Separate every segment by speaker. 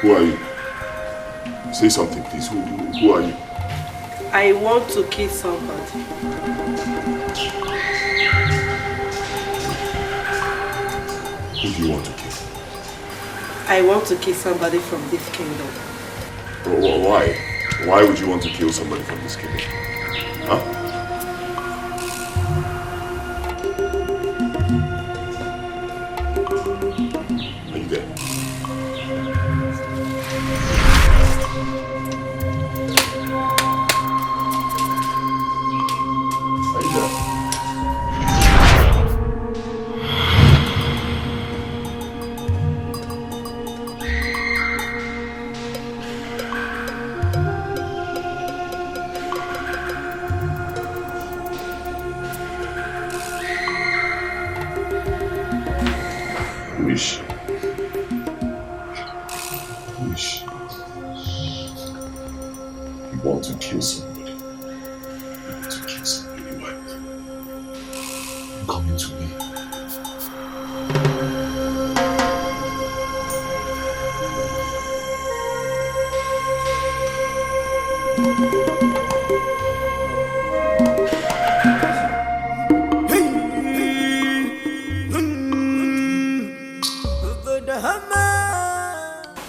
Speaker 1: Who are you? Say something, please. Who are you?
Speaker 2: I want to kill somebody.
Speaker 1: Who do you want to kill?
Speaker 2: I want to kill somebody from this kingdom.
Speaker 1: Why? Why would you want to kill somebody from this kingdom? Huh? Are you there? Are you there? Wish. You want to kill somebody. You want to kill somebody. Why? You're coming to me.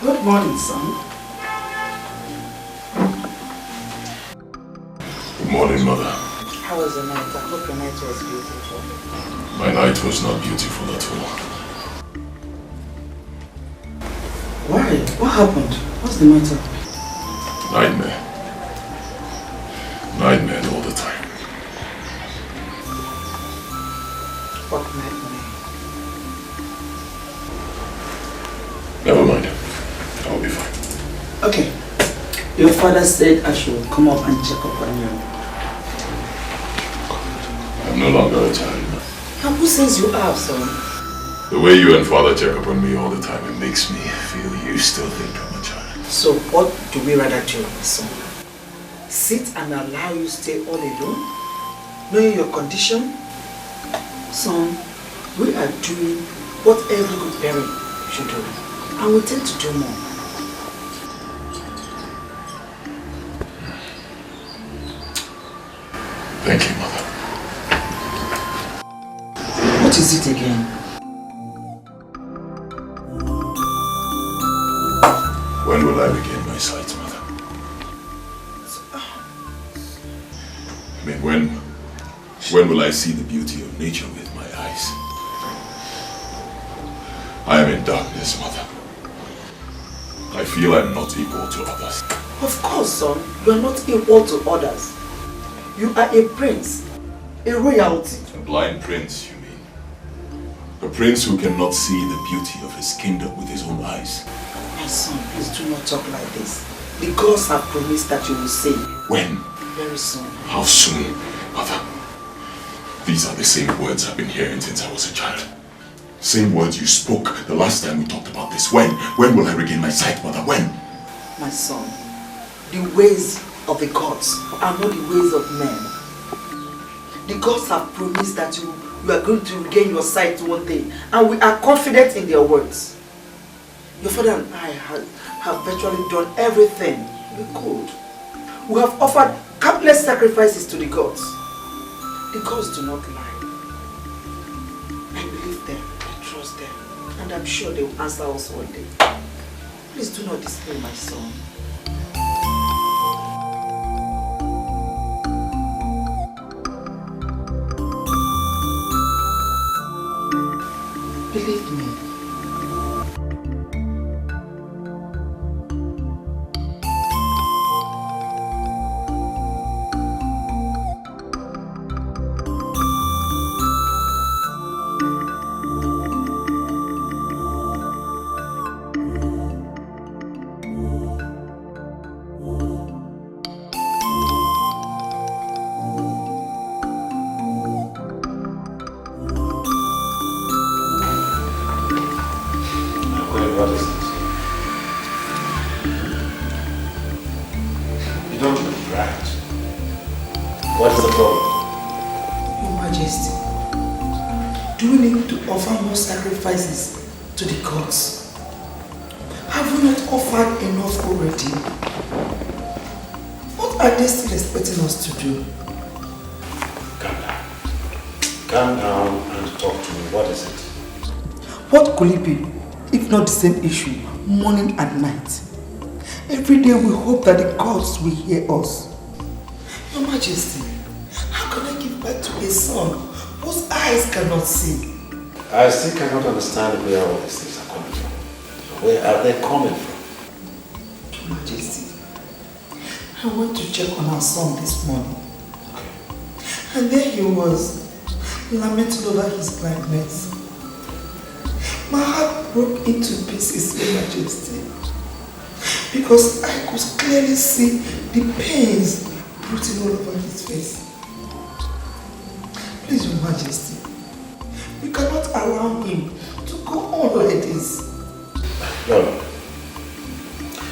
Speaker 3: Good morning, son.
Speaker 1: Good morning, Mother.
Speaker 3: How was your night? I hope your night was beautiful.
Speaker 1: My night was not beautiful at all.
Speaker 3: Why? What happened? What's the matter?
Speaker 1: Nightmare. Nightmare all the time.
Speaker 3: What nightmare?
Speaker 1: Never mind. I'll be fine.
Speaker 3: Okay. Your father said I should come up and check up on you.
Speaker 1: I'm no longer a child.
Speaker 3: And who says you are, son?
Speaker 1: The way you and Father check up on me all the time, it makes me feel you still think I'm a child.
Speaker 3: So what do we rather do, son? Sit and allow you stay all alone? Knowing your condition? Son, we are doing what every good parent should do. And we tend to do more.
Speaker 1: Thank you, Mother.
Speaker 3: What is it again?
Speaker 1: When will I regain my sight, Mother? I mean, when will I see the beauty of nature with my eyes? I am in darkness, Mother. I feel I'm not equal to others.
Speaker 3: Of course, son. You are not equal to others. You are a prince. A royalty.
Speaker 1: A blind prince, you mean? A prince who cannot see the beauty of his kingdom with his own eyes.
Speaker 3: My son, please do not talk like this. The gods have promised that you will save.
Speaker 1: When?
Speaker 3: Very soon.
Speaker 1: How soon, Mother? These are the same words I've been hearing since I was a child. Same words you spoke the last time we talked about this. When? When will I regain my sight, Mother? When?
Speaker 3: My son, the ways of the gods are not the ways of men. The gods have promised that you are going to regain your sight one day, and we are confident in their words. Your father and I have virtually done everything we could. We have offered countless sacrifices to the gods. The gods do not lie. I believe them, I trust them, and I'm sure they will answer us one day. Please do not display my son. Believe me.
Speaker 1: What is this? You don't look right. What is the problem?
Speaker 3: Your Majesty, do we need to offer more sacrifices to the gods? Have we not offered enough already? What are they still expecting us to do?
Speaker 4: Calm down. Calm down and talk to me. What is it?
Speaker 3: What could it be, if not the same issue, morning and night? Every day we hope that the gods will hear us. Your Majesty, how can I give birth to a son whose eyes cannot see?
Speaker 4: I still cannot understand where all these things are coming from. Where are they coming from?
Speaker 3: Your Majesty, I went to check on our son this morning. And there he was, lamenting over his blindness. My heart broke into pieces, Your Majesty, because I could clearly see the pains rooting all over his face. Please, Your Majesty, we cannot allow him to go on like this.
Speaker 4: No.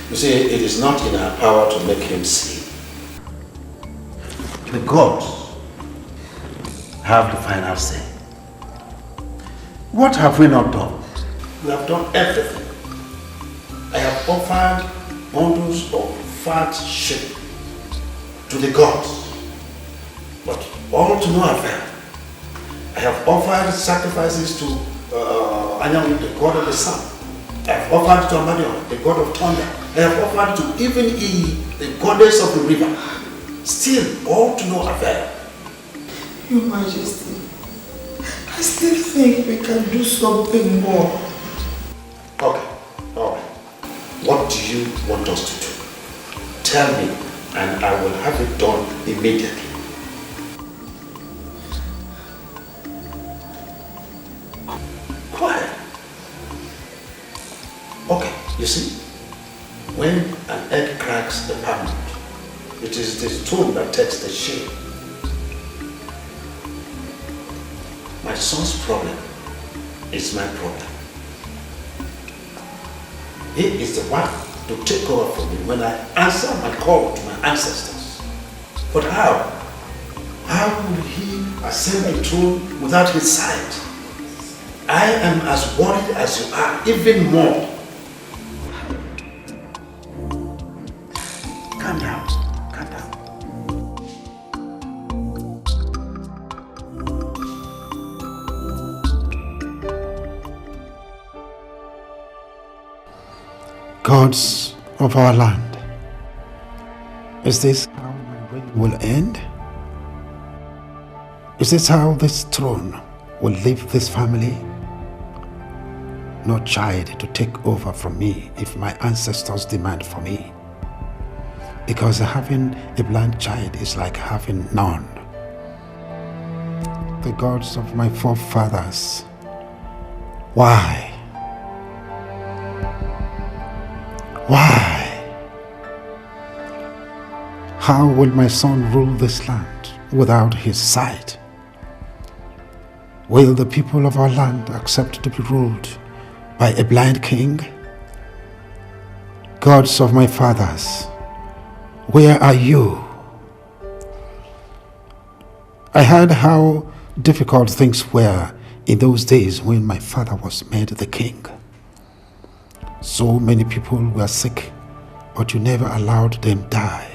Speaker 4: You see, it is not in our power to make him see. The gods have the final say. What have we not done? We have done everything. I have offered bundles of fat sheep to the gods, but all to no avail. I have offered sacrifices to Anyanwu, the god of the sun. I have offered to Amiri, the god of thunder. I have offered to even the goddess of the river. Still, all to no avail.
Speaker 3: Your Majesty, I still think we can do something more.
Speaker 4: Okay, all right. What do you want us to do? Tell me, and I will have it done immediately. Quiet. Okay, you see, when an egg cracks the pound, it is the stone that takes the shape. My son's problem is my problem. He is the one to take over for me when I answer my call to my ancestors. But how? How will he ascend the throne without his sight? I am as worried as you are, even more. Calm down. Calm down.
Speaker 5: Gods of our land, is this how my reign will end? Is this how this throne will leave this family? No child to take over from me if my ancestors demand for me. Because having a blind child is like having none. The gods of my forefathers, why? Why? How will my son rule this land without his sight? Will the people of our land accept to be ruled by a blind king? Gods of my fathers, where are you? I heard how difficult things were in those days when my father was made the king. So many people were sick, but you never allowed them die.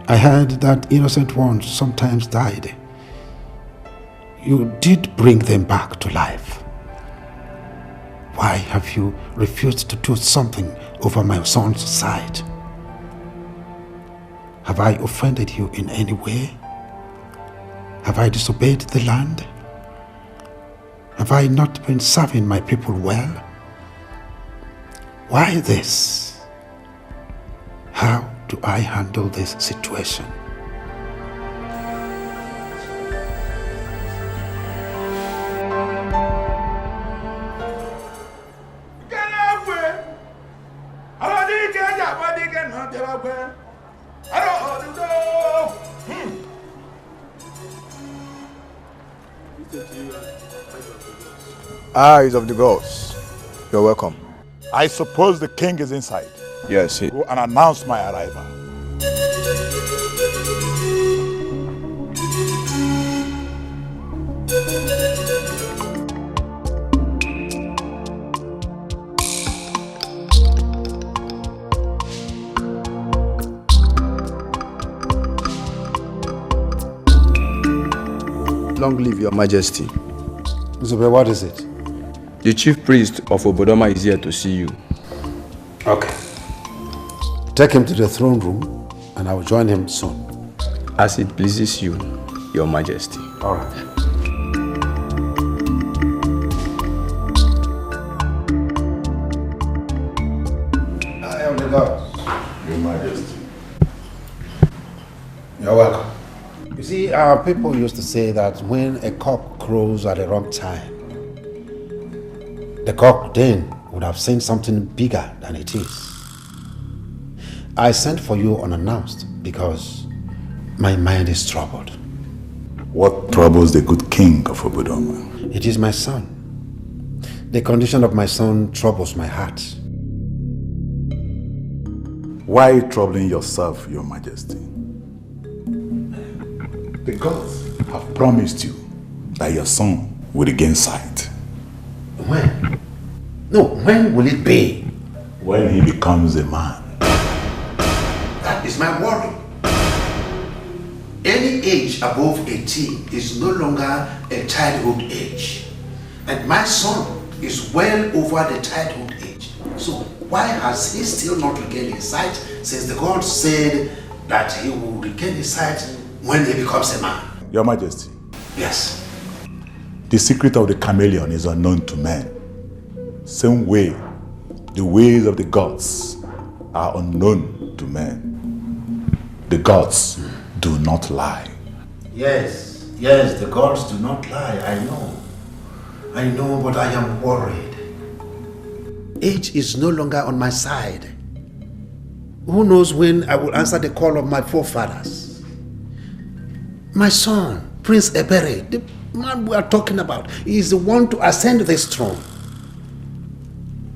Speaker 5: I heard that innocent ones sometimes died. You did bring them back to life. Why have you refused to do something over my son's sight? Have I offended you in any way? Have I disobeyed the land? Have I not been serving my people well? Why this? How do I handle this situation?
Speaker 6: Eyes of the gods, you're welcome. I suppose the king is inside.
Speaker 7: Yes,
Speaker 6: Go and announce my arrival.
Speaker 7: Long live your majesty.
Speaker 5: Zube, what is it?
Speaker 7: The chief priest of Obodoma is here to see you.
Speaker 5: Okay. Take him to the throne room and I will join him soon.
Speaker 7: As it pleases you, your majesty.
Speaker 5: All right. I am the God.
Speaker 1: Your Majesty.
Speaker 5: You're welcome. You see, our people used to say that when a cock crows at the wrong time, the cock then would have seen something bigger than it is. I sent for you unannounced because my mind is troubled.
Speaker 6: What troubles the good king of Obodoma?
Speaker 5: It is my son. The condition of my son troubles my heart.
Speaker 6: Why troubling yourself, your majesty? The gods have promised you that your son will regain sight.
Speaker 5: When? No, when will it be?
Speaker 6: When he becomes a man.
Speaker 5: That is my worry. Any age above 18 is no longer a childhood age. And my son is well over the childhood age. So why has he still not regained his sight since the God said that he will regain his sight when he becomes a man?
Speaker 6: Your majesty.
Speaker 5: Yes.
Speaker 6: The secret of the chameleon is unknown to men. Same way, the ways of the gods are unknown to men. The gods do not lie.
Speaker 5: Yes, the gods do not lie, I know, but I am worried. Age is no longer on my side. Who knows when I will answer the call of my forefathers? My son, Prince Ebere, the man we are talking about, is the one to ascend this throne.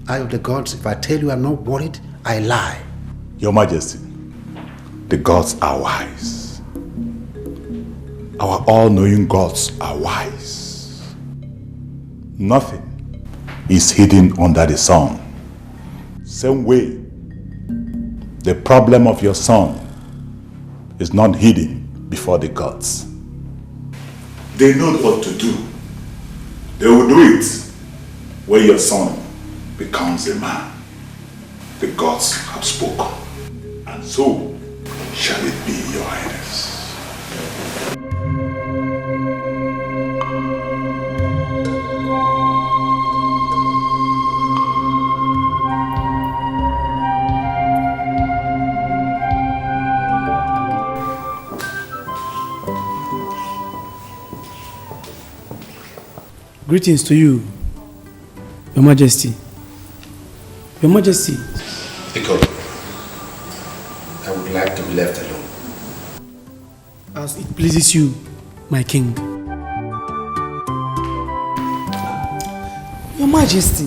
Speaker 5: I of the gods, if I tell you I'm not worried, I lie.
Speaker 6: Your majesty, the gods are wise. Our all-knowing gods are wise. Nothing is hidden under the sun. Same way, the problem of your son is not hidden before the gods.
Speaker 1: They know what to do. They will do it when your son becomes a man. The gods have spoken, and so shall it be, your highness.
Speaker 8: Greetings to you, Your Majesty. Your Majesty.
Speaker 5: Iko, I would like to be left alone.
Speaker 8: As it pleases you, my king. Your Majesty.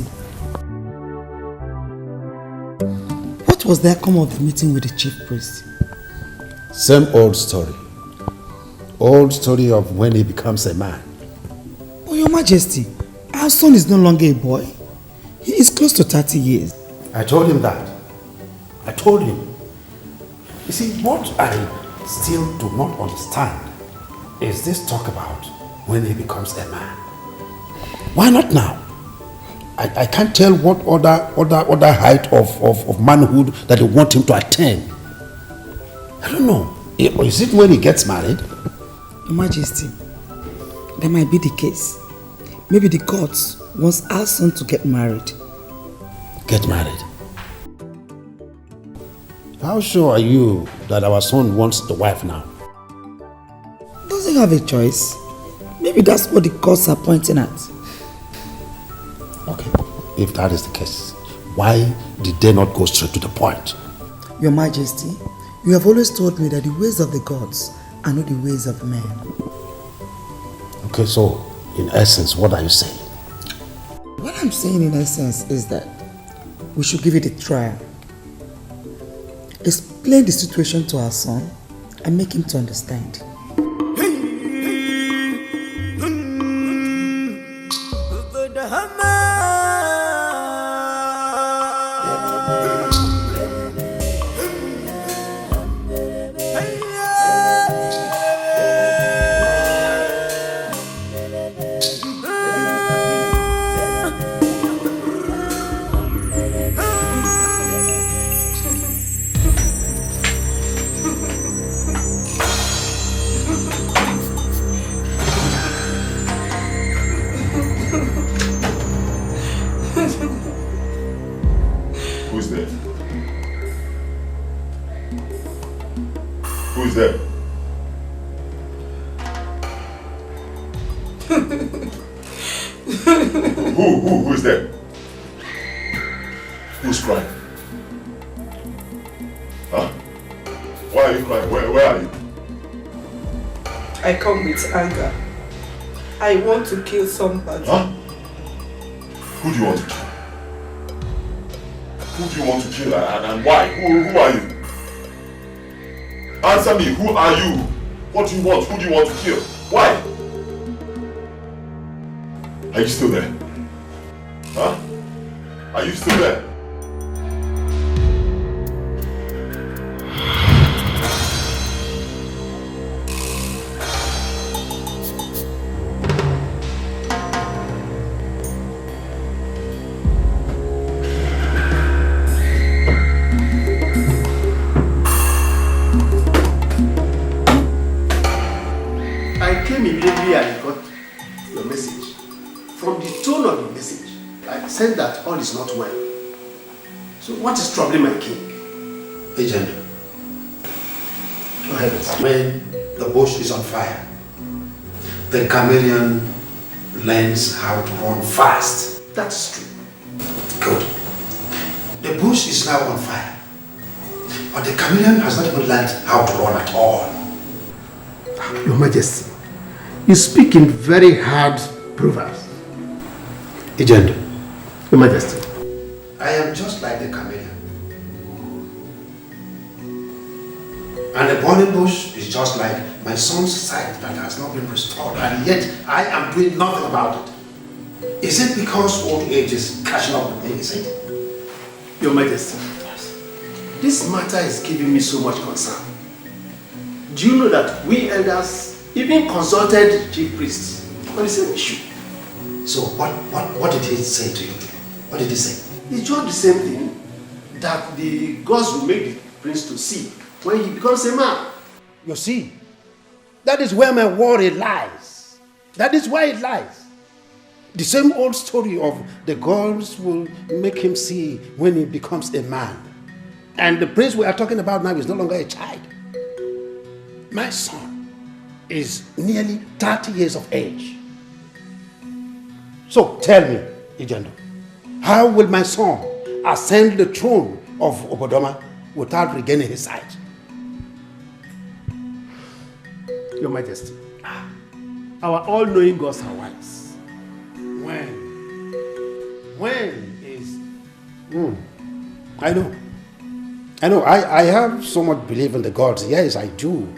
Speaker 8: What was the outcome of the meeting with the chief priest?
Speaker 5: Same old story. Old story of when he becomes a man.
Speaker 8: Oh, Your Majesty, our son is no longer a boy. He is close to 30 years.
Speaker 5: I told him that. I told him. You see, what I still do not understand is this talk about when he becomes a man. Why not now? I can't tell what other height of manhood that they want him to attain. I don't know. Is it when he gets married?
Speaker 8: Your Majesty, that might be the case. Maybe the gods want our son to get married.
Speaker 5: Get married? How sure are you that our son wants the wife now?
Speaker 8: Does he have a choice? Maybe that's what the gods are pointing at.
Speaker 5: Okay, if that is the case, why did they not go straight to the point?
Speaker 8: Your Majesty, you have always told me that the ways of the gods are not the ways of men.
Speaker 5: Okay, so in essence, what are you saying?
Speaker 8: What I'm saying in essence is that we should give it a trial. Explain the situation to our son and make him to understand.
Speaker 1: is there? Who is there? Who's crying? Huh? Why are you crying? Where are you?
Speaker 2: I come with anger. I want to kill somebody.
Speaker 1: Huh? Who do you want to kill? Who do you want to kill and why? Who are you? Answer me, who are you? What do you want? Who do you want to kill? Why? Are you still there? Huh? Are you still there?
Speaker 4: Said that all is not well. So what is troubling my king?
Speaker 5: Agent,
Speaker 4: Go ahead.
Speaker 5: when the bush is on fire, the chameleon learns how to run fast.
Speaker 4: That's true.
Speaker 5: Good. The bush is now on fire, but the chameleon has not even learned how to run at all.
Speaker 4: Your Majesty, you speak in very hard proverbs.
Speaker 5: Agent,
Speaker 4: Your Majesty.
Speaker 5: I am just like the chameleon. And the burning bush is just like my son's sight that has not been restored, and yet I am doing nothing about it. Is it because old age is catching up with me, is it?
Speaker 4: Your Majesty, this matter is giving me so much concern. Do you know that we elders even consulted chief priests on the same issue?
Speaker 5: So what did he say to you? What did he say?
Speaker 4: It's just the same thing, that the gods will make the prince to see when he becomes a man.
Speaker 5: You see, that is where my worry lies. That is why it lies. The same old story of the gods will make him see when he becomes a man. And the prince we are talking about now is no longer a child. My son is nearly 30 years of age. So tell me, Ijendo, how will my son ascend the throne of Obodoma without regaining his sight?
Speaker 4: Your Majesty, our all-knowing gods are wise.
Speaker 5: When is... I know. I have so much belief in the gods. Yes, I do.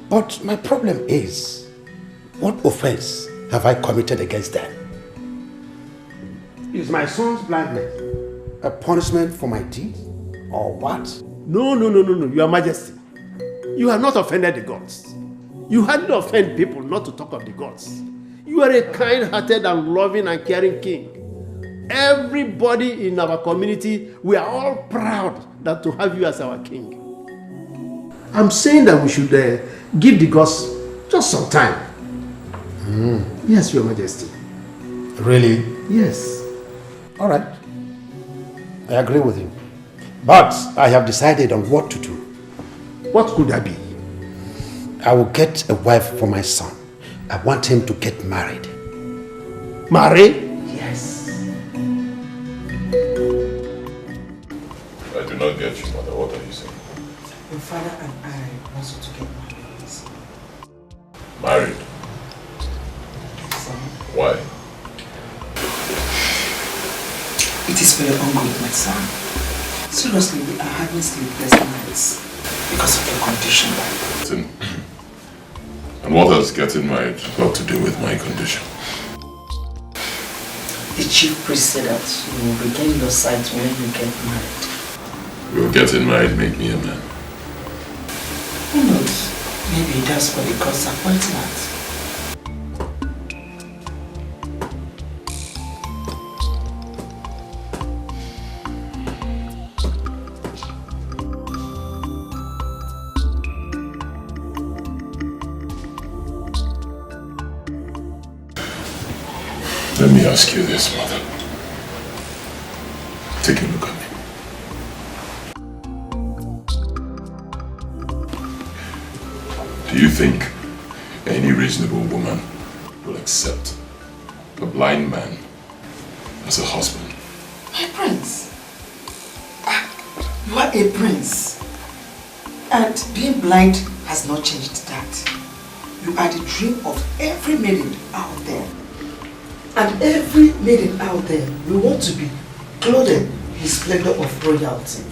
Speaker 5: But my problem is, what offense have I committed against them? Is my son's blindness a punishment for my deeds, or what?
Speaker 4: No, Your Majesty. You have not offended the gods. You hardly offend people, not to talk of the gods. You are a kind-hearted and loving and caring king. Everybody in our community, we are all proud that to have you as our king. I'm saying that we should give the gods just some time. Yes, Your Majesty.
Speaker 5: Really?
Speaker 4: Yes.
Speaker 5: All right. I agree with you. But I have decided on what to do.
Speaker 4: What could that be?
Speaker 5: I will get a wife for my son. I want him to get married.
Speaker 4: Marry?
Speaker 5: Yes.
Speaker 1: I do not get you, mother. What are you saying?
Speaker 3: Your father and I want you to get married.
Speaker 1: Married?
Speaker 3: Son,
Speaker 1: Why?
Speaker 3: it is for your own good, my son. Seriously, we are having sleepless nights because of your condition.
Speaker 1: And what has getting married got to do with my condition?
Speaker 3: The chief priest said that you will regain your sight when you get married.
Speaker 1: Will getting married make me a man?
Speaker 3: Who knows? Maybe it does for the God's appointment.
Speaker 1: Let me ask you this, mother. Take a look at me.
Speaker 9: Do you think any reasonable woman will accept a blind man as a husband?
Speaker 3: My prince, you are a prince, and being blind has not changed that. You are the dream of every maiden out there, and every maiden out there will want to be clothed in the splendor of royalty.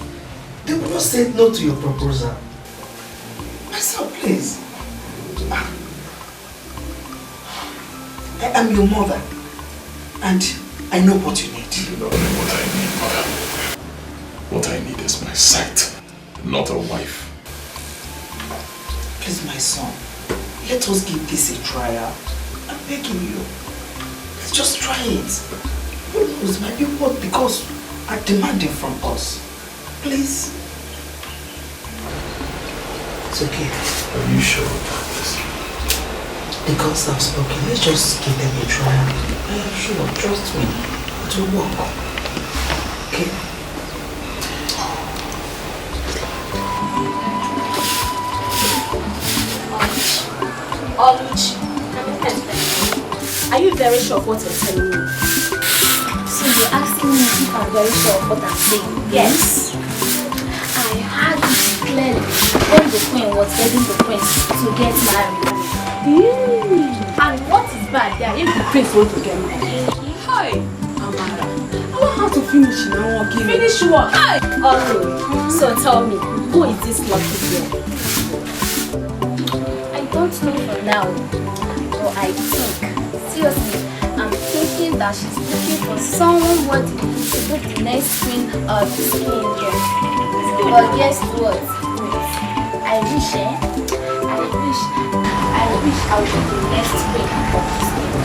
Speaker 3: They will not say no to your proposal. My son, please. I am your mother, and I know what you need.
Speaker 9: You don't know what I need, mother. What I need is my sight, not a wife.
Speaker 3: Please, my son, let us give this a trial. I'm begging you. Let's just try it. Who knows, might be what the gods are demanding from us. Please. It's okay.
Speaker 9: Are you sure about this?
Speaker 3: The gods have spoken. Let's just give them a trial. I am sure. Trust me. It will work. Okay?
Speaker 10: Are you very sure of what you're telling me? So you're asking me if I'm very sure of what I'm saying? Yes. I heard it clearly when the queen was begging the prince to get married. And what is bad there if the prince wants to get married? Hi, Amara. I want her to finish now. Finish what? Hi. Okay. So tell me, who is this lucky girl? I don't know for now, but I think, seriously, I'm thinking that she's looking for someone to be the next queen of this kingdom. But guess what? I wish I would be the next queen of this kingdom.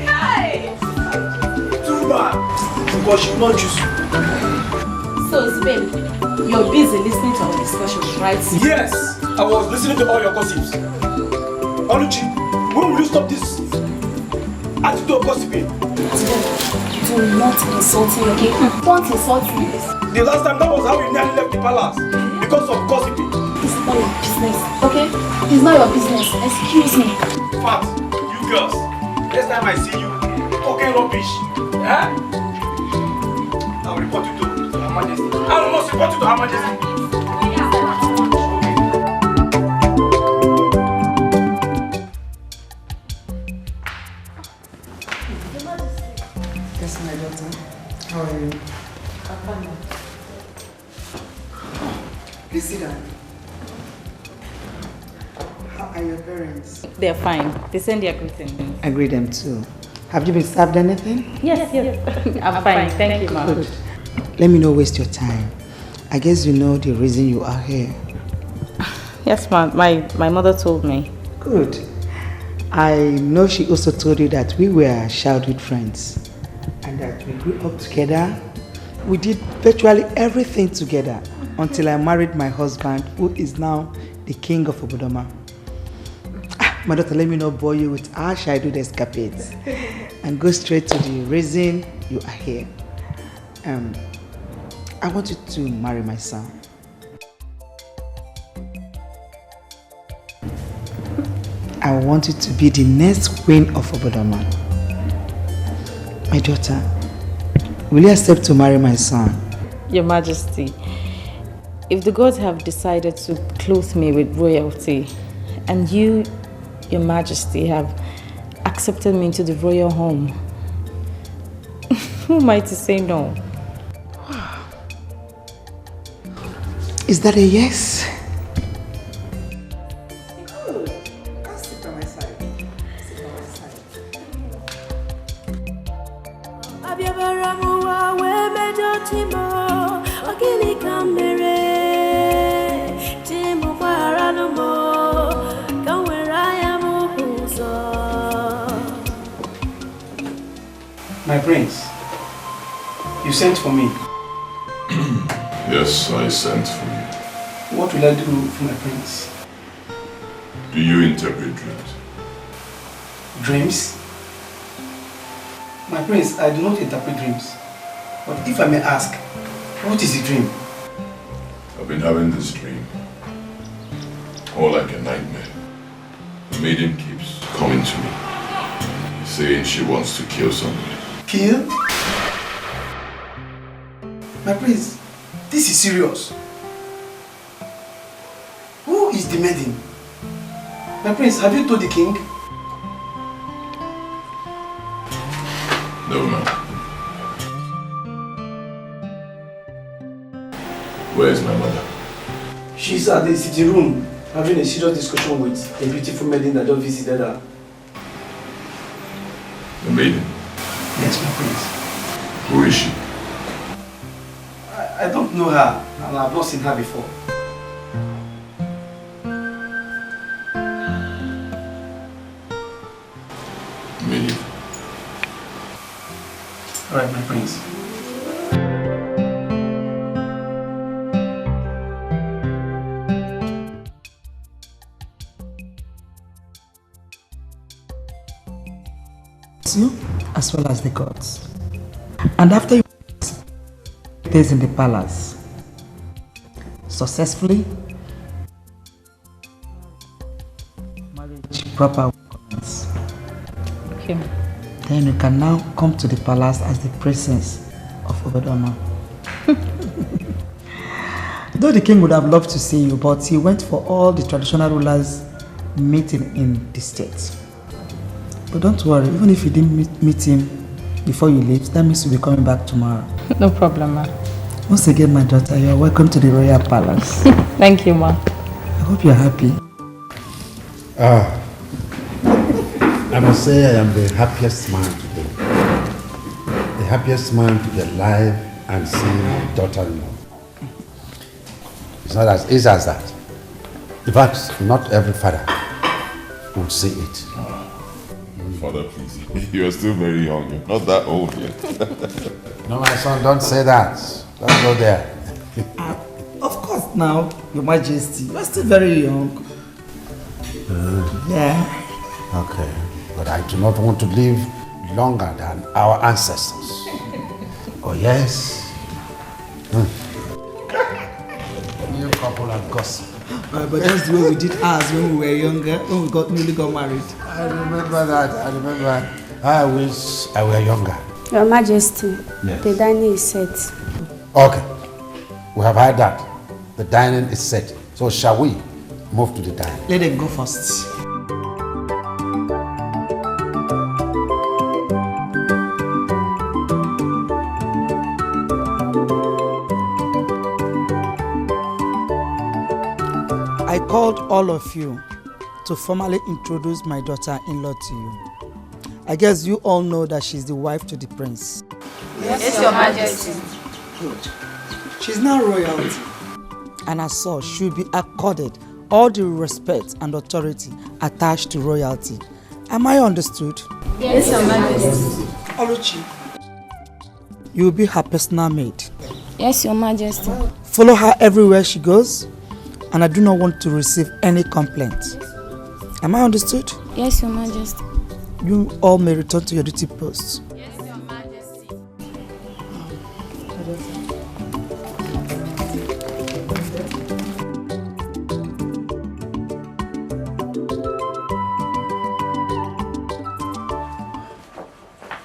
Speaker 10: Hey!
Speaker 11: Too bad, because she will not choose you.
Speaker 10: So, babe, you're busy listening to our discussions, right?
Speaker 11: Yes, I was listening to all your gossips. Oluchi, when will you stop this attitude of gossiping?
Speaker 10: Do not insult me, okay? Don't insult me.
Speaker 11: The last time, that was how you nearly left the palace because of gossiping.
Speaker 10: It's not your business, okay? It's not your business. Excuse me.
Speaker 11: Fat, you girls, next time I see you, talking rubbish, I'll report you to Her Majesty. I must report you to Her Majesty.
Speaker 3: Yes, my daughter. How are you? I'm fine. Please sit down. How are your parents?
Speaker 12: They're fine. They send their greetings.
Speaker 3: I greet them too. Have you been served anything?
Speaker 12: Yes. I'm fine. Thank you, Mom.
Speaker 3: Good. Let me not waste your time. I guess you know the reason you are here.
Speaker 12: Yes, Mom. My mother told me.
Speaker 3: Good. I know she also told you that we were childhood friends and that we grew up together. We did virtually everything together until I married my husband, who is now the king of Obodoma. My daughter, let me not bore you with our childhood escapades and go straight to the reason you are here. I want you to marry my son. I want you to be the next queen of Obodoma. My daughter, will you accept to marry my son?
Speaker 12: Your Majesty, if the gods have decided to clothe me with royalty, and you, Your Majesty, have accepted me into the royal home, who am I to say no?
Speaker 3: Is that a yes?
Speaker 11: My prince, you sent for me.
Speaker 9: Yes, I sent for you.
Speaker 11: What will I do for my prince?
Speaker 9: Do you interpret dreams?
Speaker 11: Dreams? My prince, I do not interpret dreams. But if I may ask, what is a dream?
Speaker 9: A I've been having this dream. More like a nightmare. The maiden keeps coming to me, saying she wants to kill somebody.
Speaker 11: Kill? My prince, this is serious. Who is the maiden? My prince, have you told the king?
Speaker 9: No, man. Where is my mother?
Speaker 11: She's at the sitting room having a serious discussion with a beautiful maiden that just visited her.
Speaker 9: The maiden?
Speaker 11: Yes, my prince.
Speaker 9: Who is she?
Speaker 11: I don't know her, and I've not seen her before.
Speaker 9: Amiri.
Speaker 11: Alright, my prince.
Speaker 8: You as well as the gods. And after you days in the palace successfully, marriage proper commence.
Speaker 12: Okay.
Speaker 8: Then you can now come to the palace as the princess of Obodoma. Though the king would have loved to see you, but he went for all the traditional rulers meeting in the state. But don't worry, even if you didn't meet him before you leave, that means you'll be coming back tomorrow.
Speaker 12: No problem, ma.
Speaker 8: Once again, my daughter, you are welcome to the royal palace.
Speaker 12: Thank you, ma.
Speaker 8: I hope you're happy.
Speaker 5: I must say I am the happiest man today. The happiest man to be alive and see my daughter-in-law. It's not as easy as that. In fact, not every father would see it.
Speaker 9: Father, please. You are still very young. You're not that old yet.
Speaker 5: No, my son, don't say that. Don't go there.
Speaker 8: Of course now, Your Majesty, you are still very young. Yeah.
Speaker 5: Okay, but I do not want to live longer than our ancestors. Oh yes. New couple and gossip.
Speaker 8: But that's the way we did ours when we were younger, when we newly got married.
Speaker 5: I remember that. I wish I were younger.
Speaker 13: Your Majesty,
Speaker 5: yes.
Speaker 13: The dining is set.
Speaker 5: Okay, we have heard that. The dining is set. So shall we move to the dining?
Speaker 8: Let them go first. I called all of you to formally introduce my daughter-in-law to you. I guess you all know that she's the wife to the prince.
Speaker 13: Yes, Your Majesty.
Speaker 8: Good. She's now royalty. And as such, she'll be accorded all the respect and authority attached to royalty. Am I understood?
Speaker 13: Yes, Your Majesty.
Speaker 8: Oluchi, you will be her personal maid.
Speaker 13: Yes, Your Majesty.
Speaker 8: Follow her everywhere she goes, and I do not want to receive any complaints. Am I understood?
Speaker 13: Yes, Your Majesty.
Speaker 8: You all may return to your duty posts.
Speaker 13: Yes, Your Majesty.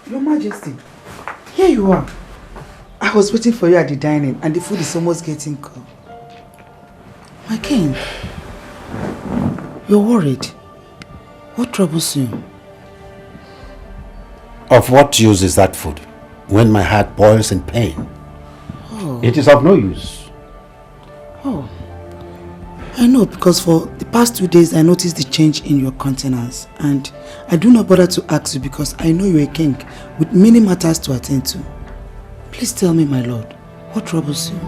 Speaker 8: Your Majesty, here you are. I was waiting for you at the dining and the food is almost getting cold. My king, you're worried. What troubles you?
Speaker 5: Of what use is that food when my heart boils in pain?
Speaker 8: Oh.
Speaker 5: It is of no use.
Speaker 8: Oh. I know, because for the past 2 days I noticed the change in your countenance, and I do not bother to ask you because I know you're a king with many matters to attend to. Please tell me, my lord, what troubles you?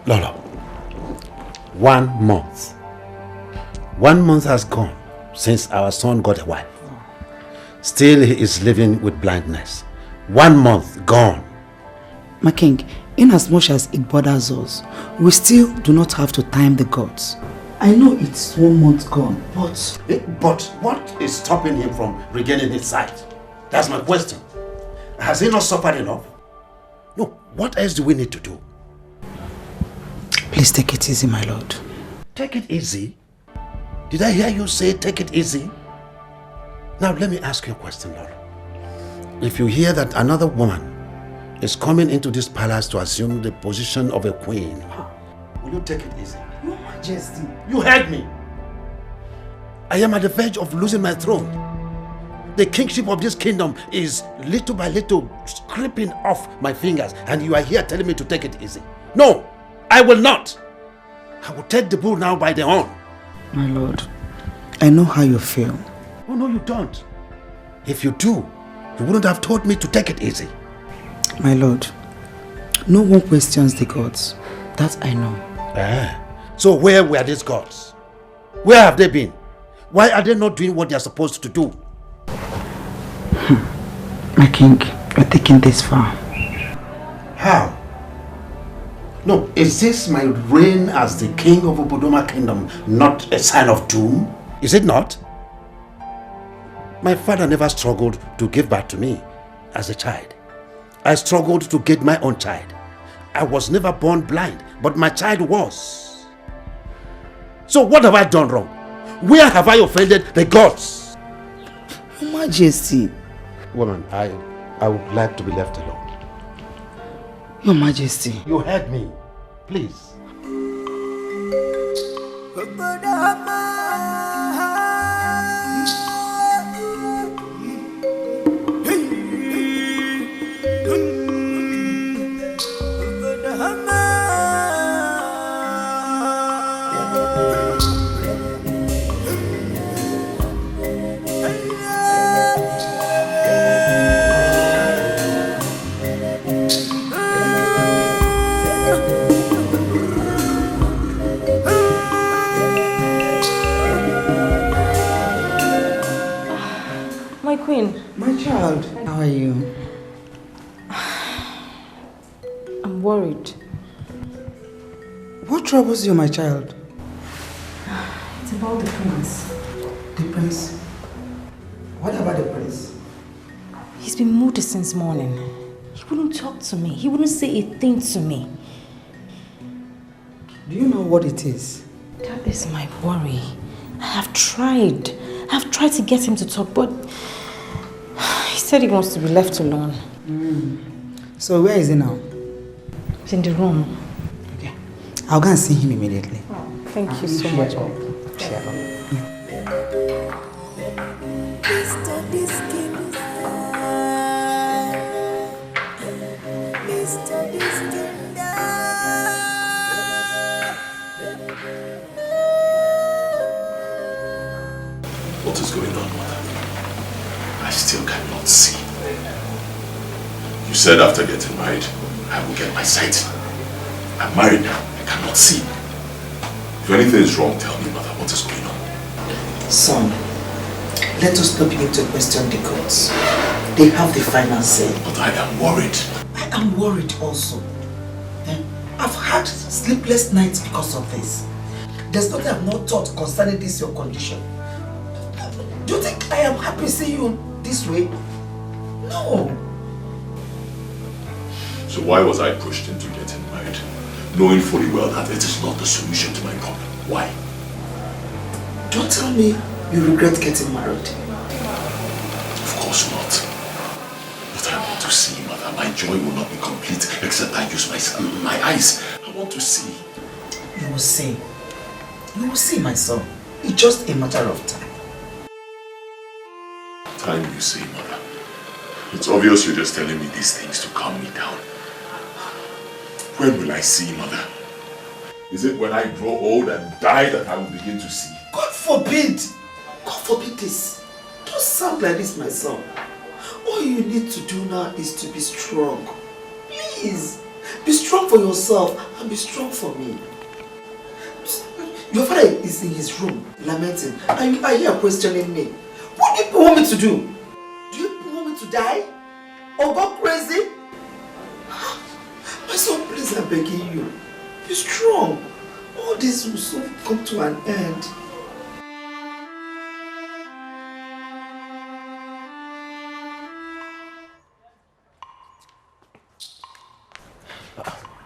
Speaker 5: Lolo, 1 month. 1 month has gone since our son got a wife. Still he is living with blindness. 1 month gone.
Speaker 8: My king, in as much as it bothers us, we still do not have to time the gods. I know it's 1 month gone, but...
Speaker 5: But what is stopping him from regaining his sight? That's my question. Has he not suffered enough? No, what else do we need to do?
Speaker 8: Please take it easy, my lord.
Speaker 5: Take it easy? Did I hear you say take it easy? Now let me ask you a question, Lord. If you hear that another woman is coming into this palace to assume the position of a queen, will you take it easy?
Speaker 8: Your Majesty.
Speaker 5: You heard me. I am at the verge of losing my throne. The kingship of this kingdom is little by little scraping off my fingers, and you are here telling me to take it easy. No, I will not. I will take the bull now by the horn.
Speaker 8: My lord, I know how you feel.
Speaker 5: Oh no, you don't. If you do, you wouldn't have told me to take it easy.
Speaker 8: My lord, no one questions the gods. That I know.
Speaker 5: So where were these gods? Where have they been? Why are they not doing what they are supposed to do?
Speaker 8: My king, you're taking this far.
Speaker 5: How? No, is this my reign as the king of Obodoma Kingdom not a sign of doom? Is it not? My father never struggled to give birth to me as a child. I struggled to get my own child. I was never born blind, but my child was. So what have I done wrong? Where have I offended the gods?
Speaker 8: Your Majesty.
Speaker 5: Woman, I would like to be left alone.
Speaker 8: Your Majesty.
Speaker 5: You heard me. Please.
Speaker 12: My queen.
Speaker 8: My child. How are you?
Speaker 12: I'm worried.
Speaker 8: What troubles you, my child?
Speaker 12: It's about the prince.
Speaker 8: The prince? What about the prince?
Speaker 12: He's been moody since morning. He wouldn't talk to me. He wouldn't say a thing to me.
Speaker 8: Do you know what it is?
Speaker 12: That is my worry. I have tried to get him to talk, but he said he wants to be left alone.
Speaker 8: So where is he now?
Speaker 12: He's in the room.
Speaker 8: Okay. I'll go and see him immediately.
Speaker 12: Oh, thank you so much.
Speaker 1: What is going on, mother? I still cannot see. You said after getting married, I will get my sight. I'm married now. I cannot see. If anything is wrong, tell me, mother. What is going on?
Speaker 3: Son, let us not begin to question the gods. They have the final say.
Speaker 1: But I am worried.
Speaker 3: I am worried also. I've had sleepless nights because of this. There's nothing I've not thought concerning this your condition. Do you think I am happy seeing you this way? No.
Speaker 1: So why was I pushed into getting married, knowing fully well that it is not the solution to my problem? Why?
Speaker 3: Don't tell me you regret getting married.
Speaker 1: Of course not. But I want to see, mother. My joy will not be complete except I use my eyes. I want to see.
Speaker 3: You will see. You will see, my son. It's just a matter of time.
Speaker 1: Time you say, mother. It's obvious you're just telling me these things to calm me down. When will I see, mother? Is it when I grow old and die that I will begin to see?
Speaker 3: God forbid! God forbid this. Don't sound like this, my son. All you need to do now is to be strong. Please, be strong for yourself and be strong for me. Your father is in his room, lamenting, and you are here questioning me. What do you want me to do? Do you want me to die? Or go crazy? My son, please, I'm begging you. Be strong. All this will soon come to an end.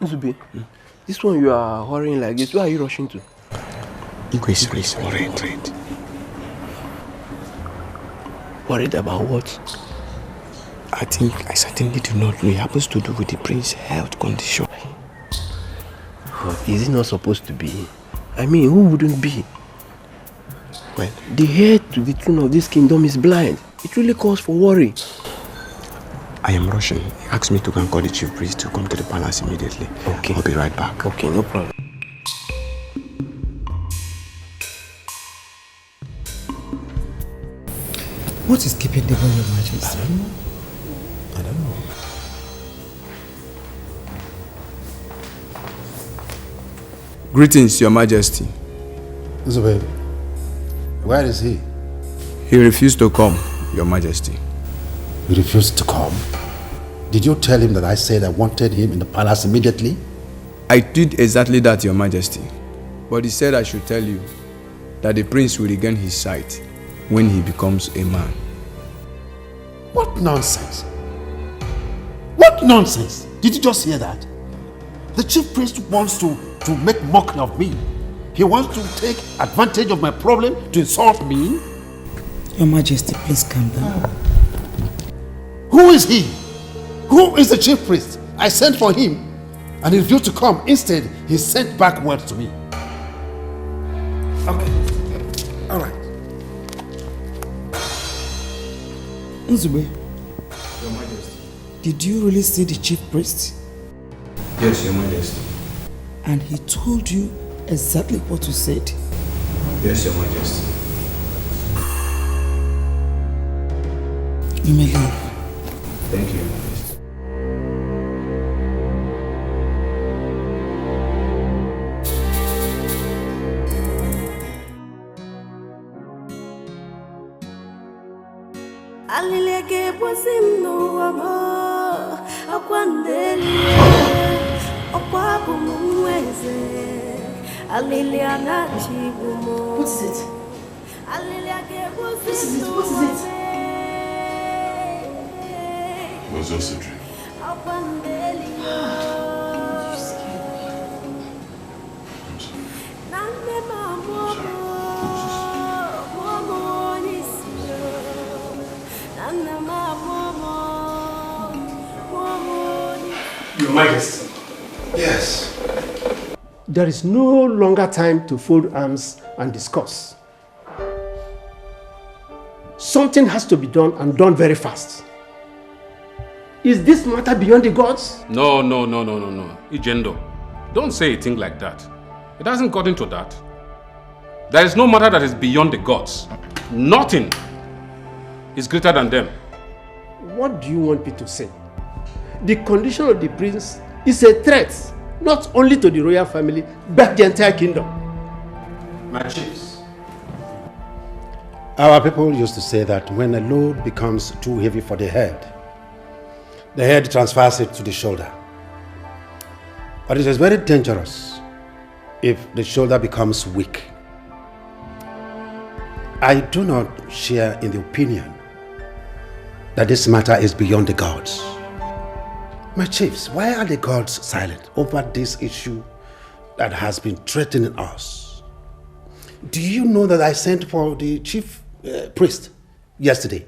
Speaker 11: Nzube, This one you are hurrying like this, where are you rushing to?
Speaker 14: Igwe is worried.
Speaker 11: Worried about what?
Speaker 14: I certainly do not know. It happens to do with the prince's health condition.
Speaker 11: But is it not supposed to be? I mean, who wouldn't be?
Speaker 14: Well,
Speaker 11: the heir to the throne of this kingdom is blind. It really calls for worry.
Speaker 14: I am rushing. He asked me to go and call the chief priest to come to the palace immediately.
Speaker 11: Okay.
Speaker 14: I'll be right back.
Speaker 11: Okay, no problem.
Speaker 8: What is keeping the boy, Your Majesty?
Speaker 14: I don't know.
Speaker 7: Greetings, Your Majesty.
Speaker 5: Isabel, where is he?
Speaker 7: He refused to come, Your Majesty.
Speaker 5: He refused to come? Did you tell him that I said I wanted him in the palace immediately?
Speaker 7: I did exactly that, Your Majesty. But he said I should tell you that the prince will regain his sight when he becomes a man.
Speaker 5: What nonsense? What nonsense? Did you just hear that? The chief priest wants to make mockery of me. He wants to take advantage of my problem to insult me.
Speaker 8: Your Majesty, please calm down.
Speaker 5: Who is he? Who is the chief priest? I sent for him and he refused to come. Instead, he sent back word to me. Okay. All right.
Speaker 8: Nzube,
Speaker 7: Your Majesty.
Speaker 8: did you really see the chief priest?
Speaker 7: Yes, Your Majesty.
Speaker 8: And he told you exactly what you said?
Speaker 7: Yes, Your Majesty.
Speaker 8: You may leave.
Speaker 7: Thank you, Your Majesty.
Speaker 15: Alileke posimno amo akwandeli okwabu mweze aliliana chibumo.
Speaker 2: What is it?
Speaker 15: Alileke
Speaker 2: What is it? What is it?
Speaker 9: It was just a dream.
Speaker 15: akwandeli
Speaker 2: You scared me.
Speaker 9: I'm sorry.
Speaker 15: nande mamo mamo nisio nande mamo mamo
Speaker 11: Your Majesty.
Speaker 4: Yes. There is no longer time to fold arms and discuss. Something has to be done and done very fast. Is this matter beyond the gods?
Speaker 16: No. Ijendo, don't say a thing like that. It hasn't gotten to that. There is no matter that is beyond the gods. Nothing is greater than them.
Speaker 4: What do you want me to say? The condition of the prince is a threat, not only to the royal family, but the entire kingdom.
Speaker 5: My chiefs. Our people used to say that when a load becomes too heavy for the head transfers it to the shoulder. But it is very dangerous if the shoulder becomes weak. I do not share in the opinion that this matter is beyond the gods. My chiefs, why are the gods silent over this issue that has been threatening us? Do you know that I sent for the chief priest yesterday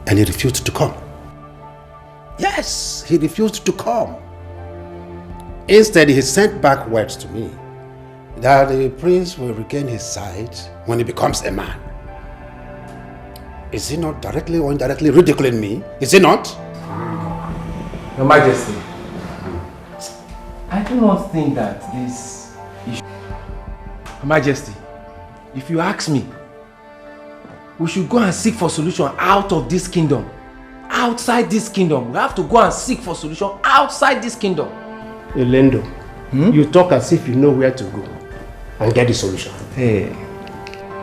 Speaker 5: and he refused to come? Yes, he refused to come. Instead, he sent back words to me that the prince will regain his sight when he becomes a man. Is he not directly or indirectly ridiculing me? Is he not?
Speaker 11: Your Majesty, I do not think that this issue... Your Majesty, if you ask me, we should go and seek for solution out of this kingdom. Outside this kingdom. We have to go and seek for solution outside this kingdom.
Speaker 4: Elendo, you talk as if you know where to go and get the solution.
Speaker 11: Hey,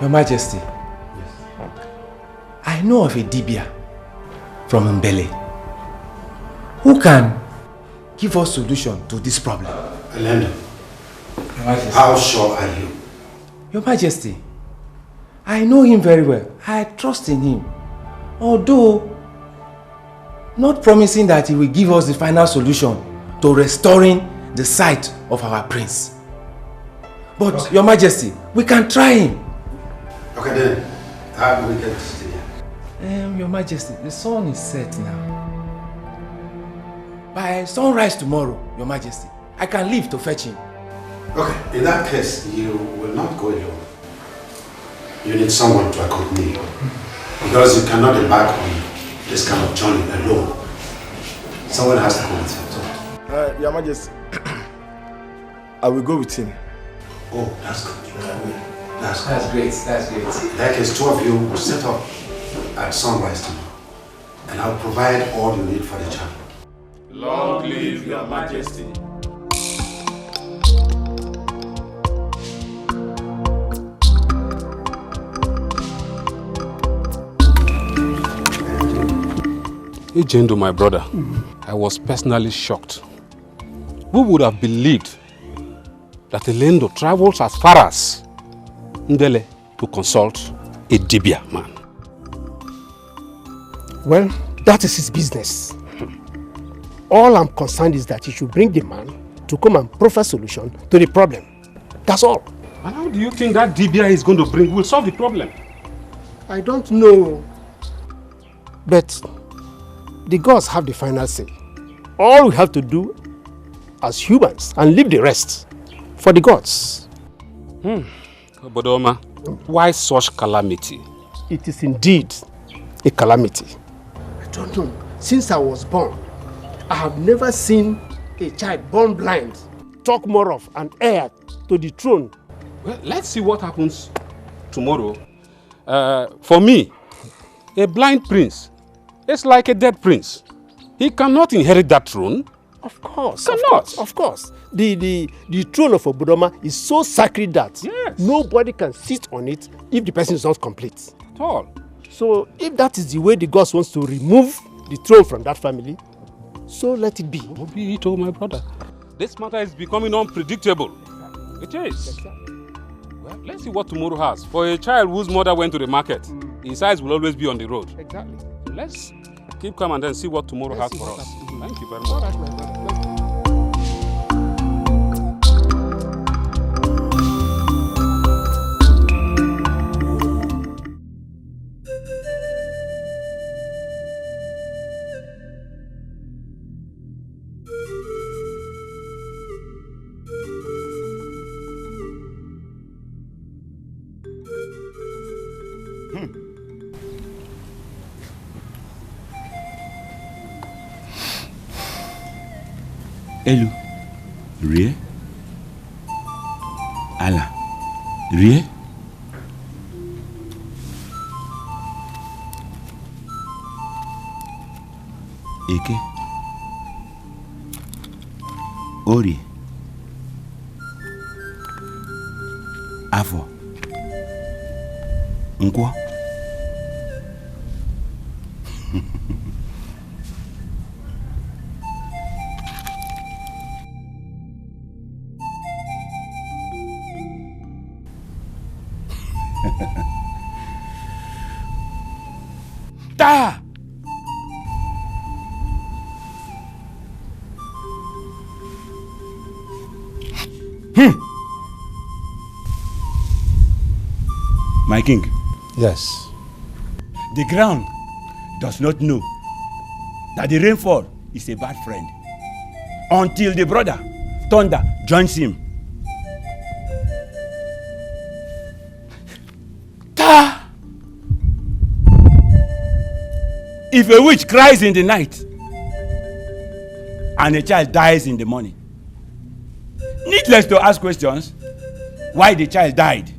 Speaker 11: Your Majesty, I know of a Dibia from Mbele who can give us solution to this problem.
Speaker 5: Elendo, how sure are you?
Speaker 11: Your Majesty, I know him very well. I trust in him. Although, not promising that he will give us the final solution to restoring the sight of our prince. But, Your Majesty, we can try him.
Speaker 5: Okay then, how do we get to stay here?
Speaker 11: Your Majesty, the sun is set now. By sunrise tomorrow, Your Majesty, I can leave to fetch him.
Speaker 5: Okay, in that case, you will not go alone. You need someone to accompany you. Because you cannot embark on this kind of journey alone. Someone has to come with you.
Speaker 17: Your Majesty, I will go with him.
Speaker 5: Oh, that's good.
Speaker 11: That's great. That's great.
Speaker 5: In that case, two of you will set up at sunrise tomorrow. And I'll provide all you need for the journey.
Speaker 16: Long live Your Majesty. Ejendo, my brother, I was personally shocked. Who would have believed that Elendo travels as far as Ndele to consult a Dibia man?
Speaker 18: Well, that is his business. All I'm concerned is that he should bring the man to come and proffer solution to the problem. That's all.
Speaker 16: And how do you think that Dibia is going to bring will solve the problem?
Speaker 18: I don't know. But the gods have the final say. All we have to do as humans and leave the rest for the gods.
Speaker 16: Bodoma, why such calamity?
Speaker 18: It is indeed a calamity. I don't know. Since I was born, I have never seen a child born blind talk more of an heir to the throne.
Speaker 16: Well, let's see what happens tomorrow. For me, a blind prince is like a dead prince. He cannot inherit that throne.
Speaker 18: Of course,
Speaker 16: Cannot.
Speaker 18: of course. The throne of Obodoma is so sacred that nobody can sit on it if the person is not complete.
Speaker 16: At all.
Speaker 18: So if that is the way the gods wants to remove the throne from that family, so let it be.
Speaker 16: Be it, oh my brother. This matter is becoming unpredictable. It is. Well, let's see what tomorrow has. For a child whose mother went to the market, his eyes will always be on the road.
Speaker 18: Exactly.
Speaker 16: Let's keep calm and then see what tomorrow has for us. Thank you very much.
Speaker 18: All right, my brother.
Speaker 19: Elu, rie. Ala, rie. Eke, Ori, Afọ, Nkwọ.
Speaker 11: Da!
Speaker 19: My king.
Speaker 5: Yes.
Speaker 19: The ground does not know that the rainfall is a bad friend until the brother, thunder, joins him. Ta! If a witch cries in the night and a child dies in the morning, needless to ask questions why the child died.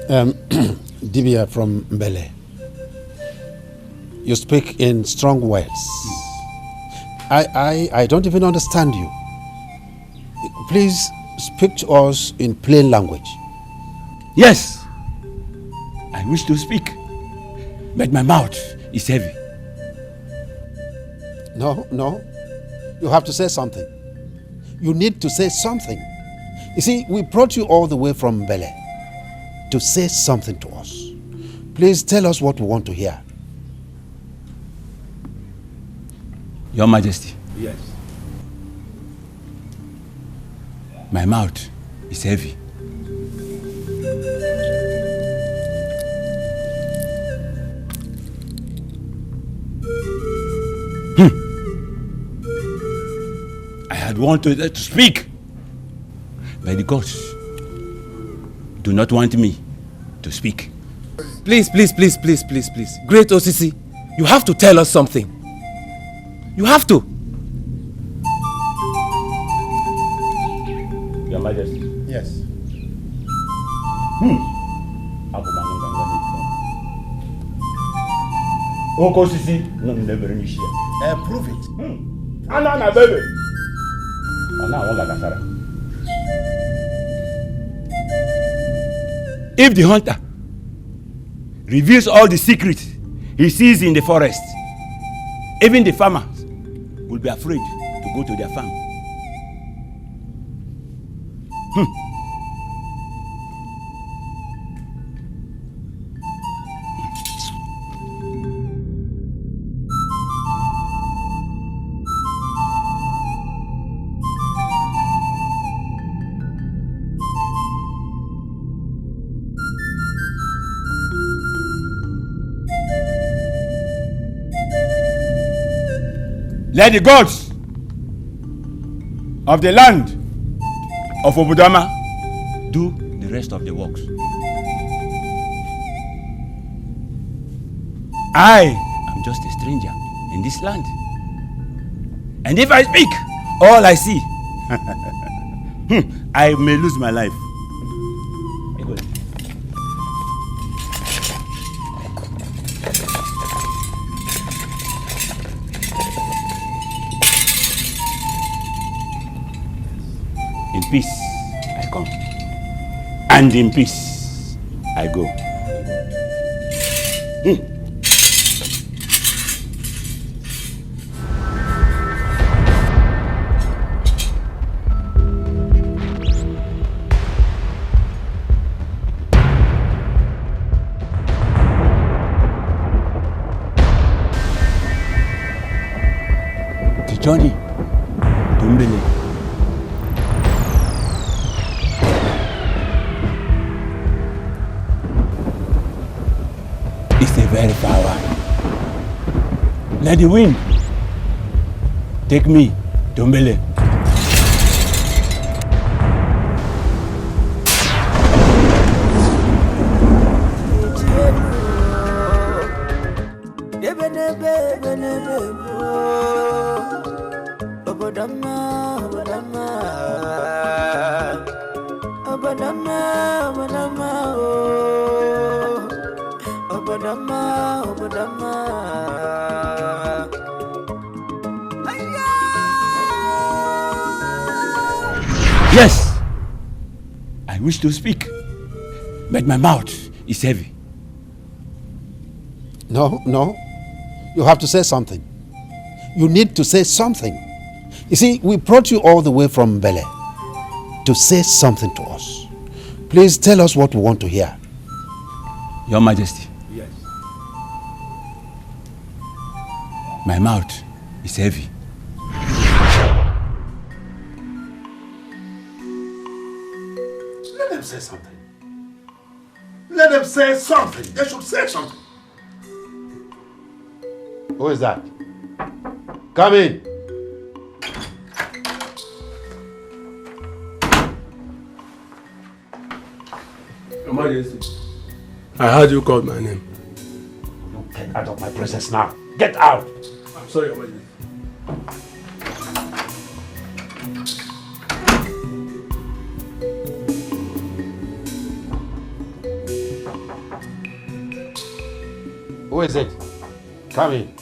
Speaker 5: Dibia from Mbele, you speak in strong words. I don't even understand you. Please speak to us in plain language.
Speaker 19: Yes, I wish to speak, but my mouth is heavy.
Speaker 5: No, you have to say something. You need to say something. You see, we brought you all the way from Mbele to say something to us. Please tell us what we want to hear.
Speaker 19: Your Majesty.
Speaker 11: Yes.
Speaker 19: My mouth is heavy. I had wanted to speak, but the gods do not want me to speak.
Speaker 11: Please, please, please, please, please, please. Great OCC, you have to tell us something. You have to.
Speaker 19: Your Majesty.
Speaker 5: Yes.
Speaker 19: Oko sisi, no never ni share.
Speaker 5: Prove it.
Speaker 19: Ana baby. Ona wonga kasara. If the hunter reveals all the secrets he sees in the forest, even the farmers will be afraid to go to their farm. Let the gods of the land of Obudama do the rest of the works. I am just a stranger in this land. And if I speak all I see, I may lose my life. In peace I come, and in peace I go. The journey to Mbele is a very far one. Let the wind take me to Mbele. Yes, I wish to speak, but my mouth is heavy.
Speaker 5: No, no. You have to say something. You need to say something. You see, we brought you all the way from Mbele to say something to us. Please tell us what we want to hear.
Speaker 19: Your Majesty.
Speaker 5: Yes.
Speaker 19: My mouth is heavy.
Speaker 5: Let them say something. Let them say something. They should say something. Who is that? Come in.
Speaker 20: Your Majesty, I heard you called my name.
Speaker 5: You get out of my presence now. Get out.
Speaker 20: I'm sorry, Your Majesty.
Speaker 5: Who is it? Come in.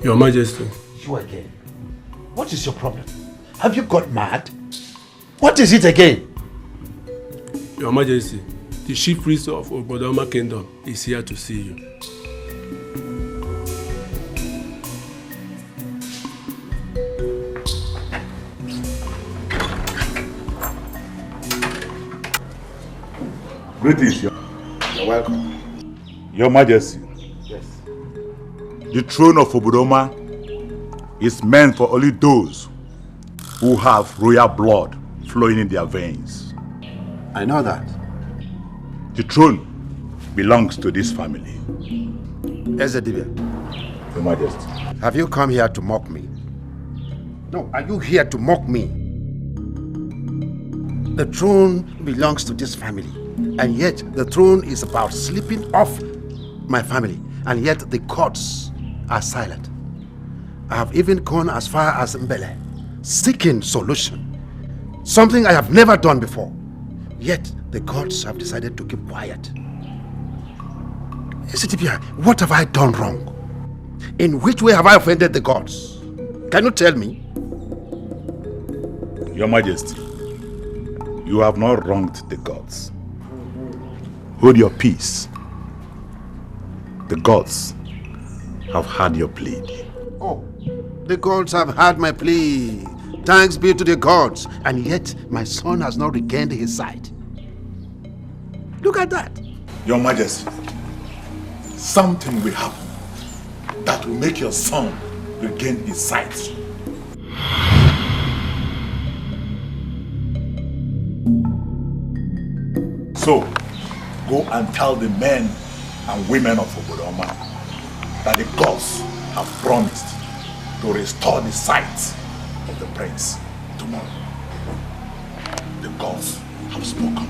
Speaker 20: Your Majesty.
Speaker 5: You again. What is your problem? Have you got mad? What is it again?
Speaker 20: Your Majesty, the chief priest of Obodoma Kingdom is here to see you.
Speaker 6: Greetings,
Speaker 5: You're welcome.
Speaker 6: Your Majesty.
Speaker 5: Yes.
Speaker 6: The throne of Obodoma is meant for only those who have royal blood flowing in their veins.
Speaker 5: I know that.
Speaker 6: The throne belongs to this family.
Speaker 5: Ezedibia,
Speaker 6: Your Majesty.
Speaker 5: have you come here to mock me? No, are you here to mock me? The throne belongs to this family, and yet the throne is about slipping off my family, and yet the courts are silent. I have even gone as far as Mbele, seeking solution, something I have never done before. Yet the gods have decided to keep quiet. Ezedibia, what have I done wrong? In which way have I offended the gods? Can you tell me?
Speaker 6: Your Majesty, you have not wronged the gods. Hold your peace. The gods have heard your plea.
Speaker 5: Oh, the gods have heard my plea. Thanks be to the gods. And yet my son has not regained his sight. Look at that.
Speaker 1: Your Majesty, something will happen that will make your son regain his sight. So, go and tell the men and women of Obodoma that the gods have promised to restore the sight of the prince tomorrow. The gods have spoken.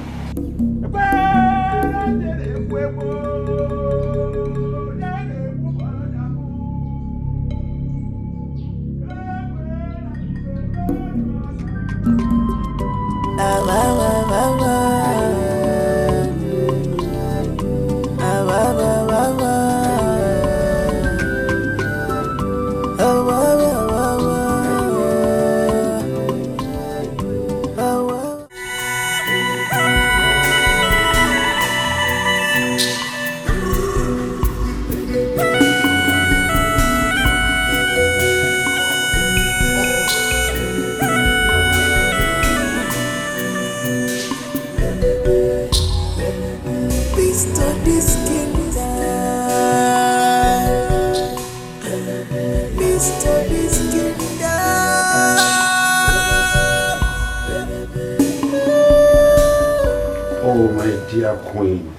Speaker 5: Oh, my dear queen,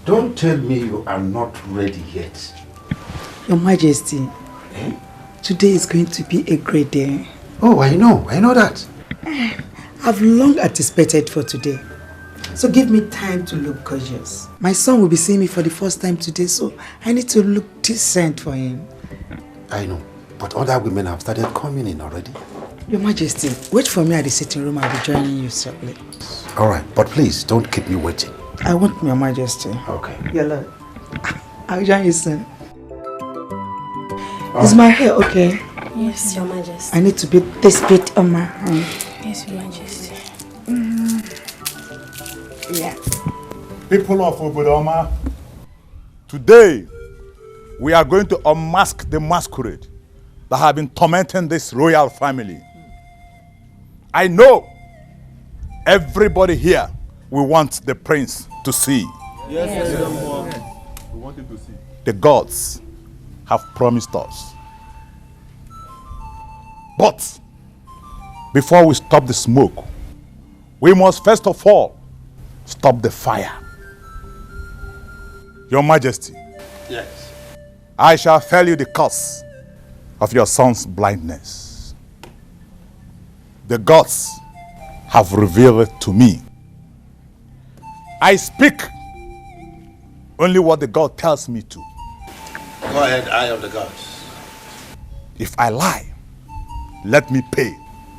Speaker 5: don't tell me you are not ready yet.
Speaker 8: Your Majesty, today is going to be a great day.
Speaker 5: Oh, I know that.
Speaker 8: I've long anticipated for today. So give me time to look gorgeous. My son will be seeing me for the first time today, so I need to look decent for him.
Speaker 5: I know, but other women have started coming in already.
Speaker 8: Your Majesty, wait for me at the sitting room. I'll be joining you shortly.
Speaker 5: All right, but please don't keep me waiting.
Speaker 8: I want Your Majesty.
Speaker 5: Okay.
Speaker 8: Your Lord. I'll join you soon. Is my hair okay?
Speaker 13: Yes, Your Majesty.
Speaker 8: I need to beat this bit on my hand.
Speaker 13: Yes, Your Majesty.
Speaker 8: Yeah.
Speaker 6: People of Obodoma, today we are going to unmask the masquerade that have been tormenting this royal family. I know everybody here will want the prince to see.
Speaker 17: Yes. We want him to see.
Speaker 6: The gods have promised us. But before we stop the smoke, we must first of all stop the fire. Your Majesty,
Speaker 5: Yes.
Speaker 6: I shall tell you the cause of your son's blindness. The gods have revealed it to me. I speak only what the God tells me to.
Speaker 5: Go ahead, eye of the gods.
Speaker 6: If I lie, let me pay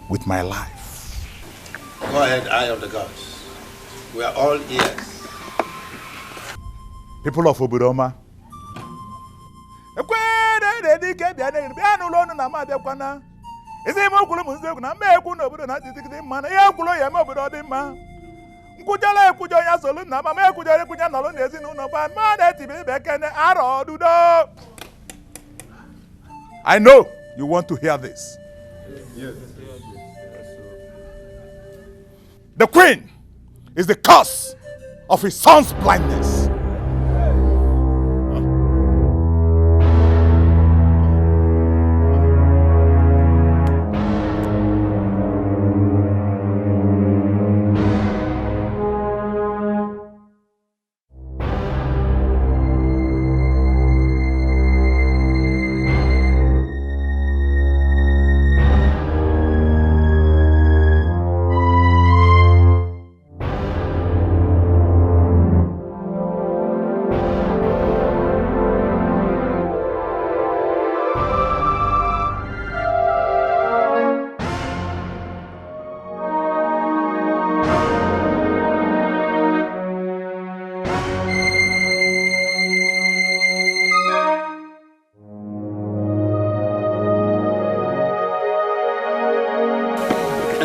Speaker 6: with my life.
Speaker 5: Go ahead, eye of the gods. We are all ears.
Speaker 6: People of Obodoma, I know you want to hear this.
Speaker 17: Yes.
Speaker 6: The queen is the cause of his son's blindness.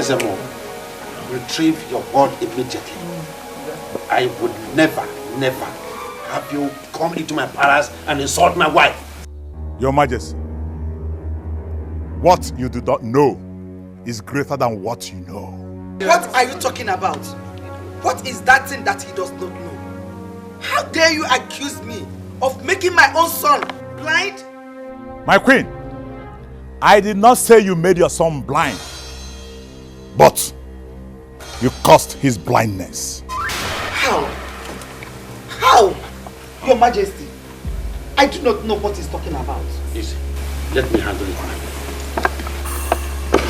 Speaker 18: Ezemo, retrieve your word immediately. I would never have you come into my palace and insult my wife.
Speaker 6: Your Majesty, what you do not know is greater than what you know.
Speaker 3: What are you talking about? What is that thing that he does not know? How dare you accuse me of making my own son blind?
Speaker 6: My queen, I did not say you made your son blind, but you caused his blindness.
Speaker 3: How? How? Your Majesty, I do not know what he's talking about.
Speaker 18: Easy. Let me handle it.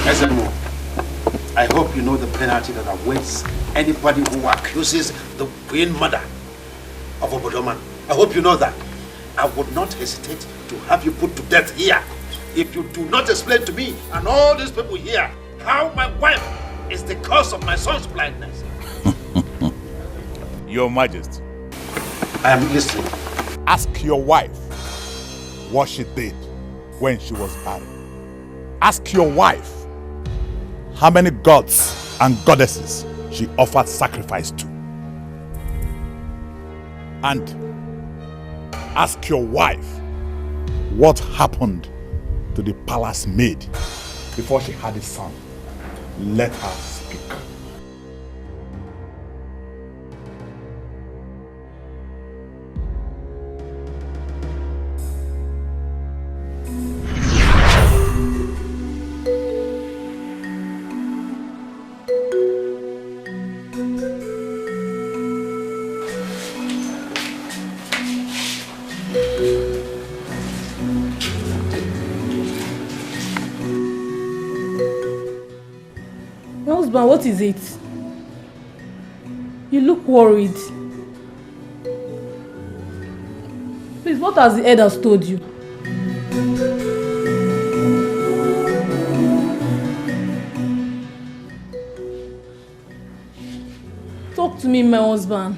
Speaker 18: Ezemo, I hope you know the penalty that awaits anybody who accuses the Queen Mother of Obodoma. I hope you know that. I would not hesitate to have you put to death here if you do not explain to me and all these people here how my wife is the cause of my son's blindness.
Speaker 6: Your Majesty,
Speaker 18: I am listening.
Speaker 6: Ask your wife what she did when she was barren. Ask your wife how many gods and goddesses she offered sacrifice to. And ask your wife what happened to the palace maid before she had a son. Let her speak.
Speaker 12: What is it? You look worried. Please, what has the elders told you? Talk to me, my husband.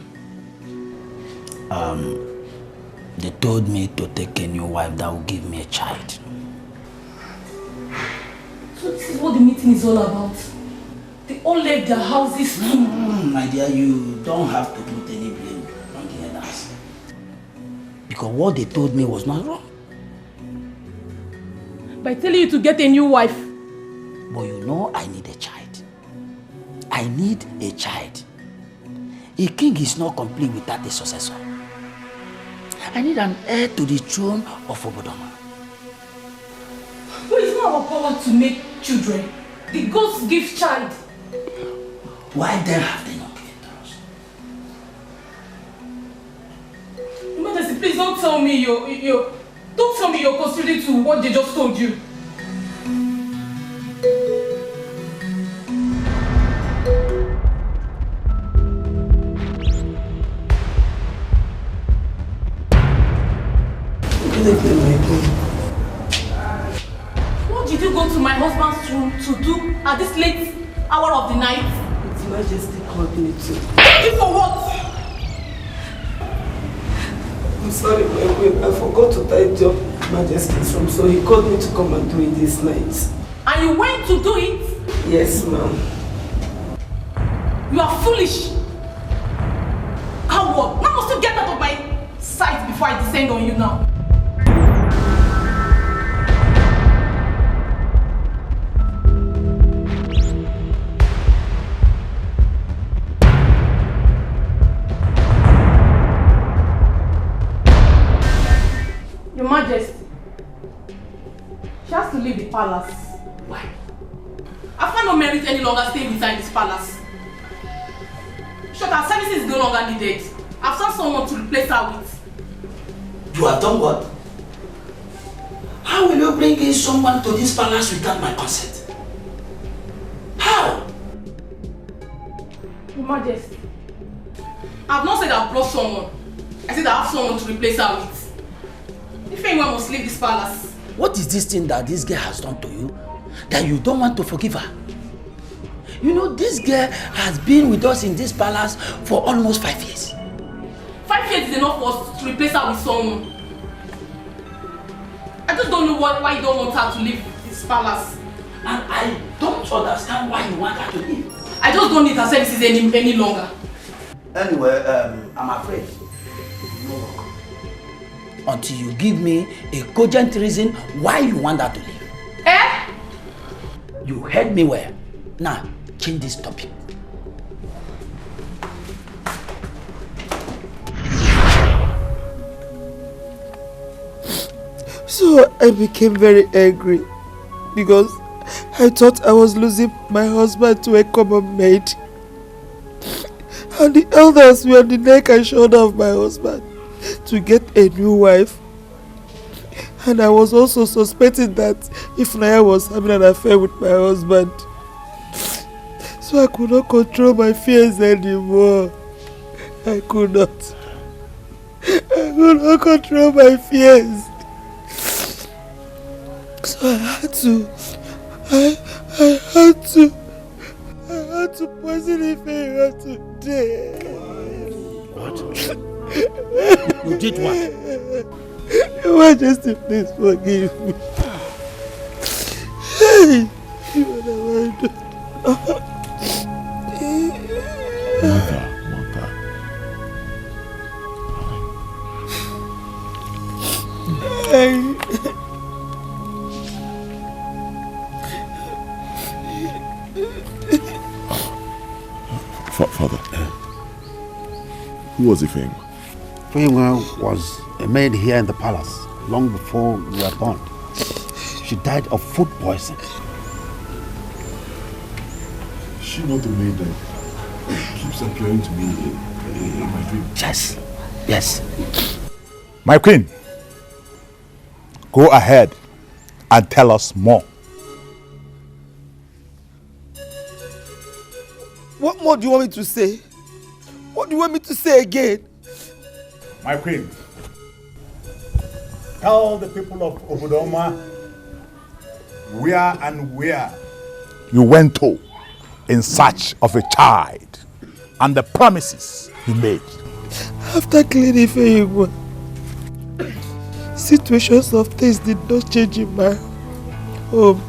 Speaker 21: They told me to take a new wife that will give me a child.
Speaker 12: So this is what the meeting is all about? They all left their houses too.
Speaker 21: My dear, you don't have to put any blame on the elders. Because what they told me was not wrong.
Speaker 12: By telling you to get a new wife.
Speaker 21: But you know I need a child. I need a child. A king is not complete without a successor. I need an heir to the throne of Obodoma.
Speaker 12: But it's not our power to make children. The gods give child.
Speaker 21: Why then have they not given us?
Speaker 12: Your Majesty, please don't tell me don't tell me you're considering to what they just told you. What did you go to my husband's room to do at this late hour of the night?
Speaker 2: His Majesty called me to.
Speaker 12: Thank you for what?
Speaker 2: I'm sorry, my queen. I forgot to tidy up Majesty's room, so he called me to come and do it this night.
Speaker 12: And you went to do it?
Speaker 2: Yes, ma'am.
Speaker 12: You are foolish. Coward. Now must you get out of my sight before I descend on you now. Your Majesty, she has to leave the palace. Why? I find no merit any longer staying inside this palace. Short, our services is no longer needed. I've found someone to replace her with.
Speaker 21: You have done what? How will you bring in someone to this palace without my consent? How?
Speaker 12: Your Majesty, I've not said I've brought someone. I said I have someone to replace her with. If anyone must leave this palace.
Speaker 21: What is this thing that this girl has done to you that you don't want to forgive her? You know, this girl has been with us in this palace for almost 5 years.
Speaker 12: 5 years is enough for us to replace her with someone. I just don't know why you don't want her to leave this palace.
Speaker 21: And I don't understand why you want her to leave.
Speaker 12: I just don't need her services any longer.
Speaker 21: Anyway, I'm afraid no work until you give me a cogent reason why you want her to leave.
Speaker 12: Eh?
Speaker 21: You heard me well. Now, change this topic.
Speaker 8: So I became very angry because I thought I was losing my husband to a common maid. And the elders were on the neck and shoulder of my husband to get a new wife. And I was also suspecting that if Naya was having an affair with my husband. So I could not control my fears anymore. I could not control my fears. So I had to poison Ife today.
Speaker 18: What? You did what?
Speaker 8: Your Majesty, please forgive me. Hey,
Speaker 9: Mother. Father, who was Ifeanyi?
Speaker 5: Ifeanyi was a maid here in the palace long before we were born. She died of food poison.
Speaker 9: Is she not the maid that keeps appearing to me in my dream?
Speaker 5: Yes. Yes.
Speaker 6: My queen, go ahead and tell us more.
Speaker 8: What more do you want me to say? What do you want me to say again?
Speaker 6: My queen, tell the people of Obodoma where you went to in search of a child and the promises you made.
Speaker 8: After cleaning Ifeanyi, situations of things did not change in my home.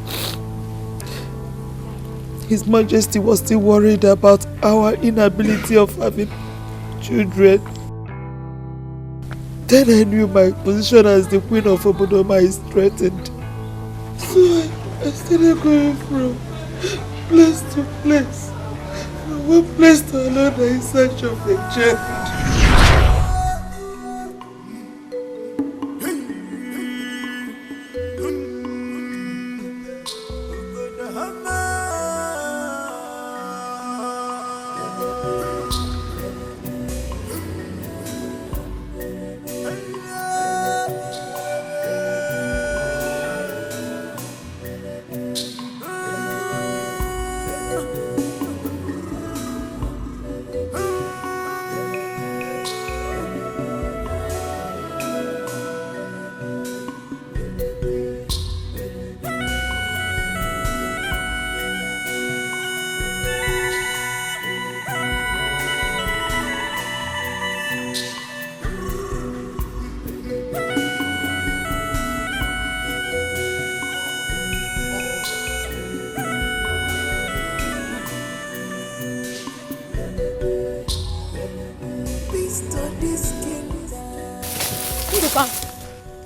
Speaker 8: His Majesty was still worried about our inability of having children. Then I knew my position as the Queen of Obodoma is threatened. So I started going from place to place, from one place to another in search of a child.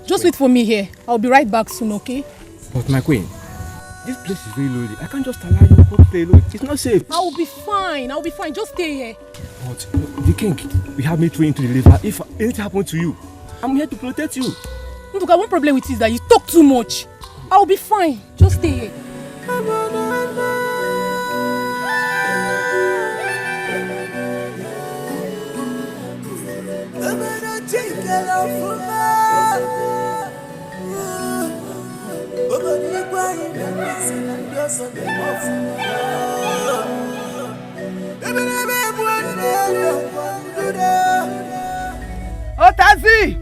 Speaker 12: Just wait for me here. I'll be right back soon, okay?
Speaker 11: But my queen, this place is very loaded. I can't just allow you to go play alone. It's not safe.
Speaker 12: I'll be fine. Just stay here.
Speaker 11: But the king, we have military to deliver. If anything happens to you, I'm here to protect you.
Speaker 12: Look, one problem with you is that you talk too much. I'll be fine. Just stay here.
Speaker 10: Otazi!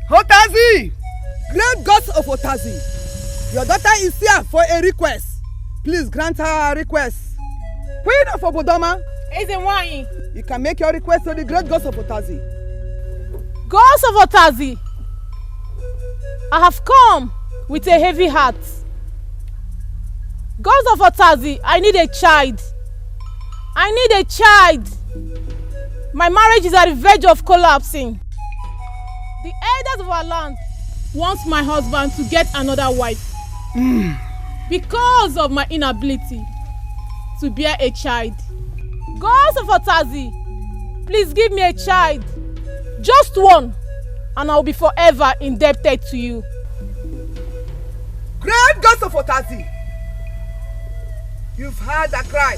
Speaker 10: Otazi! Great gods of Otazi, your daughter is here for a request. Please grant her a request. Queen of Obodoma, you can make your request to the great gods of Otazi.
Speaker 12: Gods of Otazi, I have come with a heavy heart. Gods of Otazi, I need a child. I need a child. My marriage is at the verge of collapsing. The elders of our land want my husband to get another wife because of my inability to bear a child. Gods of Otazi, please give me a child. Just one, and I'll be forever indebted to you.
Speaker 10: Great gods of Otazi, you've heard the cry.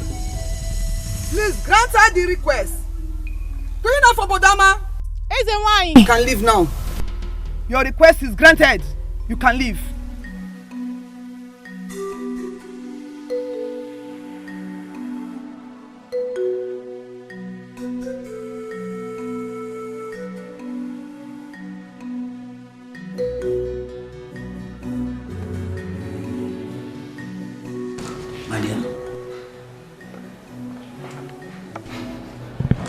Speaker 10: Please grant her the request. Queen of Obodama, you can leave now. Your request is granted. You can leave.
Speaker 21: My dear,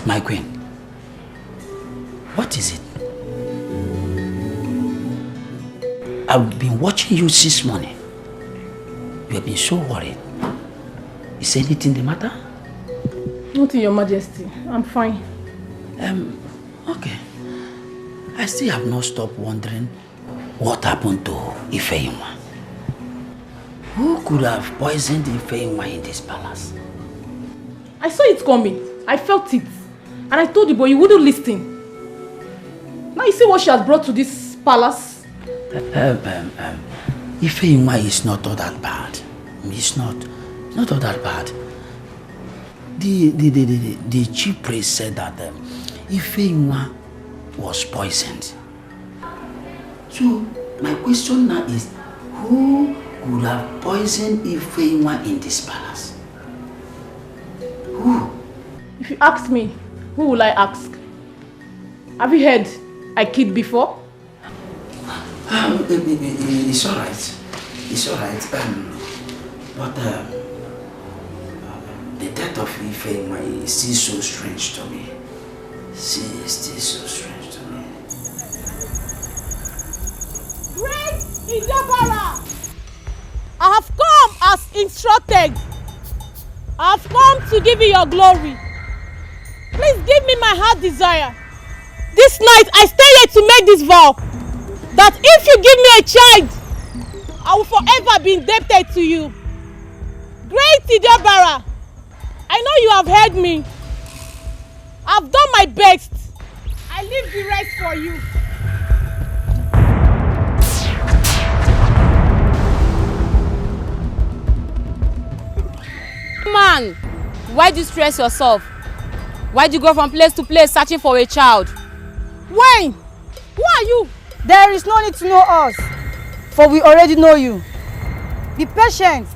Speaker 21: my queen, what is it? I've been watching you since morning. You have been so worried. Is anything the matter?
Speaker 12: Nothing, Your Majesty. I'm fine.
Speaker 21: Okay. I still have not stopped wondering what happened to Ifeyinwa. Who could have poisoned Ifeyinwa in this palace?
Speaker 12: I saw it coming. I felt it. And I told you, but you wouldn't listen. Now you see what she has brought to this palace?
Speaker 21: Ifeyinwa is not all that bad. It's not all that bad. The chief priest said that Ifeyinwa was poisoned. So my question now is, who could have poisoned Ifeyinwa in this palace? Who?
Speaker 12: If you ask me, who will I ask? Have you heard I killed before?
Speaker 21: It's alright. It's alright. But the death of Ifeyinwa is still so strange to me. She is still so strange to me.
Speaker 12: Great Ijabara! I have come as instructed. I have come to give you your glory. Please give me my heart desire. This night I stay here to make this vow, that if you give me a child, I will forever be indebted to you. Great Ijabara, I know you have heard me. I've done my best. I leave the rest for you.
Speaker 14: Man, why do you stress yourself? Why do you go from place to place searching for a child?
Speaker 22: Wayne, who are you? There is no need to know us, for we already know you. Be patient,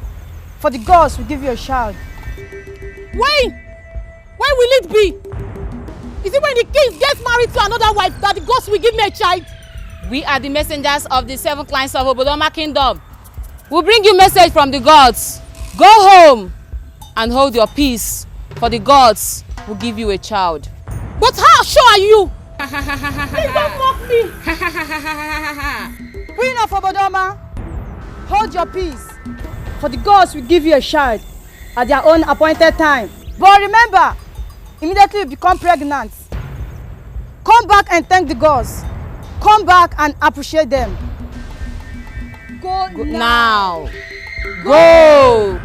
Speaker 22: for the gods will give you a child.
Speaker 12: Wayne, when will it be? Is it when the king gets married to another wife that the gods will give me a child?
Speaker 14: We are the messengers of the 7 clans of Obodoma Kingdom. We'll bring you message from the gods. Go home and hold your peace, for the gods will give you a child.
Speaker 12: But how sure are you? Please don't mock me.
Speaker 22: Queen of Obodoma, hold your peace, for the gods will give you a child at their own appointed time. But remember, immediately you become pregnant, come back and thank the gods. Come back and appreciate them. Go
Speaker 14: now. Go.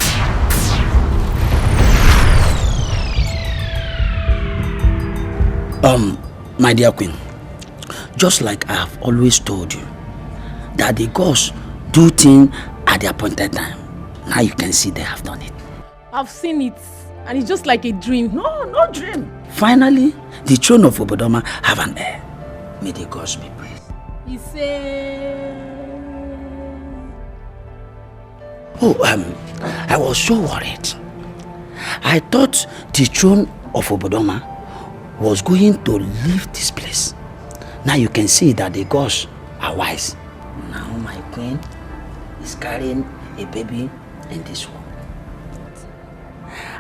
Speaker 21: My dear queen, just like I have always told you, that the gods do things at the appointed time. Now you can see they have done it.
Speaker 12: I've seen it, and it's just like a dream. No dream.
Speaker 21: Finally, the throne of Obodoma have an heir. May the gods be praised.
Speaker 12: He said...
Speaker 21: I was so worried. I thought the throne of Obodoma was going to leave this place. Now you can see that the gods are wise. Now my queen is carrying a baby in this womb.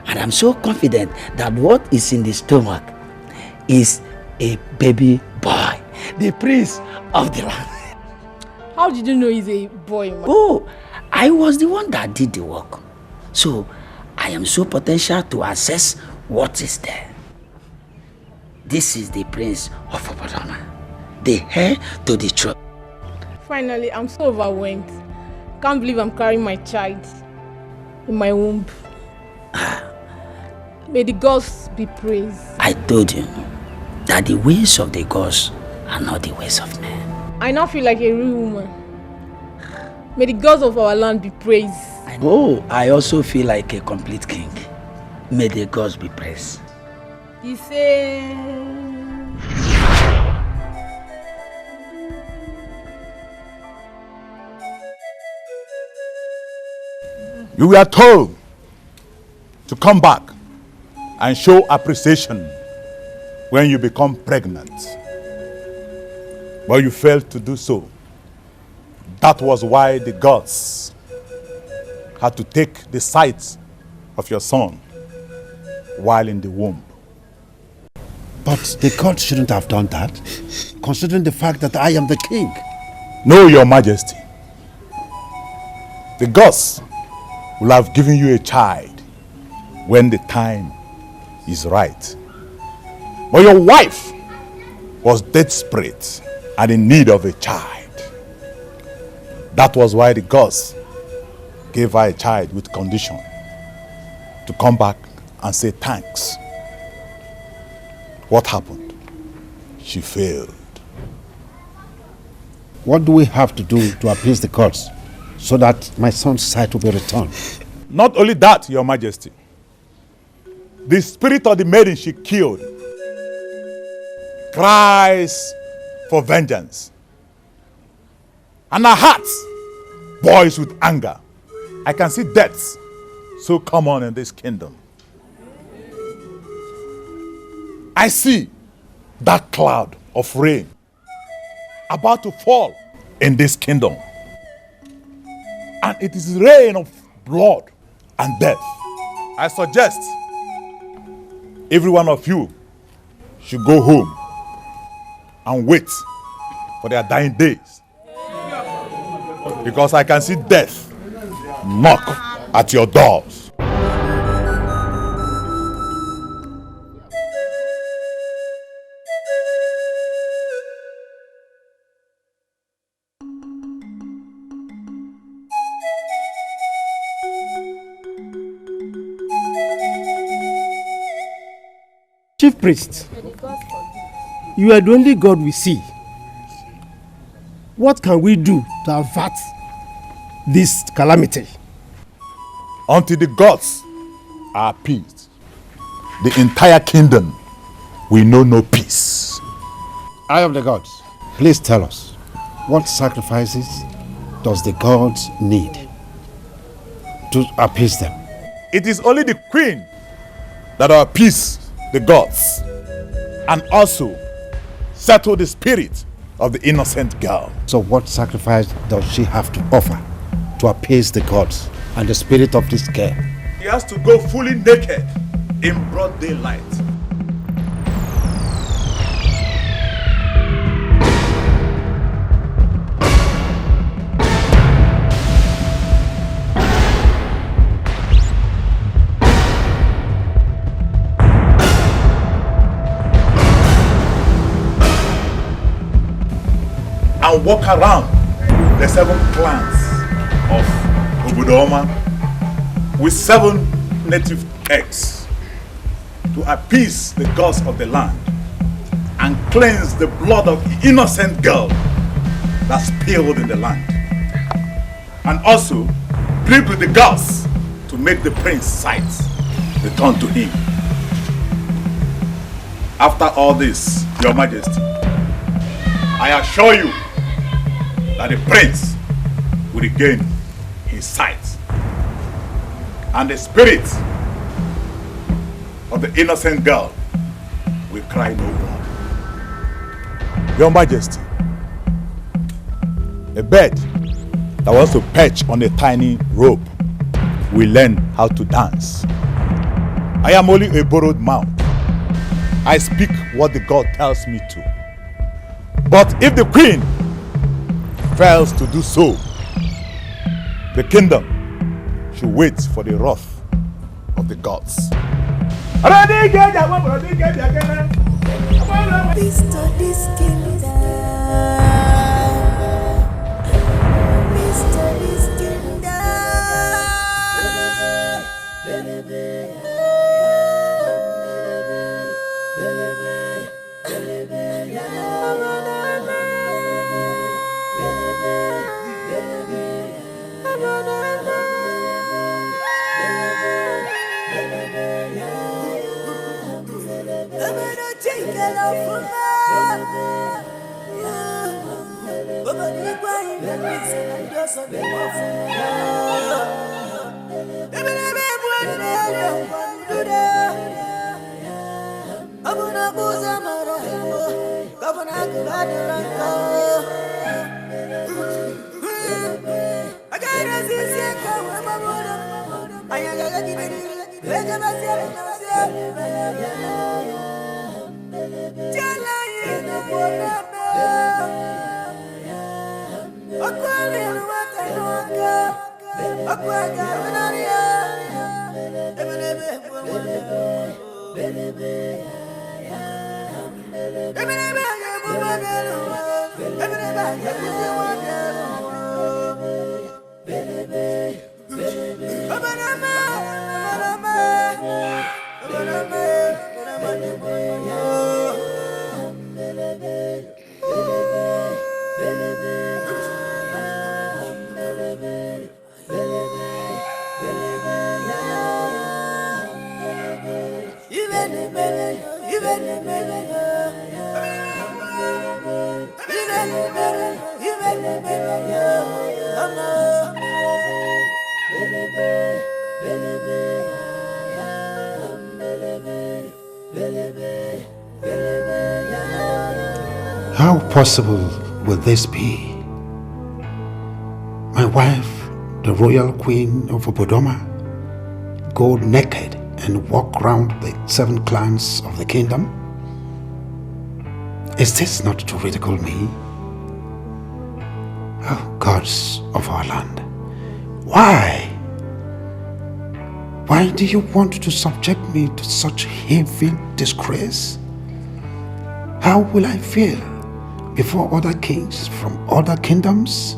Speaker 21: And I'm so confident that what is in the stomach is a baby boy, the prince of the land.
Speaker 12: How did you know he's a boy, man?
Speaker 21: Oh, I was the one that did the work. So I am so potential to assess what is there. This is the prince of Obodoma, the heir to the throne.
Speaker 12: Finally, I'm so overwhelmed. Can't believe I'm carrying my child in my womb. May the gods be praised.
Speaker 21: I told you that the ways of the gods are not the ways of men.
Speaker 12: I now feel like a real woman. May the gods of our land be praised.
Speaker 21: Oh, I also feel like a complete king. May the gods be praised.
Speaker 12: The same.
Speaker 6: You were told to come back and show appreciation when you become pregnant. But you failed to do so. That was why the gods had to take the sight of your son while in the womb.
Speaker 5: But the gods shouldn't have done that, considering the fact that I am the king.
Speaker 6: No, your majesty. The gods will have given you a child when the time is right. But your wife was desperate and in need of a child. That was why the gods gave her a child with condition to come back and say thanks. What happened? She failed.
Speaker 5: What do we have to do to appease the gods so that my son's sight will be returned?
Speaker 6: Not only that, your majesty. The spirit of the maiden she killed cries for vengeance. And her heart boils with anger. I can see deaths so common in this kingdom. I see that cloud of rain about to fall in this kingdom. And it is rain of blood and death. I suggest every one of you should go home and wait for their dying days. Because I can see death knock at your doors.
Speaker 18: Chief priest, you are the only God we see. What can we do to avert this calamity?
Speaker 6: Until the gods are appeased, the entire kingdom will know no peace.
Speaker 5: I am the gods. Please tell us, what sacrifices does the gods need to appease them?
Speaker 6: It is only the queen that will appease the gods and also settle the spirit of the innocent girl.
Speaker 5: So what sacrifice does she have to offer to appease the gods and the spirit of this girl?
Speaker 6: He has to go fully naked in broad daylight. And walk around the 7 clans of Obodoma with 7 native eggs to appease the gods of the land and cleanse the blood of the innocent girl that spilled in the land. And also plead with the gods to make the prince's sight return to him. After all this, your majesty, I assure you that the prince will regain his sight and the spirit of the innocent girl will cry no more. Your majesty, a bird that wants to perch on a tiny rope will learn how to dance. I am only a borrowed mouth. I speak what the god tells me to. But if the queen fails to do so, the kingdom should wait for the wrath of the gods.
Speaker 5: How possible will this be? My wife, the royal queen of Obodoma, go naked and walk round the 7 clans of the kingdom? Is this not to ridicule me? Oh, gods of our land, why? Why do you want to subject me to such heavy disgrace? How will I feel before other kings from other kingdoms?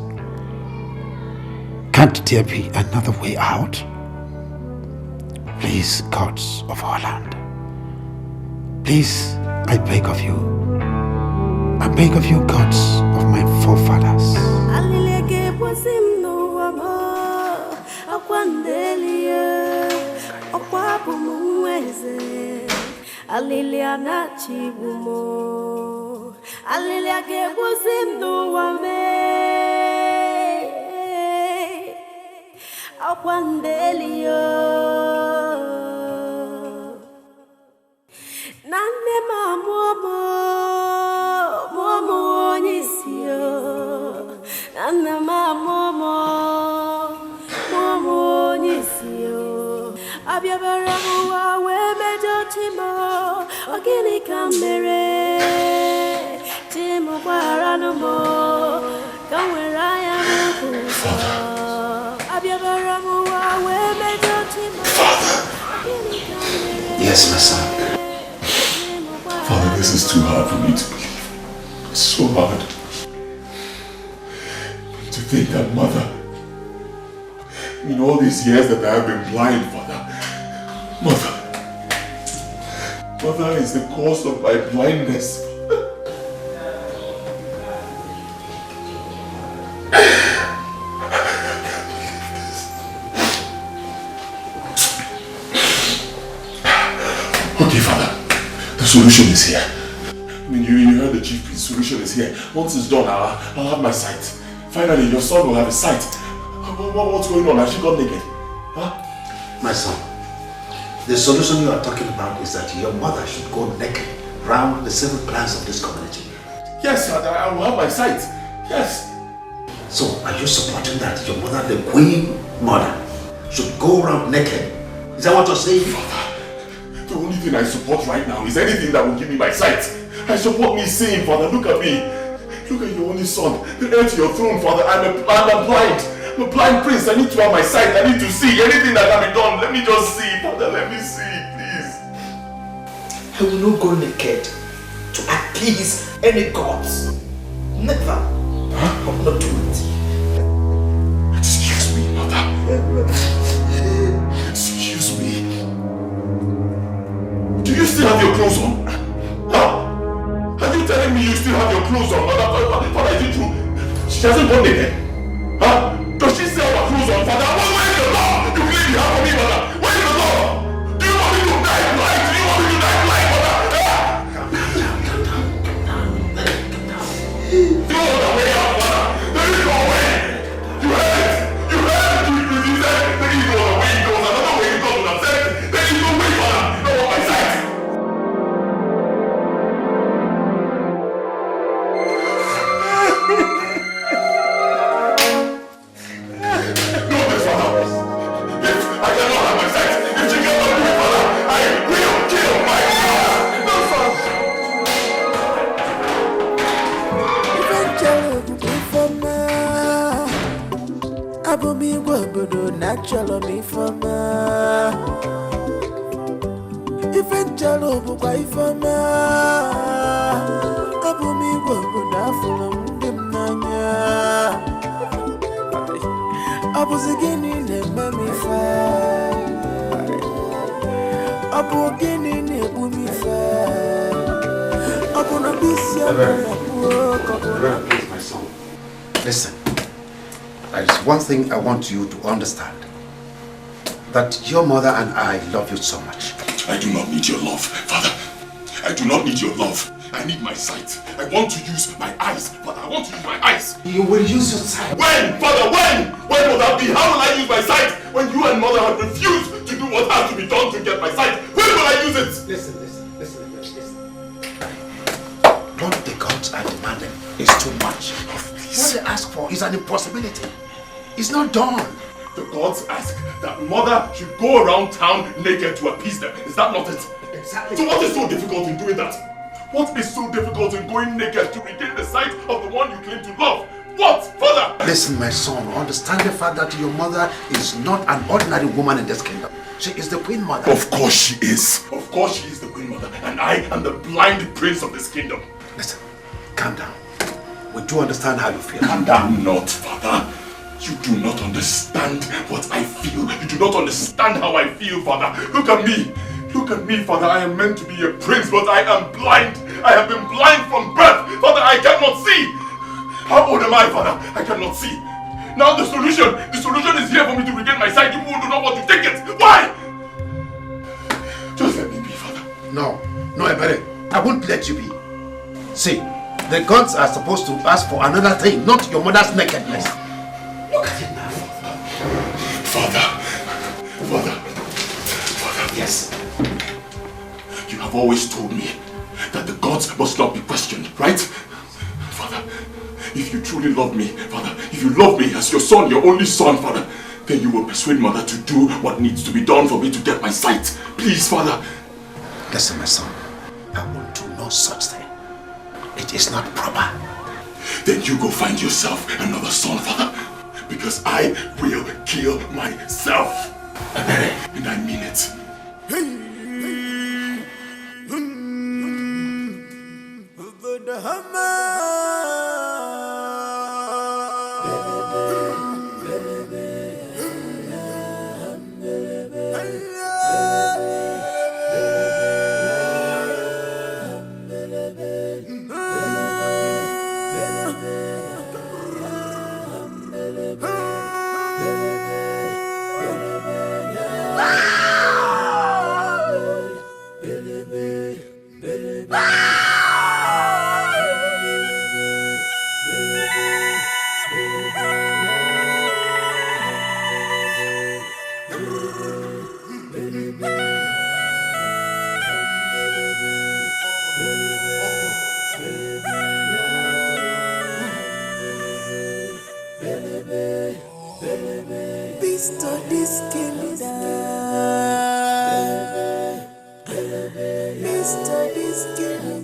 Speaker 5: Can't there be another way out? Please, gods of our land, please, I beg of you, gods of my forefathers.
Speaker 7: Aliliana chibumo, alilia gebusim no wame, akwandelio, nane mamomo, momo nisio, nane mamomo, momo nisio, abiabaramu wawe mejotimo. Ogini kamere, Timo Baranamo, Kawera Yamusa, Abiabaramu, where Major Timo.
Speaker 1: Yes, my son. Father, this is too hard for me to believe. It's so hard to think that mother, in all these years that I have been blind, Father, Mother is the cause of my blindness. Okay, Father, the solution is here. I mean, you heard the chief priest, the solution is here. Once it's done, I'll have my sight. Finally, your son will have his sight. What's going on? Has she got naked? Huh?
Speaker 5: My son, the solution you are talking about is that your mother should go naked round the 7 clans of this community.
Speaker 1: Yes, Father, I will have my sight. Yes.
Speaker 5: So, are you supporting that your mother, the queen mother, should go around naked? Is that what you're saying?
Speaker 1: Father, the only thing I support right now is anything that will give me my sight. I support me seeing, Father. Look at me. Look at your only son, the heir to your throne, Father. I'm blind. I'm a blind prince. I need to have my sight. I need to see anything that can be done. Let me just see, Father. Let me see, please.
Speaker 3: I will not go naked to appease any gods. Never. I will not do it.
Speaker 1: Excuse me, Mother. Excuse me. Do you still have your clothes on? Huh? Are you telling me you still have your clothes on? Father, is it true? She hasn't gone naked? Huh? Does she still have her clothes on, Father? Where is the law you claim you have for me, Mother? Where is the law? Do you want me to die blind? Do you want me to die blind, Mother? Calm down. Do you want a way out, Mother? There is no way. You heard it. You heard it. You said there is no way he goes. Another way he goes would have said there is no way, Mother. You don't want my sight.
Speaker 4: Natural me for me. If it jello book I for me, Abu me go na full dimnanya. Abu zigini ne mami fa. Abu gini ne bumi fa. Abu na bisi abu.
Speaker 5: Please, my son. Listen. There is one thing I want you to understand. That your mother and I love you so much.
Speaker 1: I do not need your love, Father. I do not need your love. I need my sight. I want to use my eyes, Father. I want to use my eyes.
Speaker 5: You will use your sight.
Speaker 1: When, Father, when? When will that be? How will I use my sight? When you and mother have refused to do what has to be done to get my sight. When will I use it?
Speaker 5: Listen. What the gods are demanding is too much. What they ask for is an impossibility. It's not done.
Speaker 1: The gods ask that mother should go around town naked to appease them. Is that not it?
Speaker 5: Exactly.
Speaker 1: So what is so difficult in doing that? What is so difficult in going naked to regain the sight of the one you claim to love? What, Father?
Speaker 5: Listen, my son, understand the fact that your mother is not an ordinary woman in this kingdom. She is the queen mother.
Speaker 1: Of course she is. Of course she is the queen mother. And I am the blind prince of this kingdom.
Speaker 5: Listen, calm down. We do understand how you feel.
Speaker 1: Calm down not, Father. You do not understand what I feel. You do not understand how I feel, Father. Look at me. Look at me, Father. I am meant to be a prince, but I am blind. I have been blind from birth. Father, I cannot see. How old am I, Father? I cannot see. Now the solution is here for me to regain my sight. You do not want to take it. Why? Just let me be, Father.
Speaker 5: No, Amiri. I won't let you be. See, the gods are supposed to ask for another thing, not your mother's nakedness. Look at it now.
Speaker 1: Father.
Speaker 5: Yes.
Speaker 1: You have always told me that the gods must not be questioned, right? Father, if you truly love me, Father, if you love me as your son, your only son, Father, then you will persuade mother to do what needs to be done for me to get my sight. Please, Father.
Speaker 5: Listen, my son. I won't do no such thing. It is not proper.
Speaker 1: Then you go find yourself another son, Father. Because I will kill myself. And I mean it.
Speaker 4: Beast of this kingdom, beast of this kingdom.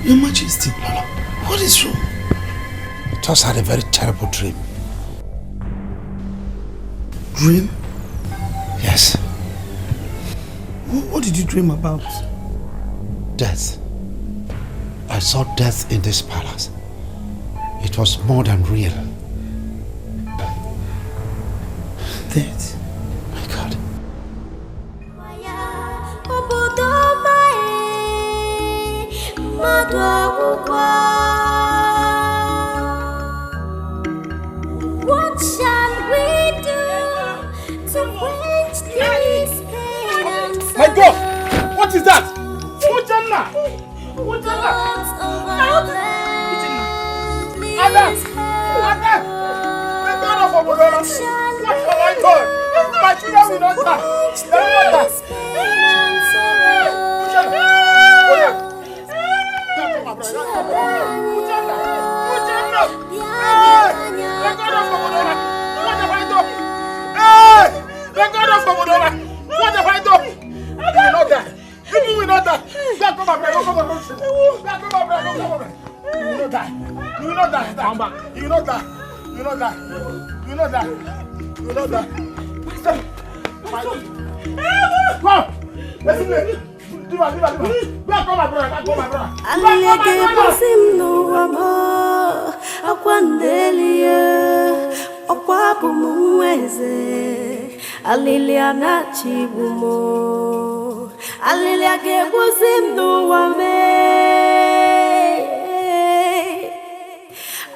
Speaker 5: Your Majesty, what is wrong? I just had a very terrible dream.
Speaker 8: Dream?
Speaker 5: Yes.
Speaker 8: What did you dream about?
Speaker 5: Death. I saw death in this palace. It was more than real.
Speaker 8: Death?
Speaker 5: My God.
Speaker 7: What shall we do to quench this pain and sorrow?
Speaker 18: My God! What is that? Ujana! Ujana! Ada! Ada! The God of Obodola! What have I done? My children will not die! They will not die! Ujana! Ujana! Ujana! Ujana! Hey! The God of Obodola! What have I done? Hey! The God of Obodola! What have I done? You will not die! You will not die! Back up, my brother! Back up, my brother! You will not die! You
Speaker 15: You will not die. Come back. You will not die. You will not die. You will not die. You will not die. Stop. Come. Listen to me. Do it. Go and call my brother. Go my brother.
Speaker 7: Alileke pasimno wamo akwandelia okwapu muweze alilia nachibumo alileke pasimno wame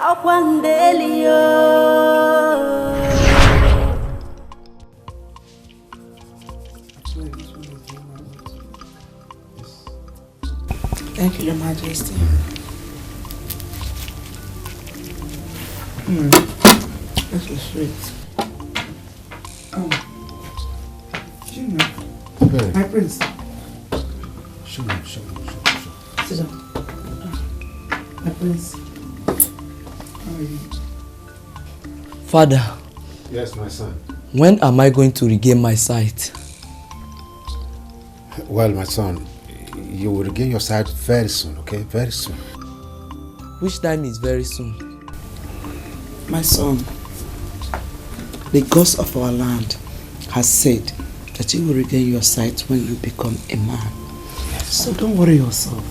Speaker 7: akwandelia.
Speaker 8: Thank you, Your Majesty. This is sweet. Junior.
Speaker 5: Okay.
Speaker 8: My prince.
Speaker 5: Sure.
Speaker 8: Sit down. My prince. How are you?
Speaker 16: Father.
Speaker 5: Yes, my son.
Speaker 16: When am I going to regain my sight?
Speaker 5: Well, my son, you will regain your sight very soon, okay? Very soon.
Speaker 16: Which time is very soon?
Speaker 8: My son, the gods of our land has said that you will regain your sight when you become a man. Yes. So don't worry yourself.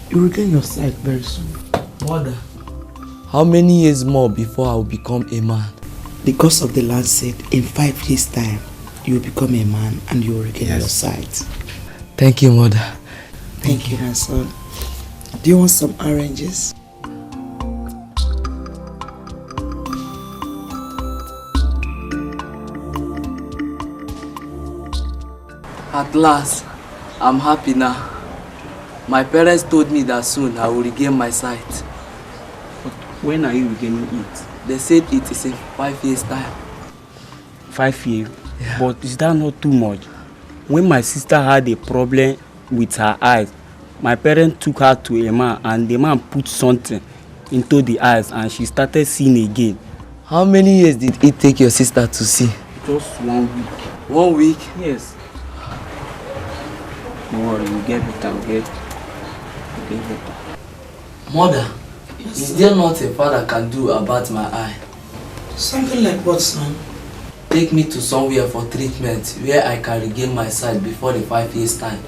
Speaker 8: You will regain your sight very soon.
Speaker 16: Mother, how many years more before I will become a man?
Speaker 8: The gods of the land said in 5 years' time you will become a man and you will regain your sight.
Speaker 16: Thank you, Mother.
Speaker 8: Thank you, my son. Do you want some oranges?
Speaker 16: At last, I'm happy now. My parents told me that soon I will regain my sight.
Speaker 23: But when are you regaining it?
Speaker 16: They said it is in 5 years' time.
Speaker 23: 5 years? Yeah. But is that not too much? When my sister had a problem with her eyes, my parents took her to a man and the man put something into the eyes and she started seeing again.
Speaker 16: How many years did it take your sister to see?
Speaker 23: Just 1 week.
Speaker 16: 1 week?
Speaker 23: Yes. Don't worry, we'll get better, okay? We'll get better.
Speaker 16: Mother, is there not a father can do about my eye?
Speaker 8: Something like what, son?
Speaker 16: Take me to somewhere for treatment where I can regain my sight before the 5 years' time.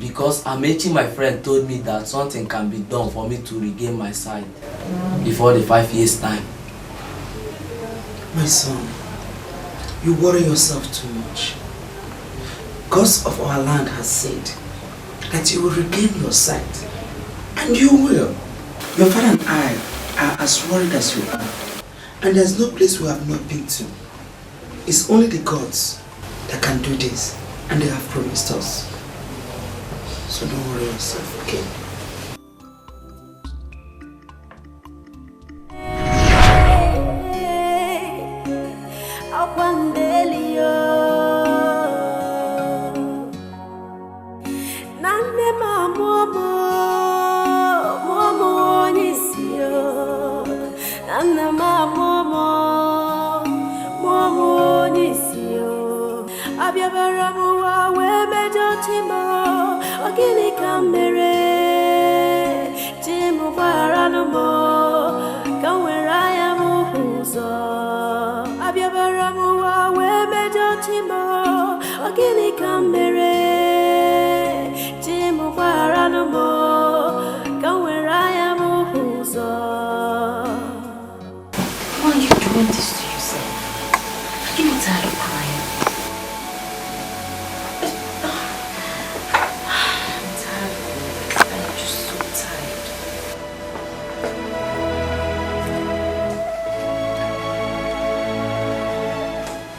Speaker 16: Because Amechi, my friend, told me that something can be done for me to regain my sight before the 5 years' time.
Speaker 8: My son, you worry yourself too much. Gods of our land has said that you will regain your sight. And you will. Your father and I are as worried as you are. And there's no place we have not been to. It's only the gods that can do this. And they have promised us. So don't worry yourself, okay?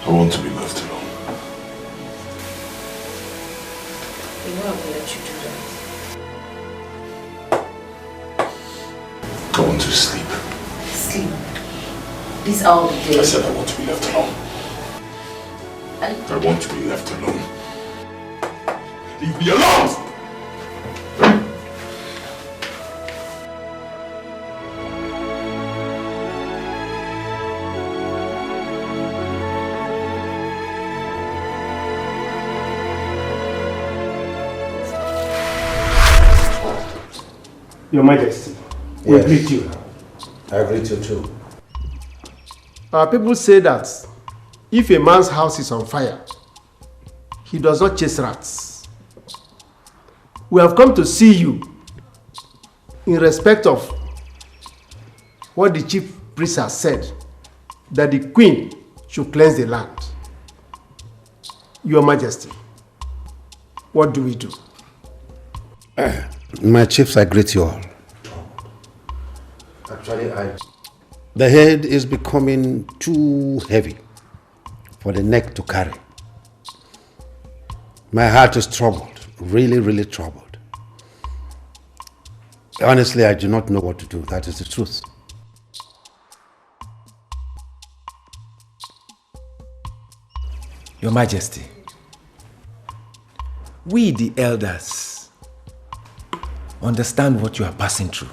Speaker 9: I want to be left alone.
Speaker 12: You know I will let you do that.
Speaker 9: I want to sleep.
Speaker 12: Sleep. This hour of the day.
Speaker 9: I said I want to be left alone. I want to be left alone. Leave me alone!
Speaker 18: Your Majesty, we greet you.
Speaker 13: I greet you too.
Speaker 18: Our people say that if a man's house is on fire, he does not chase rats. We have come to see you in respect of what the chief priest has said, that the queen should cleanse the land. Your Majesty, what do we do?
Speaker 5: My chiefs, I greet you all.
Speaker 13: Actually,
Speaker 5: The head is becoming too heavy for the neck to carry. My heart is troubled, really, really troubled. Honestly, I do not know what to do. That is the truth.
Speaker 11: Your Majesty, we the elders understand what you are passing through.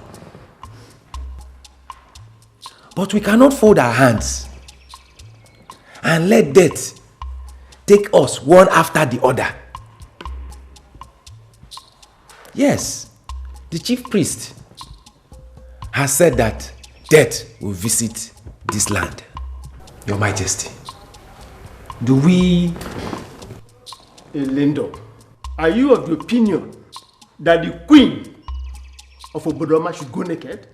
Speaker 11: But we cannot fold our hands and let death take us one after the other. Yes, the chief priest has said that death will visit this land. Your Majesty, do we...
Speaker 18: Elindo, are you of the opinion that the queen of Obodoma should go naked?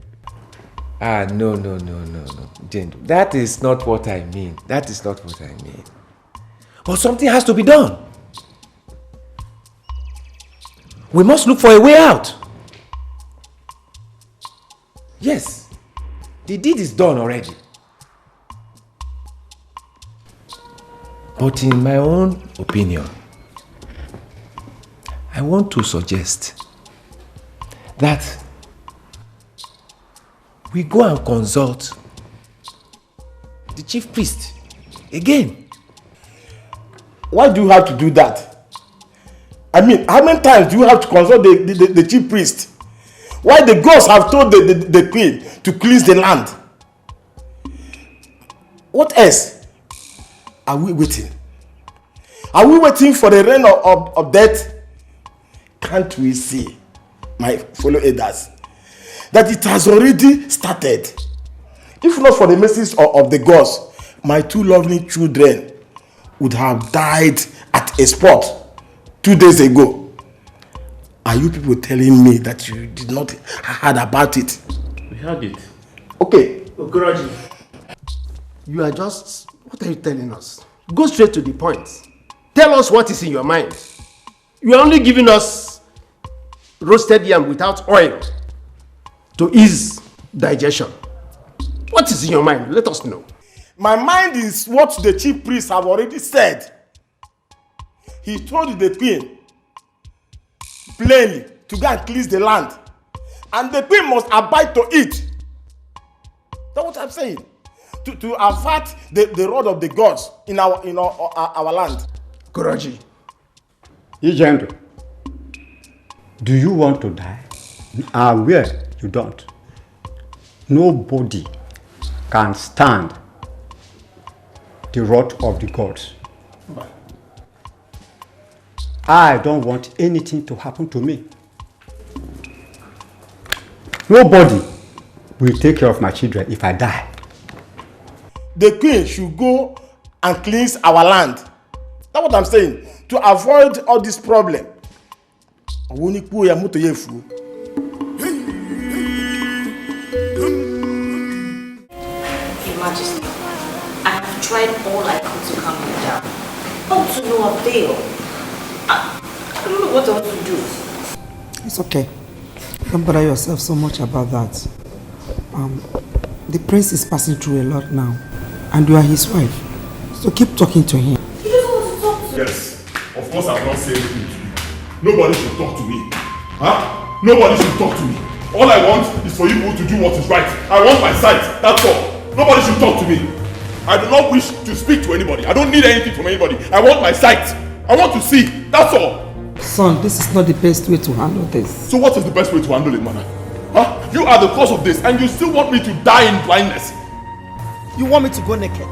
Speaker 11: No. Jendo, that is not what I mean. That is not what I mean. But something has to be done. We must look for a way out. Yes, the deed is done already. But in my own opinion, I want to suggest that we go and consult the chief priest again.
Speaker 15: Why do you have to do that? I mean, how many times do you have to consult the chief priest? Why the gods have told the queen to cleanse the land? What else are we waiting? Are we waiting for the reign of death? Can't we see, my fellow elders, that it has already started? If not for the mercies of the gods, my two lovely children would have died at a spot 2 days ago. Are you people telling me that you did not heard about it?
Speaker 17: We heard it.
Speaker 15: Okay.
Speaker 18: Okoroji, you are just... What are you telling us? Go straight to the point. Tell us what is in your mind. You are only giving us roasted yam without oil to ease digestion. What is in your mind? Let us know.
Speaker 15: My mind is what the chief priests have already said. He told the queen plainly to go and cleanse the land, and the queen must abide to it. That's what I'm saying. To avert the wrath of the gods in our land.
Speaker 18: Koroji.
Speaker 19: Ijendo, do you want to die? I'm aware you don't. Nobody can stand the wrath of the gods. I don't want anything to happen to me. Nobody will take care of my children if I die.
Speaker 15: The queen should go and cleanse our land. That's what I'm saying. To avoid all this problem. Your
Speaker 3: Majesty, I have tried all I could to calm him down. All to no avail. I don't know what I want to do.
Speaker 8: It's okay. Don't bother yourself so much about that. The prince is passing through a lot now, and you are his wife. So keep talking to him.
Speaker 3: He doesn't want to talk to me.
Speaker 15: Yes, of course I will not say anything to you. Nobody should talk to me. Huh? Nobody should talk to me. All I want is for you to do what is right. I want my sight, that's all. Nobody should talk to me. I do not wish to speak to anybody. I don't need anything from anybody. I want my sight. I want to see, that's all.
Speaker 8: Son, this is not the best way to handle this.
Speaker 15: So what is the best way to handle it, mother? Huh? You are the cause of this, and you still want me to die in blindness.
Speaker 10: You want me to go naked?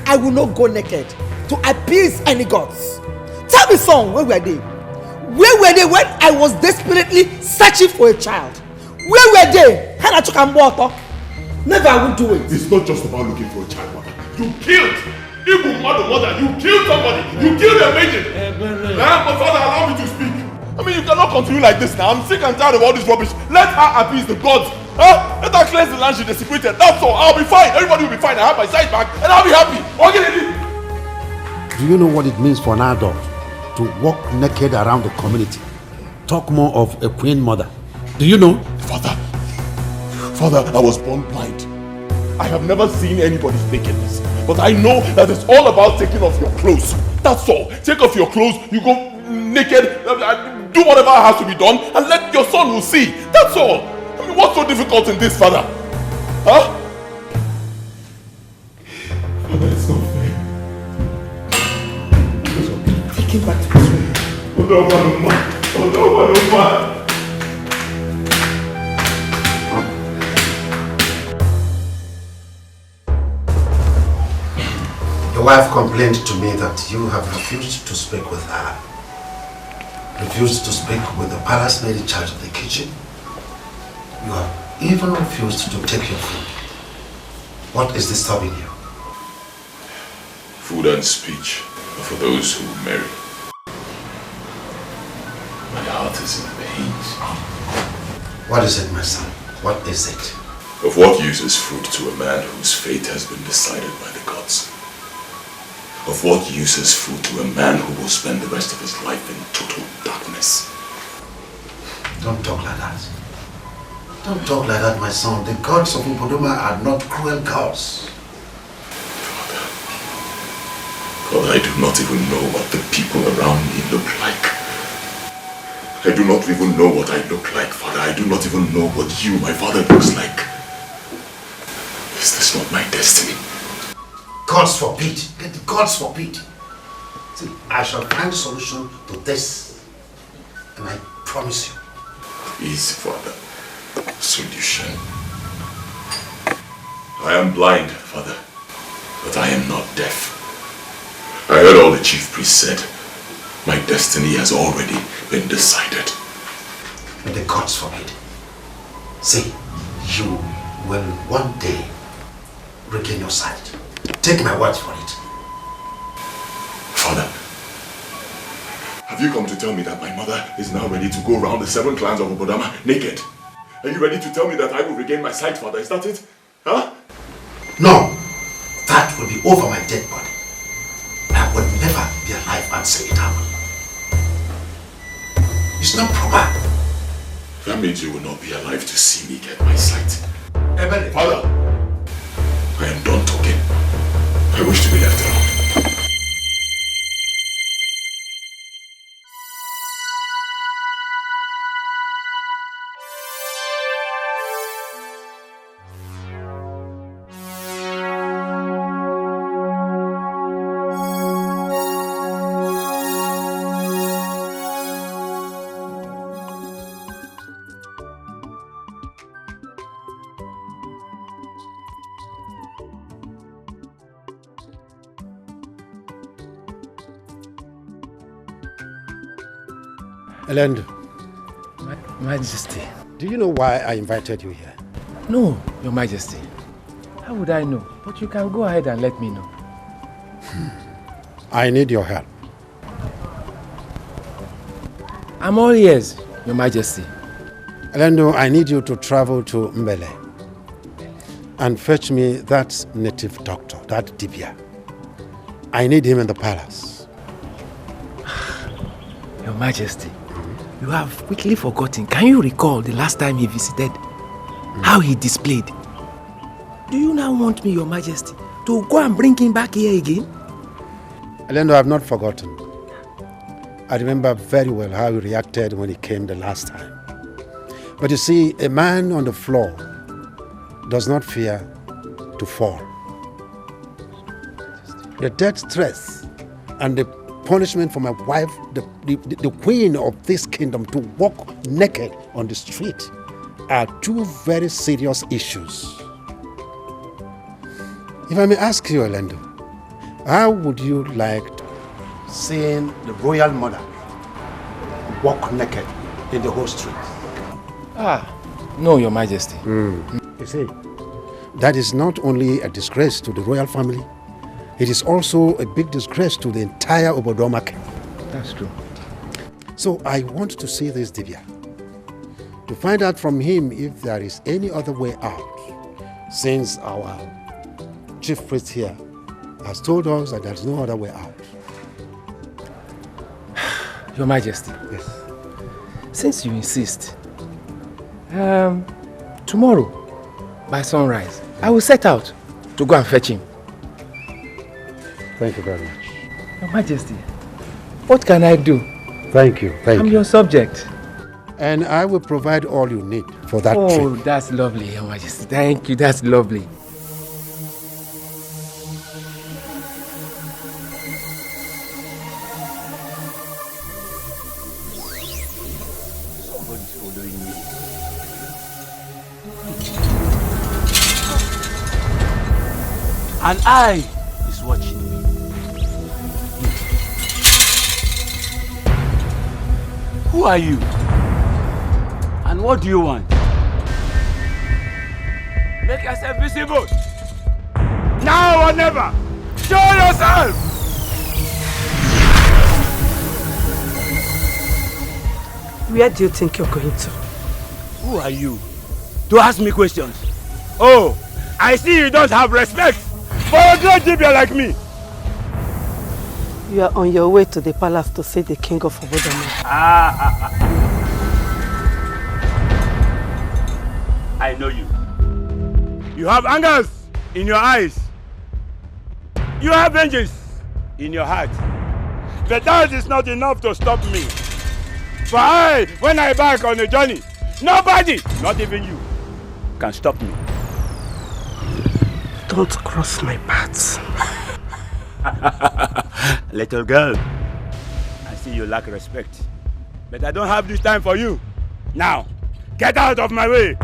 Speaker 10: I will not go naked to appease any gods. Tell me, son, where were they? Where were they when I was desperately searching for a child? Where were they?
Speaker 15: Never I will do it.
Speaker 6: It's not just about looking for a child, mother. You killed! Even mother, you killed somebody! You killed a maiden! But father, allow me to speak. I mean, you cannot continue like this now. I'm sick and tired of all this rubbish. Let her appease the gods. Huh? Let her cleanse the land she desecrated. That's all. I'll be fine. Everybody will be fine. I have my sight back and I'll be happy.
Speaker 5: Do you know what it means for an adult to walk naked around the community? Talk more of a queen mother. Do you know?
Speaker 6: Father, I was born blind. I have never seen anybody's nakedness. But I know that it's all about taking off your clothes. That's all. Take off your clothes, you go naked, do whatever has to be done, and let your son will see. That's all. I mean, what's so difficult in this, Father? Huh? Father, it's not fair.
Speaker 15: Take him back to his room.
Speaker 6: Oh no,
Speaker 5: Your wife complained to me that you have refused to speak with her. Refused to speak with the palace maid in charge of the kitchen. You have even refused to take your food. What is disturbing you?
Speaker 9: Food and speech are for those who marry. My heart is in pain.
Speaker 5: What is it, my son? What is it?
Speaker 9: Of what use is food to a man whose fate has been decided by the gods? Of what use is food to a man who will spend the rest of his life in total darkness?
Speaker 5: Don't talk like that. Don't talk like that, my son. The gods of Ubodoma are not cruel gods.
Speaker 9: Father, I do not even know what the people around me look like. I do not even know what I look like, Father. I do not even know what you, my father, looks like. Is this not my destiny?
Speaker 5: Gods forbid. Gods forbid. See, I shall find a solution to this. And I promise you.
Speaker 9: Please, Father. Solution. I am blind, Father. But I am not deaf. I heard all the chief priest said. My destiny has already been decided.
Speaker 5: But the gods forbid. See, you will one day regain your sight. Take my word for it.
Speaker 9: Father, have you come to tell me that my mother is now ready to go around the 7 clans of Obodama naked? Are you ready to tell me that I will regain my sight, Father? Is that it? Huh?
Speaker 5: No. That will be over my dead body. I will never be alive and say it happened. It's not proper.
Speaker 9: That means you will not be alive to see me get my sight. Father, I am done talking. I wish to be left alone.
Speaker 5: Elendo.
Speaker 11: Majesty.
Speaker 5: Do you know why I invited you here?
Speaker 11: No, Your Majesty. How would I know? But you can go ahead and let me know.
Speaker 5: I need your help.
Speaker 11: I'm all ears, Your Majesty.
Speaker 5: Elendo, I need you to travel to Mbele and fetch me that native doctor, that Dibia. I need him in the palace.
Speaker 11: Your Majesty, you have quickly forgotten. Can you recall the last time he visited? How he displayed? Do you now want me, Your Majesty, to go and bring him back here again?
Speaker 5: Elendo, I have not forgotten. I remember very well how he reacted when he came the last time. But you see, a man on the floor does not fear to fall. The death threats and the punishment for my wife, the queen of this kingdom, to walk naked on the street are two very serious issues. If I may ask you, Elendo, how would you like seeing the royal mother walk naked in the whole street?
Speaker 11: No, Your Majesty.
Speaker 5: You see, that is not only a disgrace to the royal family, it is also a big disgrace to the entire Obodoma kingdom.
Speaker 11: That's true.
Speaker 5: So I want to see this Dibia, to find out from him if there is any other way out, since our chief priest here has told us that there is no other way out.
Speaker 11: Your Majesty.
Speaker 5: Yes.
Speaker 11: Since you insist, tomorrow by sunrise, I will set out to go and fetch him.
Speaker 5: Thank you very much.
Speaker 11: Your Majesty, what can I do?
Speaker 5: Thank you.
Speaker 11: I'm your subject.
Speaker 5: And I will provide all you need for that trip.
Speaker 11: Oh, that's lovely, Your Majesty. Thank you, that's lovely.
Speaker 21: Somebody's following me. An eye is watching me. Who are you? And what do you want? Make yourself visible. Now or never. Show yourself.
Speaker 8: Where do you think you're going to?
Speaker 21: Who are you to ask me questions? Oh, I see you don't have respect for a great Dibia like me.
Speaker 8: You are on your way to the palace to see the king of Obodoma.
Speaker 21: I know you. You have angers in your eyes. You have vengeance in your heart. But that is not enough to stop me. For when I back on a journey, nobody, not even you, can stop me.
Speaker 8: Don't cross my path.
Speaker 21: Little girl, I see you lack respect. But I don't have this time for you. Now, get out of my way.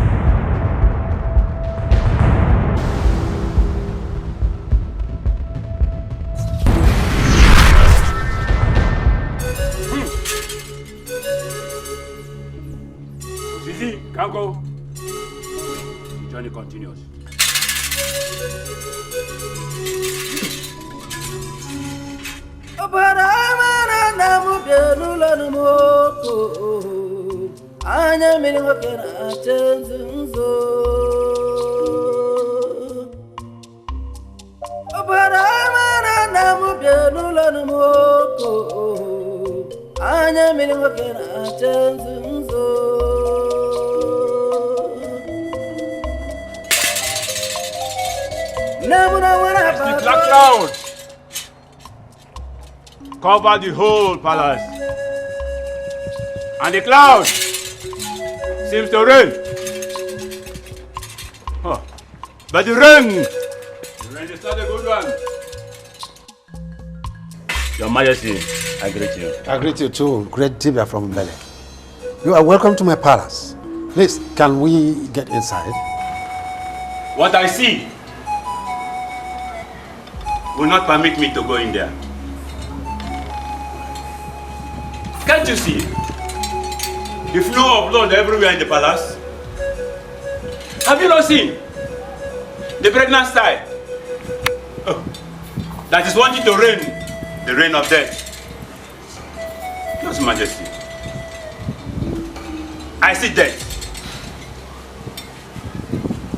Speaker 21: Zizi, can't go. Journey continues.
Speaker 4: Anya mini ngokena chenzo Obara mana namu bianula numoko Anya mini ngokena chenzo
Speaker 21: The black cloud cover the whole palace, and the cloud seems to rain. Huh. But the rain is not a good one. Your Majesty, I greet you.
Speaker 5: I greet you too, great Dibia from Mbele. You are welcome to my palace. Please, can we get inside?
Speaker 21: What I see will not permit me to go in there. Can't you see the flow of blood everywhere in the palace? Have you not seen the pregnant style that is wanting to reign the reign of death? Your Majesty, I see death.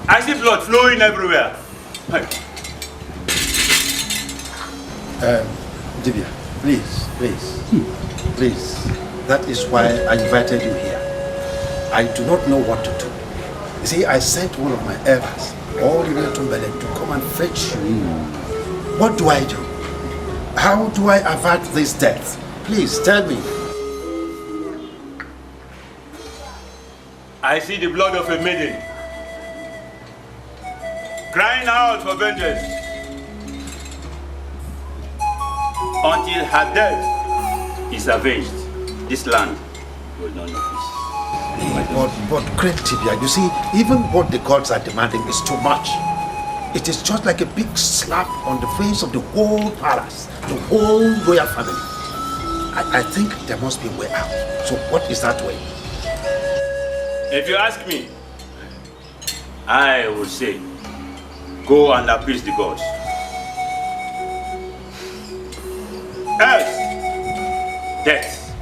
Speaker 21: I see blood flowing everywhere.
Speaker 5: Dibia, please. Please. That is why I invited you here. I do not know what to do. You see, I sent one of my elders all the way to Mbele to come and fetch you. What do I do? How do I avert this death? Please, tell me.
Speaker 21: I see the blood of a maiden crying out for vengeance until her death is avenged. This land will not know peace.
Speaker 5: But great Dibia, you see, even what the gods are demanding is too much. It is just like a big slap on the face of the whole palace, the whole royal family. I think there must be a way out. So what is that way?
Speaker 21: If you ask me,
Speaker 2: I will say, go and appease the gods. Else, death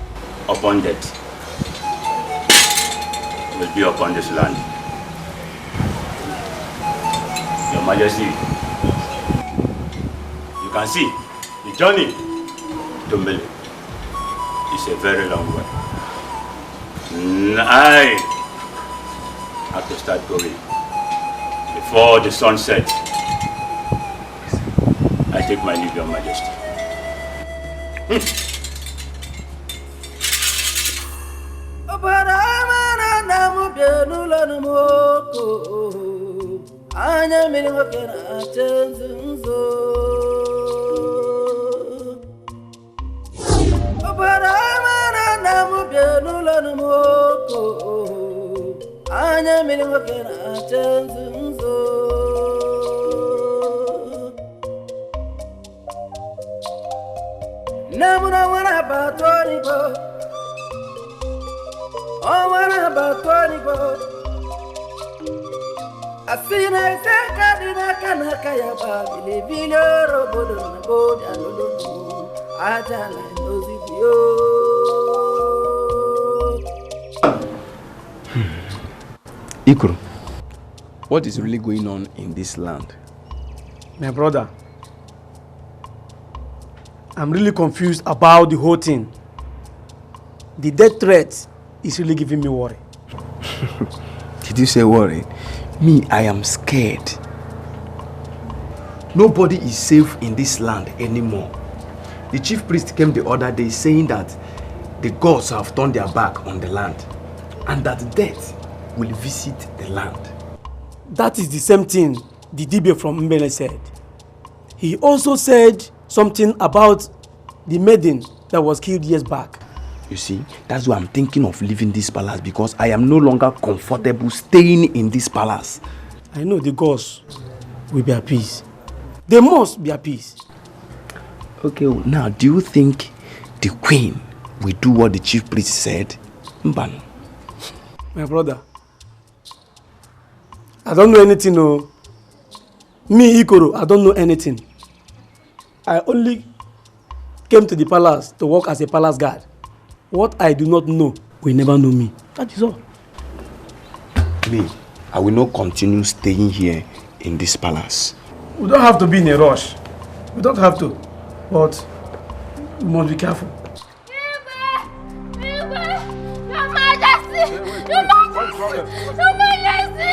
Speaker 2: upon death will be upon this land. Your Majesty, you can see the journey to Mele is a very long way. I have to start going before the sun sets. I take my leave, Your Majesty.
Speaker 13: Ikoro, what is really going on in this land?
Speaker 11: My brother, I'm really confused about the whole thing. The death threat is really giving me worry.
Speaker 13: Did you say worry? Me, I am scared. Nobody is safe in this land anymore. The chief priest came the other day saying that the gods have turned their back on the land and that death will visit the land.
Speaker 11: That is the same thing the DB from Mbele said. He also said something about the maiden that was killed years back.
Speaker 13: You see, that's why I'm thinking of leaving this palace, because I am no longer comfortable staying in this palace.
Speaker 11: I know the gods will be at peace. They must be at peace.
Speaker 13: Okay, now do you think the queen will do what the chief priest said? Mban.
Speaker 11: My brother, I don't know anything. No. Me, Ikoro, I don't know anything. I only came to the palace to work as a palace guard. What I do not know will never know me. That is all.
Speaker 13: Me, I will not continue staying here in this palace.
Speaker 11: We don't have to be in a rush. We don't have to. But we must be careful.
Speaker 7: Your Majesty! Your Majesty! Your Majesty!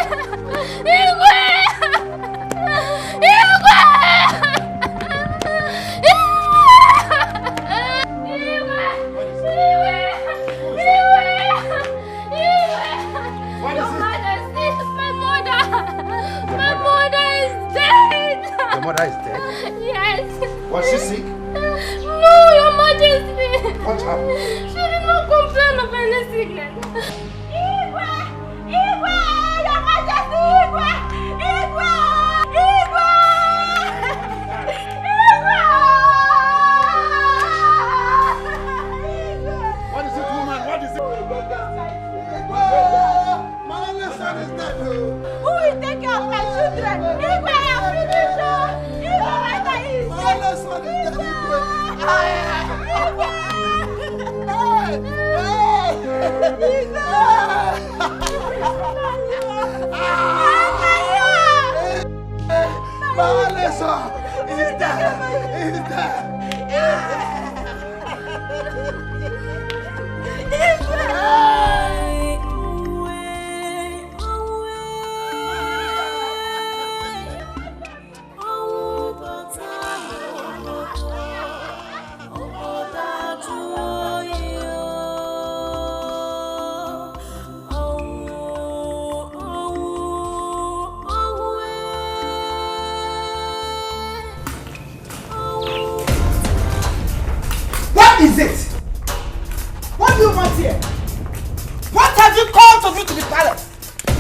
Speaker 5: Your mother is dead?
Speaker 7: Yes.
Speaker 5: Was she sick?
Speaker 7: No, Your Majesty.
Speaker 5: What happened?
Speaker 7: She did not complain of any sickness. Igwe! Igwe! Your Majesty! Igwe! Igwe! Igwe! Igwe!
Speaker 5: What is it, woman? What is it? My only son is dead.
Speaker 7: Who will take care of my children? Igwe, I am finished. Igwe, where is
Speaker 5: my only son is dead. My only son is dead. He's dead.
Speaker 10: What is it? What do you want here? What have you come to do to the palace?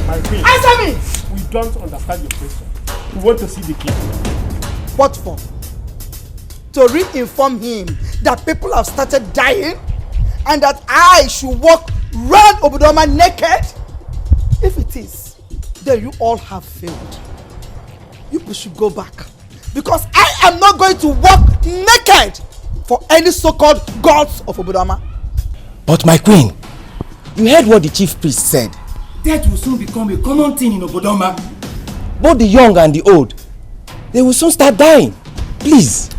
Speaker 18: My queen.
Speaker 10: Answer me!
Speaker 18: We don't understand your question. We want to see the king.
Speaker 10: What for? To re-inform him that people have started dying and that I should walk round Obudoma naked? If it is, then you all have failed. You people should go back. Because I am not going to walk naked for any so-called gods of Obodoma.
Speaker 13: But my queen, you heard what the chief priest said.
Speaker 14: Death will soon become a common thing in Obodoma.
Speaker 13: Both the young and the old, they will soon start dying. Please,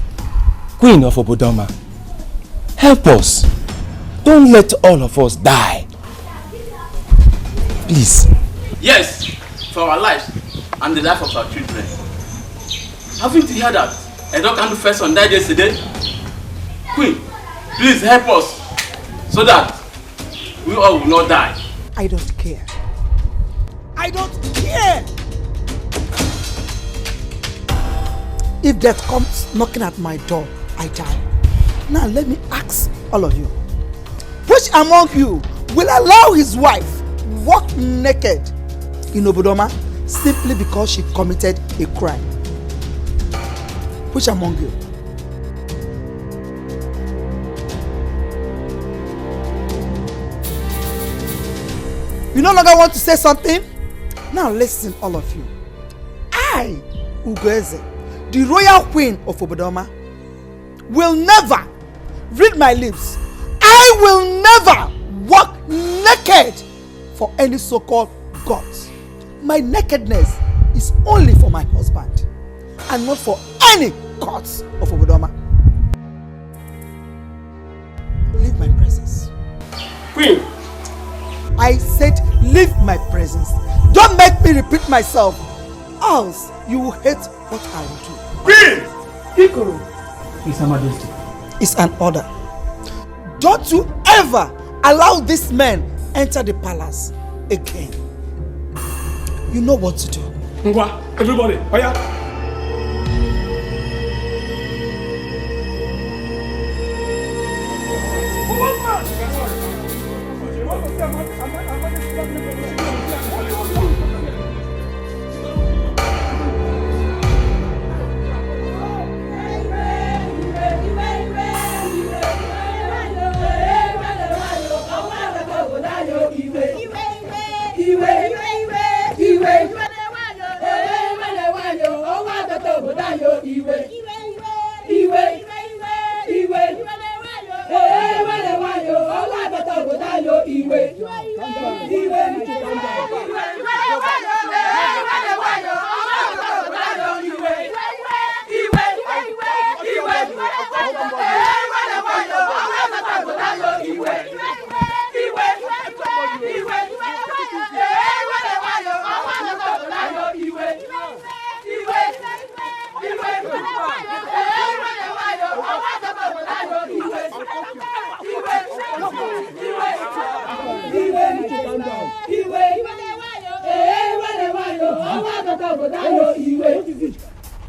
Speaker 13: Queen of Obodoma, help us. Don't let all of us die. Please.
Speaker 23: Yes, for our lives and the life of our children. Haven't you heard that a dog and first one died yesterday? Queen, please help us so that we all will not die.
Speaker 10: I don't care. I don't care. If death comes knocking at my door, I die. Now let me ask all of you. Which among you will allow his wife walk naked in Obodoma simply because she committed a crime? Which among you? You no longer want to say something? Now listen, all of you. I, Ugoeze, the royal queen of Obodoma, will never read my lips. I will never walk naked for any so-called gods. My nakedness is only for my husband and not for any gods of Obodoma. Leave my presence.
Speaker 14: Queen!
Speaker 10: I said leave my presence. Don't make me repeat myself, else you will hate what I will do.
Speaker 14: Queen! Ikoro!
Speaker 10: His Majesty. It's an order. Don't you ever allow this man enter the palace again. You know what to do.
Speaker 14: Ngwa, everybody, oya.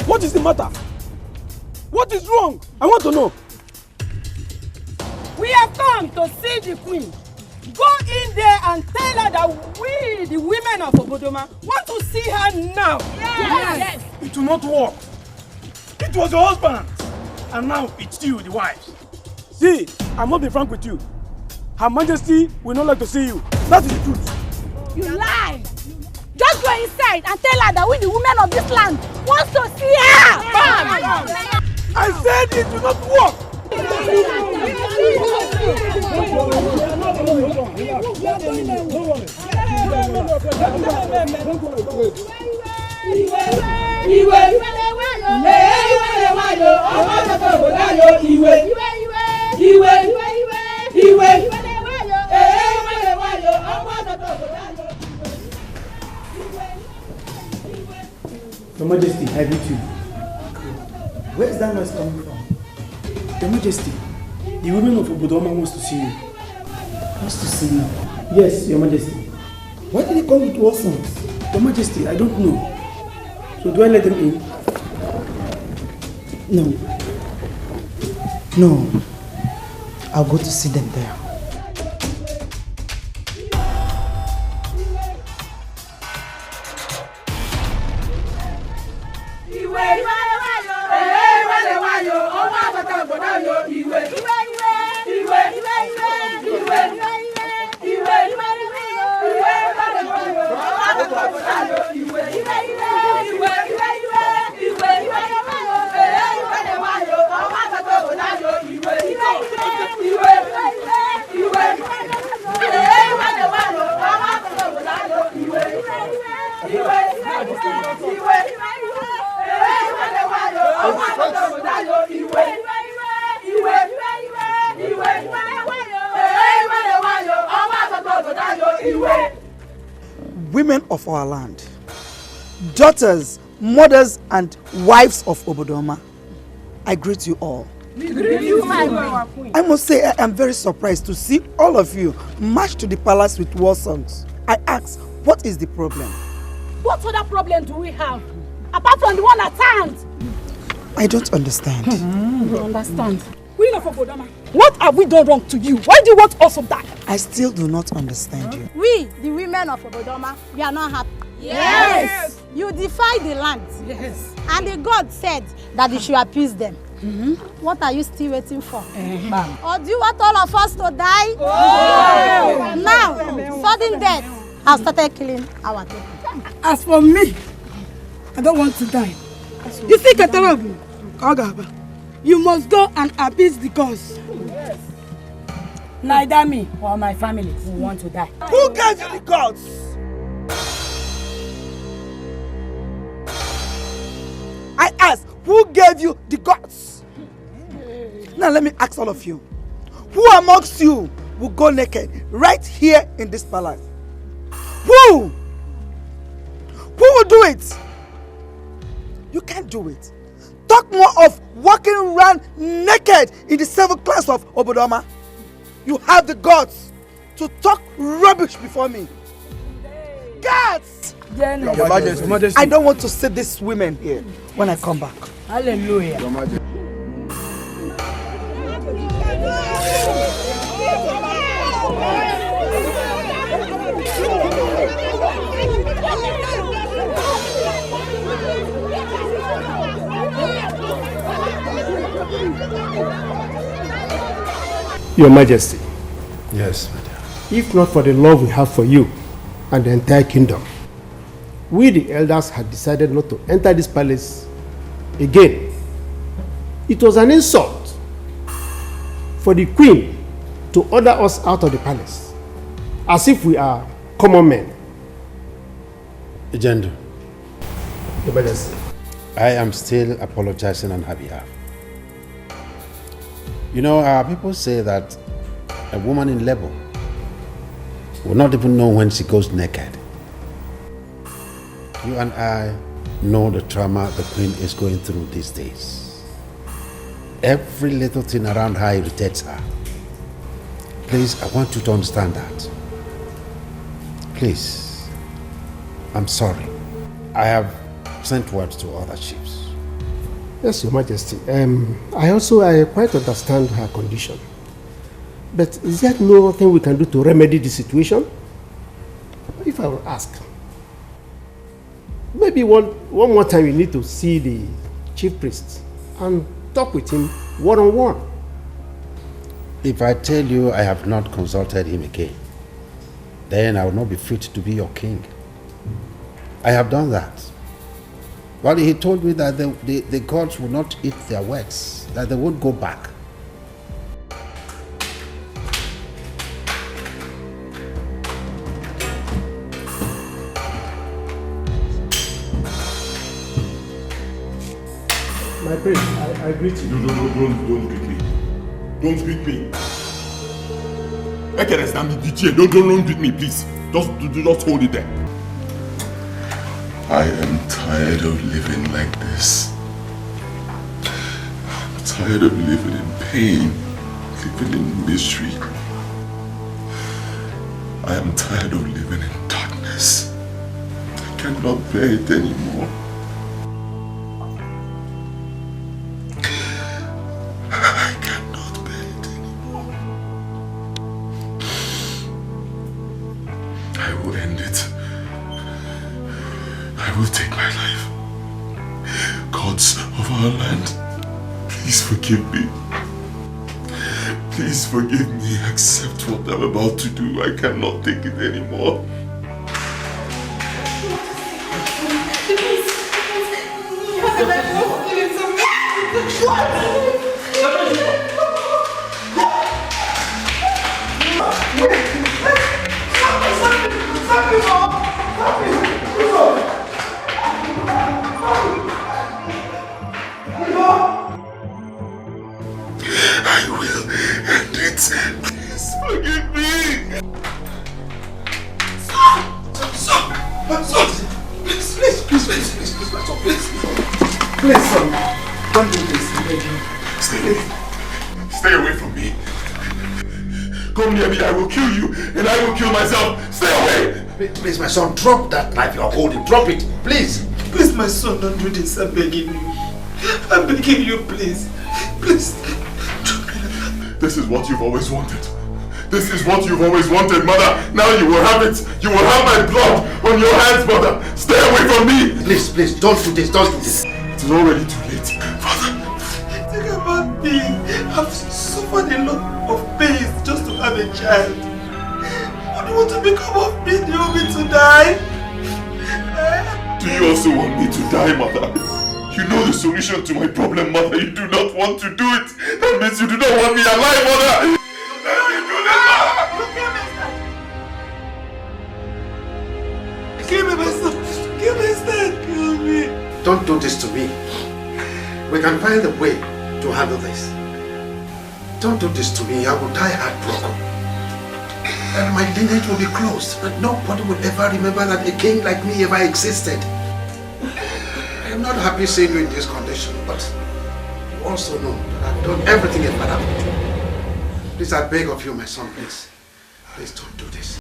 Speaker 14: What is the matter? What is wrong? I want to know.
Speaker 20: We have come to see the queen. Go in there and tell her that we, the women of Obodoma, want to see her now.
Speaker 14: Yes. It will not work. It was your husband, and now it's you, the wife. See, I'm not being frank with you. Her Majesty will not like to see you. That is the truth.
Speaker 20: You lie. Just go inside and tell her that we, the women of this land, want to see her.
Speaker 14: I said it will not work.
Speaker 22: Your Majesty, I greet you. Where is that noise coming from? Your Majesty, the women of Obodoma wants to see you. Wants to see me? Yes, Your Majesty. Why did they come with war songs? Your Majesty, I don't know. So do I let them in?
Speaker 8: No. No. I'll go to see them there. of our land, daughters, mothers, and wives of Obodoma, I greet you all.
Speaker 20: We greet you, my queen.
Speaker 8: I must say I am very surprised to see all of you march to the palace with war songs. I ask, what is the problem?
Speaker 20: What other problem do we have? Apart from the one at hand?
Speaker 8: I don't understand.
Speaker 20: You understand? Queen of Obodoma, what have we done wrong to you? Why do you want us to die?
Speaker 8: I still do not understand you.
Speaker 1: We, the women of Obodoma, we are not happy.
Speaker 20: Yes.
Speaker 1: You defy the land.
Speaker 20: Yes.
Speaker 1: And the God said that you should appease them. What are you still waiting for? Or do you want all of us to die?
Speaker 20: Oh.
Speaker 1: Now, sudden death has started killing our people.
Speaker 20: As for me, I don't want to die. You think it's terrible? You must go and appease the gods. Yes. Neither me or my family will want to die.
Speaker 10: Who gave you the gods? I ask, who gave you the gods?
Speaker 8: Now let me ask all of you. Who amongst you will go naked right here in this palace? Who? Who will do it? You can't do it. Talk more of walking around naked in the 7th class of Obodoma. You have the guts to talk rubbish before me. Guts!
Speaker 10: Your Majesty.
Speaker 8: I don't want to see these women here when I come back.
Speaker 20: Hallelujah.
Speaker 10: Your Majesty.
Speaker 18: Your Majesty.
Speaker 5: Yes, my dear.
Speaker 18: If not for the love we have for you and the entire kingdom, we the elders had decided not to enter this palace again. It was an insult for the queen to order us out of the palace, as if we are common men.
Speaker 5: Ejendo,
Speaker 18: Your Majesty.
Speaker 5: I am still apologizing on her behalf. You know, our people say that a woman in labor will not even know when she goes naked. You and I know the trauma the queen is going through these days. Every little thing around her irritates her. Please, I want you to understand that. Please, I'm sorry. I have sent word to other chiefs.
Speaker 18: Yes, Your Majesty. I quite understand her condition. But is there nothing we can do to remedy the situation? If I will ask, maybe one more time you need to see the chief priest and talk with him one-on-one.
Speaker 5: If I tell you I have not consulted him again, then I will not be fit to be your king. I have done that. But he told me that the gods will not eat their words, that they won't go back.
Speaker 18: My prince, I greet you.
Speaker 9: No, don't greet me. Don't greet me. I can understand me, DJ. Don't greet me, please. Just hold it there. I am tired of living like this. I'm tired of living in pain, living in misery. I am tired of living in darkness. I cannot bear it anymore. I cannot bear it anymore. I will end it. I will take my life. Gods of our land, please forgive me. Please forgive me. Accept what I'm about to do. I cannot take it anymore. I will end it. Please forgive me. Stop!
Speaker 15: Please, son. Don't do this. I beg you.
Speaker 9: Stay away from me. Come near me, I will kill you, and I will kill myself. Stay away!
Speaker 15: Please, my son, drop that knife you're holding. Drop it, please.
Speaker 3: Please, my son, don't do this. I'm begging you. I'm begging you, please. Please.
Speaker 9: This is what you've always wanted. This is what you've always wanted, mother. Now you will have it. You will have my blood on your hands, mother. Stay away from me.
Speaker 15: Please, please, don't do this. Don't do this.
Speaker 9: It is already too late. Father.
Speaker 3: Think about me. I've suffered a lot of pain just to have a child. What do you want to become of me? Do you want me to die?
Speaker 9: Do you also want me to die, mother? You know the solution to my problem, mother. You do not want to do it. That means you do not want me alive, mother.
Speaker 3: Kill me, my son. Kill me instead. Kill me.
Speaker 15: Don't do this to me. We can find a way to handle this. Don't do this to me. I will die heartbroken. And my lineage will be closed. And nobody will ever remember that a king like me ever existed. I am not happy seeing you in this condition, but you also know that I've done everything a father would do. Please, I beg of you, my son, please. Please don't do this.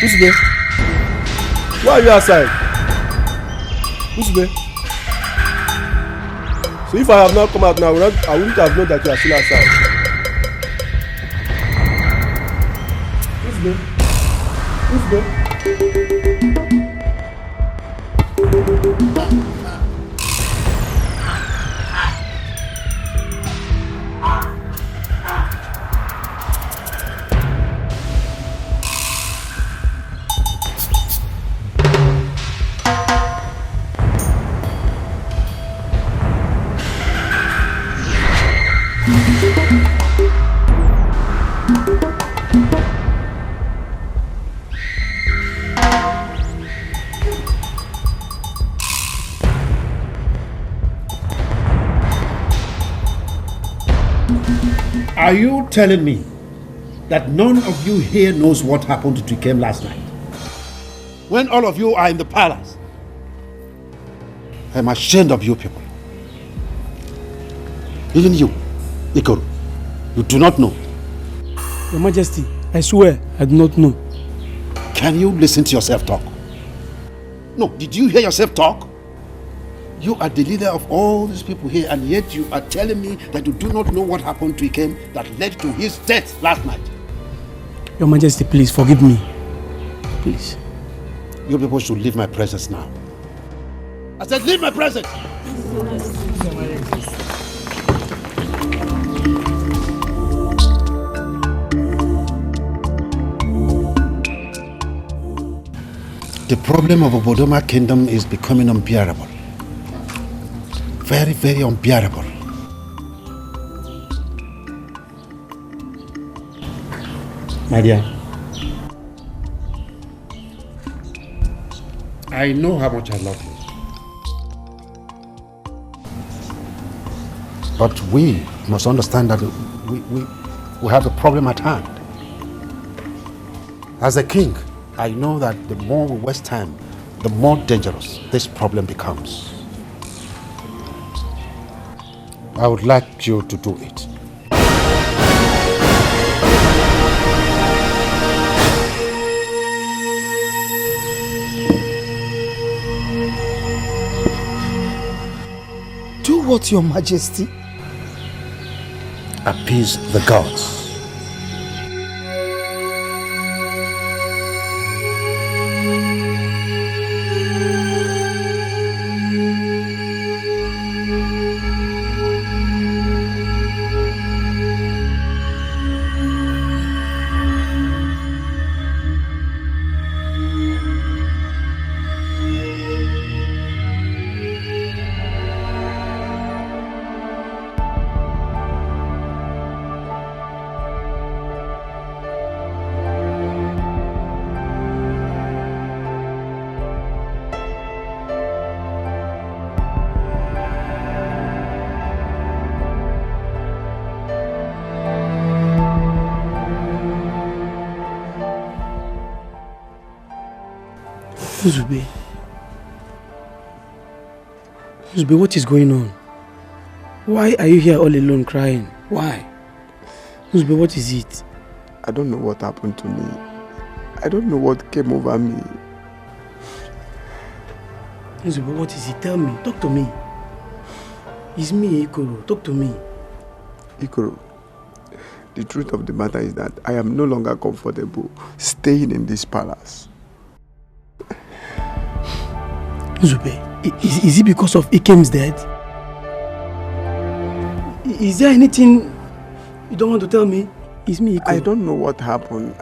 Speaker 14: Who's there? Why are you outside? Who's there? So if I have not come out now, I wouldn't have known that you are still outside. Who's there? Who's there?
Speaker 5: Are you telling me that none of you here knows what happened to Ikem last night? When all of you are in the palace? I'm ashamed of you people. Even you, Ikoro, you do not know.
Speaker 14: Your Majesty, I swear I do not know.
Speaker 5: Can you listen to yourself talk? No, did you hear yourself talk? You are the leader of all these people here, and yet you are telling me that you do not know what happened to Ikem that led to his death last night.
Speaker 14: Your Majesty, please forgive me. Please.
Speaker 5: You people should leave my presence now. I said leave my presence! The problem of Obodoma Kingdom is becoming unbearable. Very, very unbearable.
Speaker 19: My dear.
Speaker 5: I know how much I love you. But we must understand that we have a problem at hand. As a king, I know that the more we waste time, the more dangerous this problem becomes. I would like you to do it.
Speaker 8: Do what, Your Majesty?
Speaker 5: Appease the gods.
Speaker 22: Uzube, what is going on? Why are you here all alone crying? Why? Uzube, what is it?
Speaker 12: I don't know what happened to me. I don't know what came over me.
Speaker 22: Uzube, what is it? Tell me. Talk to me. It's me, Ikoro. Talk to me.
Speaker 12: Ikoro, the truth of the matter is that I am no longer comfortable staying in this palace.
Speaker 22: Uzube, is it because of Ikem's death? Is there anything you don't want to tell me? It's me, Ikoro.
Speaker 12: I don't know what happened.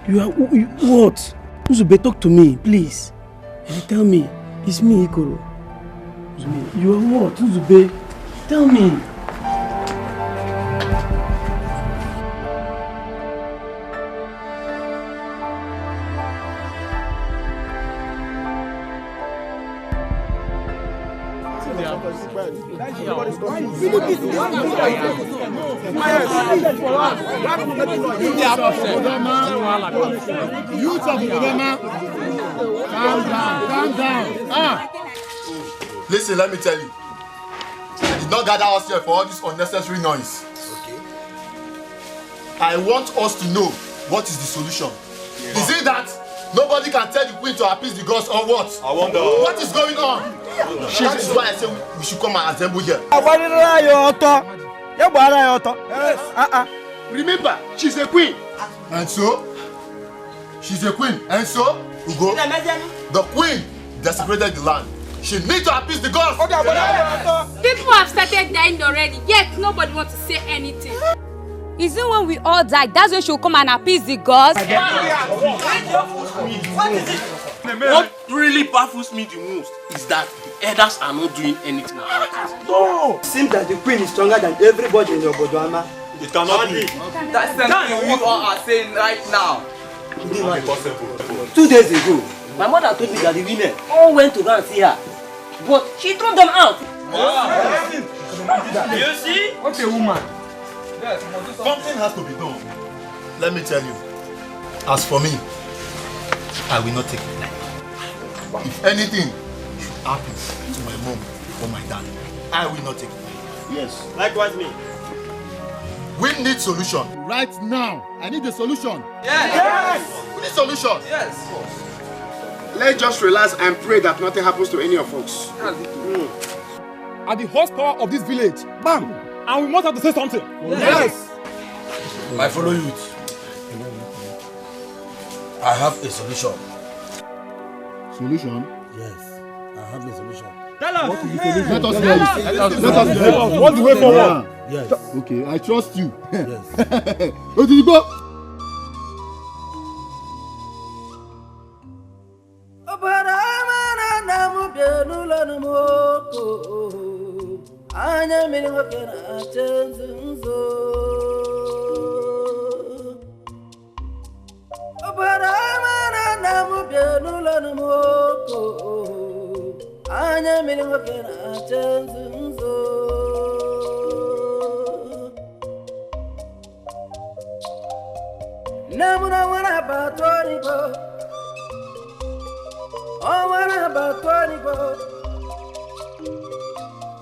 Speaker 22: What? Uzube, talk to me, please. Tell me. It's me, Ikoro. Uzube, you are what? Uzube, tell me.
Speaker 15: Youth of Obama, calm down.
Speaker 9: Listen, let me tell you. I did not gather us here for all this unnecessary noise. Okay. I want us to know what is the solution. Yeah. Is it that nobody can tell the queen to appease the gods or what? I wonder. What is going on? That is why I say we should come and assemble here. Yes. Remember, she's a queen. And so? She's a queen. And so? Ugo, the queen desecrated the land. She needs to appease the gods.
Speaker 7: People have started dying already, yet nobody wants to say anything. Isn't when we all die, that's when she'll come and appease the gods?
Speaker 16: What really baffles me the most is that the elders are not doing anything about it.
Speaker 17: No! It seems that the queen is stronger than everybody in your Obodoama.
Speaker 16: It cannot be.
Speaker 17: That's something you all are saying right now.
Speaker 16: Impossible.
Speaker 17: 2 days ago, my mother told me that the women all went to go and see her. But she threw them out.
Speaker 16: You see?
Speaker 17: What a woman.
Speaker 9: Something has to be done. Let me tell you. As for me, I will not take it. If anything should happen to my mom or my dad, I will not take it.
Speaker 16: Yes. Likewise me.
Speaker 9: We need solution.
Speaker 15: Right now. I need a solution.
Speaker 9: Yes. We need solution.
Speaker 17: Yes.
Speaker 24: Let's just relax and pray that nothing happens to any of us.
Speaker 14: At the horsepower of this village, bam! And we must have to say something.
Speaker 25: Yes. My fellow youth, I have a solution.
Speaker 15: Solution?
Speaker 25: Yes, I have a solution.
Speaker 14: Tell us.
Speaker 15: What is the solution? Let us hear.
Speaker 14: What's the way forward?
Speaker 25: Yes.
Speaker 15: Okay, I trust you.
Speaker 25: Yes.
Speaker 15: Where did you go?
Speaker 4: Anya Namuna wana batoni go. Oh wana batoni go.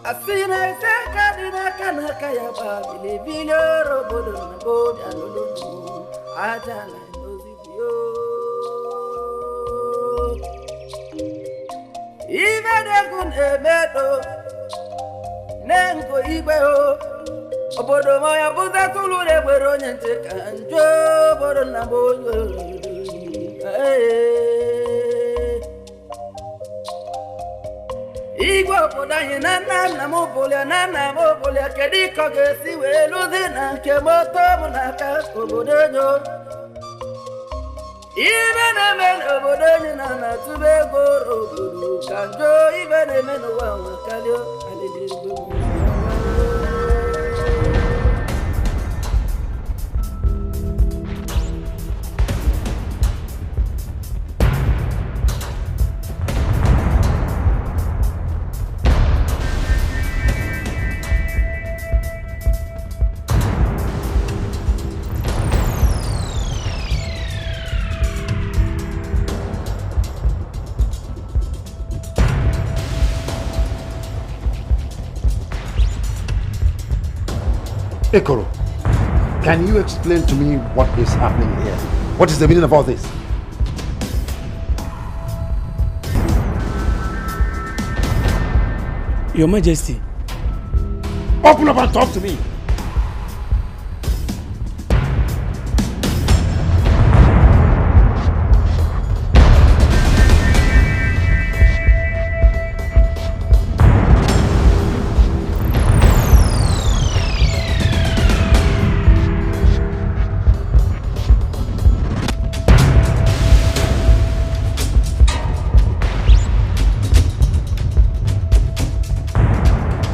Speaker 4: Asina isaka dina kana kaya babili bilo robodo na bodi alolo ajala nozibio. Ibe de gun emedo nengo ibe o. Obodo moya buza tulu de gwero nyente kanjo bodo na boyo. Igwa poda hinana na mobolia kedi kogesi weluzi na kemoto munaka obodo. Ibene men obodo na tube goro kanjo ibene men wa kalio alidirigo.
Speaker 5: Ekoro, can you explain to me what is happening here? What is the meaning of all this?
Speaker 22: Your Majesty.
Speaker 5: Open up and talk to me.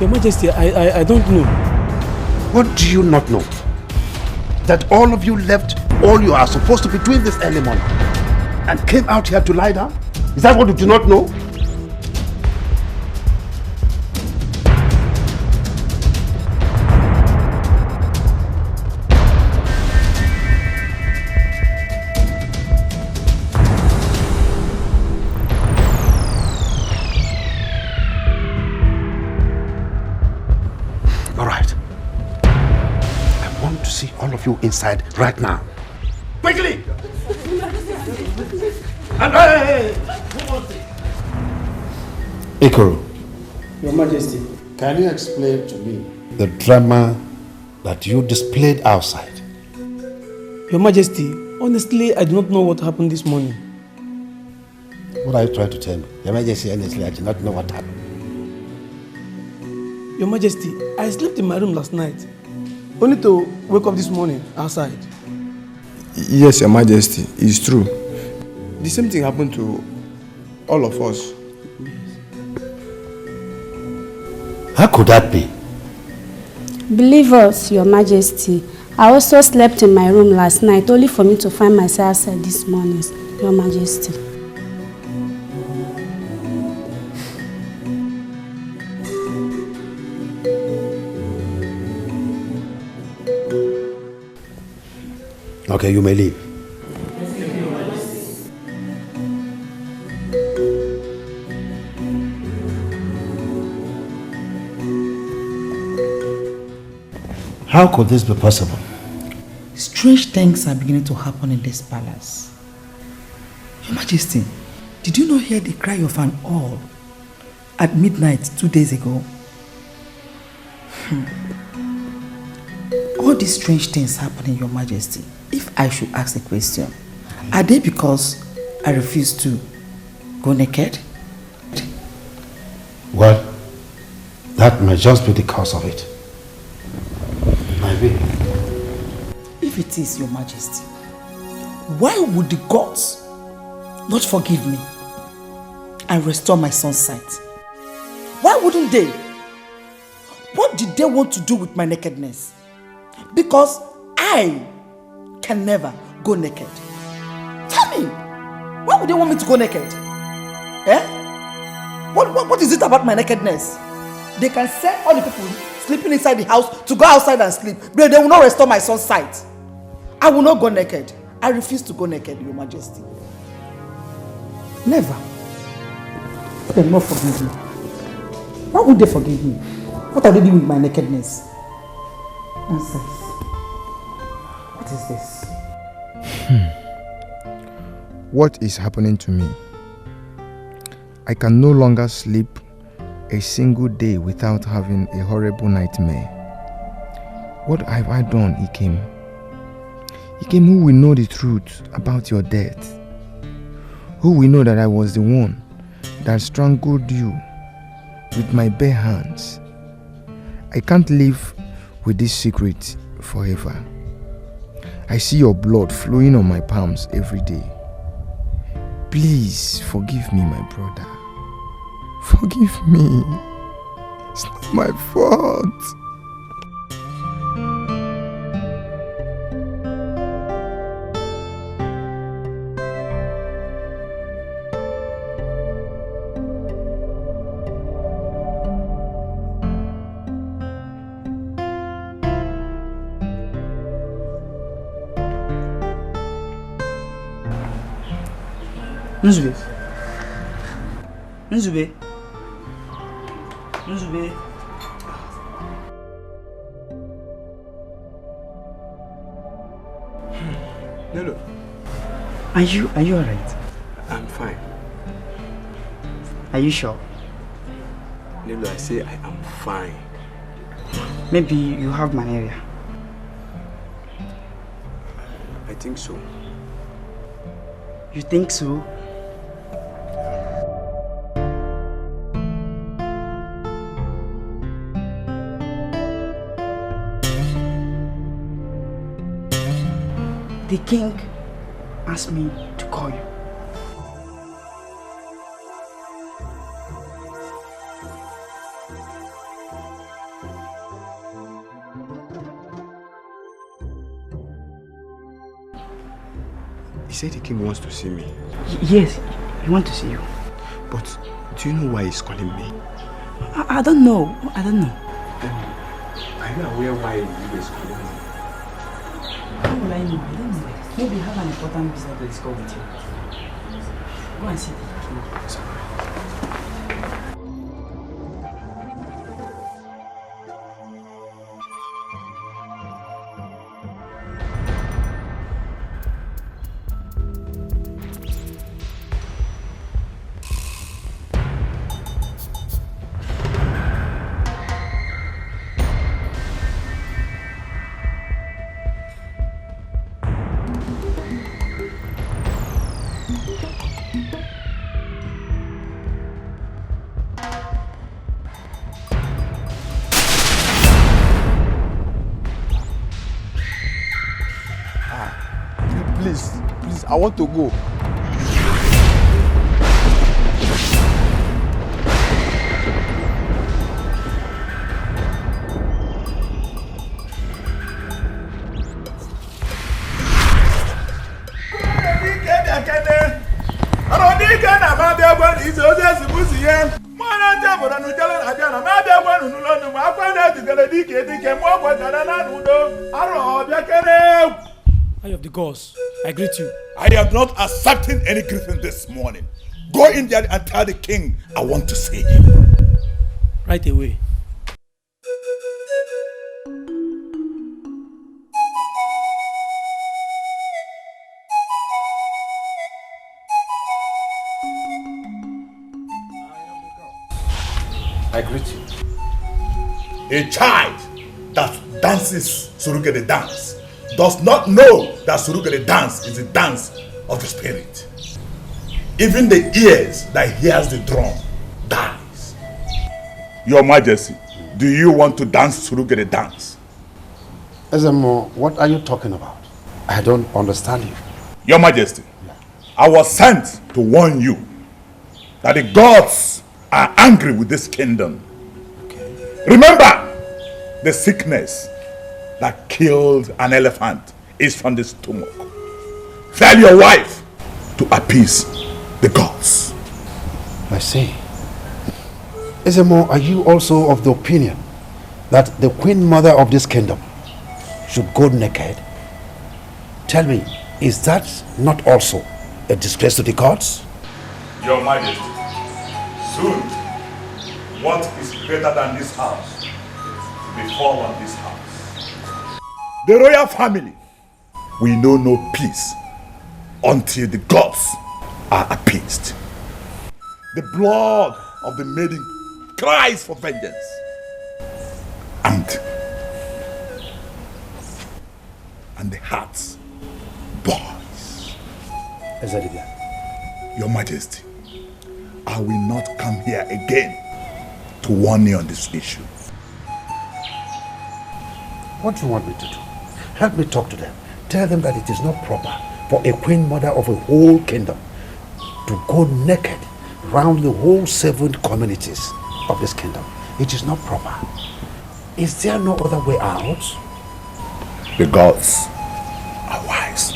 Speaker 22: Your Majesty, I don't know.
Speaker 5: What do you not know? That all of you left all you are supposed to be doing this early morning and came out here to lie down? Is that what you do not know? You inside right now. Quickly! Ekoro.
Speaker 22: Your Majesty.
Speaker 5: Can you explain to me the drama that you displayed outside?
Speaker 22: Your Majesty, honestly, I do not know what happened this morning.
Speaker 5: What are you trying to tell me? Your Majesty, honestly, I do not know what happened.
Speaker 22: Your Majesty, I slept in my room last night. Only to wake up this morning outside.
Speaker 12: Yes, Your Majesty, it's true. The same thing happened to all of us.
Speaker 5: How could that be?
Speaker 2: Believe us, Your Majesty. I also slept in my room last night, only for me to find myself outside this morning, Your Majesty.
Speaker 5: Okay, you may leave. How could this be possible?
Speaker 8: Strange things are beginning to happen in this palace. Your Majesty, did you not hear the cry of an owl at midnight 2 days ago? All these strange things happening, Your Majesty. If I should ask a question, are they because I refuse to go naked?
Speaker 5: Well, that may just be the cause of it. Might be.
Speaker 8: If it is, Your Majesty, why would the gods not forgive me and restore my son's sight? Why wouldn't they? What did they want to do with my nakedness? Because I can never go naked. Tell me, why would they want me to go naked? What is it about my nakedness? They can send all the people sleeping inside the house to go outside and sleep, but they will not restore my son's sight. I will not go naked. I refuse to go naked, Your Majesty. Never. They will not forgive me. Why would they forgive me? What are they doing with my nakedness? Nonsense. What is this?
Speaker 6: What is happening to me? I can no longer sleep a single day without having a horrible nightmare. What have I done, Ikem? Ikem, who will know the truth about your death? Who will know that I was the one that strangled you with my bare hands? I can't live with this secret forever. I see your blood flowing on my palms every day. Please forgive me, my brother. Forgive me. It's not my fault.
Speaker 22: Nzube. Nzube. Nzube.
Speaker 24: Lolo.
Speaker 22: Are you alright?
Speaker 24: I'm fine.
Speaker 22: Are you sure?
Speaker 24: Lolo, I say I am fine.
Speaker 22: Maybe you have malaria.
Speaker 24: I think so.
Speaker 22: You think so? The king asked me to call you.
Speaker 24: He said the king wants to see me.
Speaker 22: Yes, he wants to see you.
Speaker 24: But do you know why he's calling me?
Speaker 22: I don't know. I don't know.
Speaker 24: Are you aware why he is calling me?
Speaker 22: How will I know? I don't know. Maybe you have an important business to discuss with you. Go and see the king.
Speaker 24: Sorry.
Speaker 25: Please, I want to go.
Speaker 14: Eye of the gods, I greet you.
Speaker 9: I am not accepting any greeting this morning. Go in there and tell the king I want to see him.
Speaker 14: Right away.
Speaker 9: I greet you. A child that dances surugede dance does not know that surugede dance is the dance of the spirit. Even the ears that hears the drum dies. Your Majesty, do you want to dance surugede dance?
Speaker 5: Ezemo, what are you talking about? I don't understand you.
Speaker 9: Your Majesty, I was sent to warn you that the gods are angry with this kingdom. Okay. Remember, the sickness that killed an elephant is from the stomach. Tell your wife to appease the gods.
Speaker 5: I see. Ezemo, are you also of the opinion that the queen mother of this kingdom should go naked? Tell me, Is that not also a disgrace to the gods?
Speaker 1: Your Majesty, soon, what is greater than this house will befall on this house. The royal family will know no peace until the gods are appeased. The blood of the maiden cries for vengeance. And the hearts boils. Your Majesty, I will not come here again to warn you on this issue.
Speaker 5: What do you want me to do? Help me talk to them. Tell them that it is not proper for a queen mother of a whole kingdom to go naked round the whole 7 communities of this kingdom. It is not proper. Is there no other way out?
Speaker 1: The gods are wise.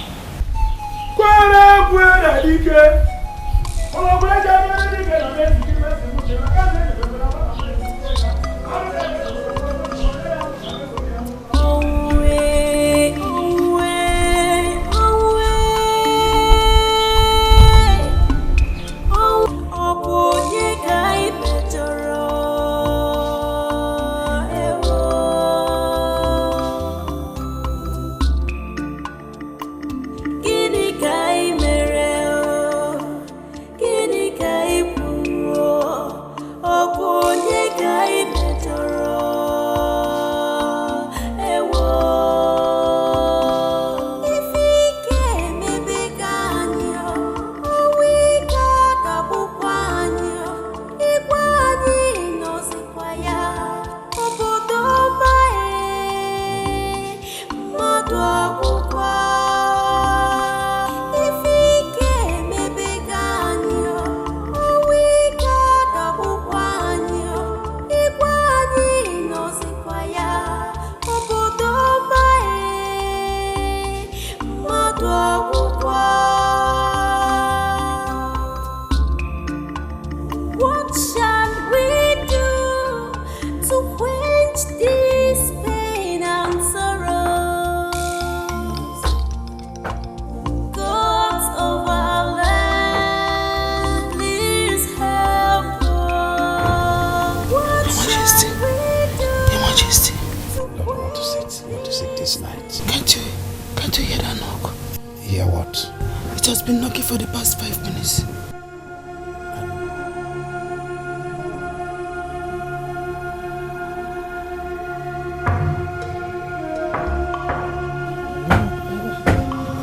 Speaker 8: Can't you hear that knock?
Speaker 5: Hear what?
Speaker 8: It has been knocking for the past 5 minutes.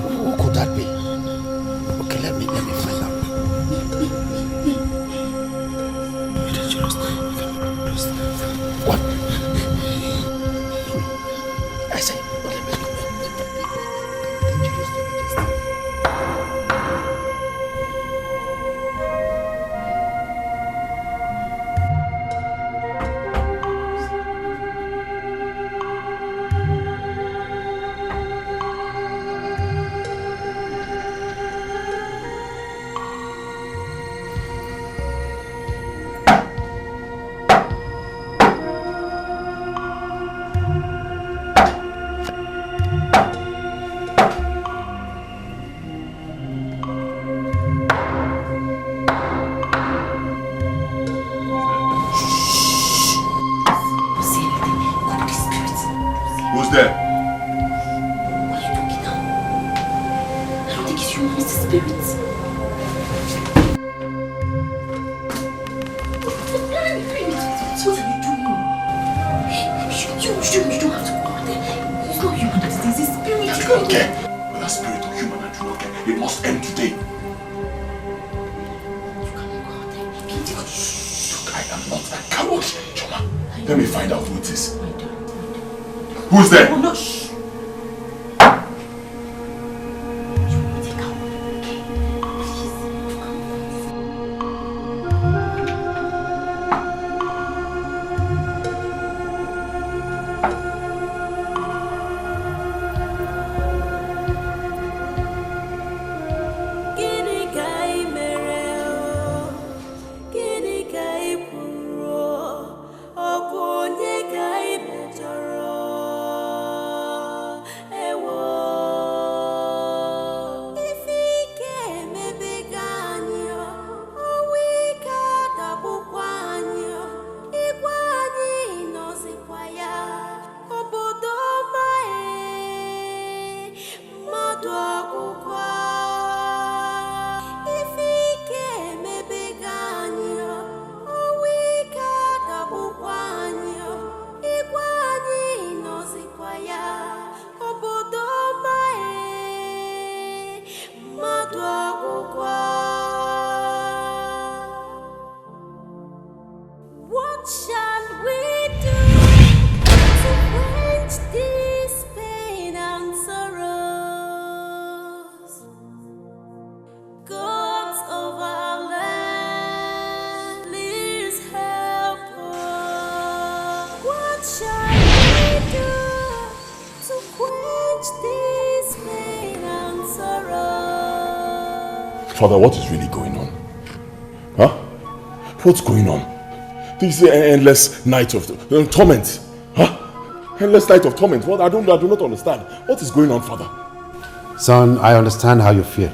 Speaker 5: Who could that be? Okay, let me find out. What? I say,
Speaker 1: who's there?
Speaker 7: Oh, no, shh.
Speaker 9: Father, what is really going on? Huh? What's going on? This is an endless night of torment. Huh? Endless night of torment. What? I do not understand. What is going on, Father?
Speaker 5: Son, I understand how you feel.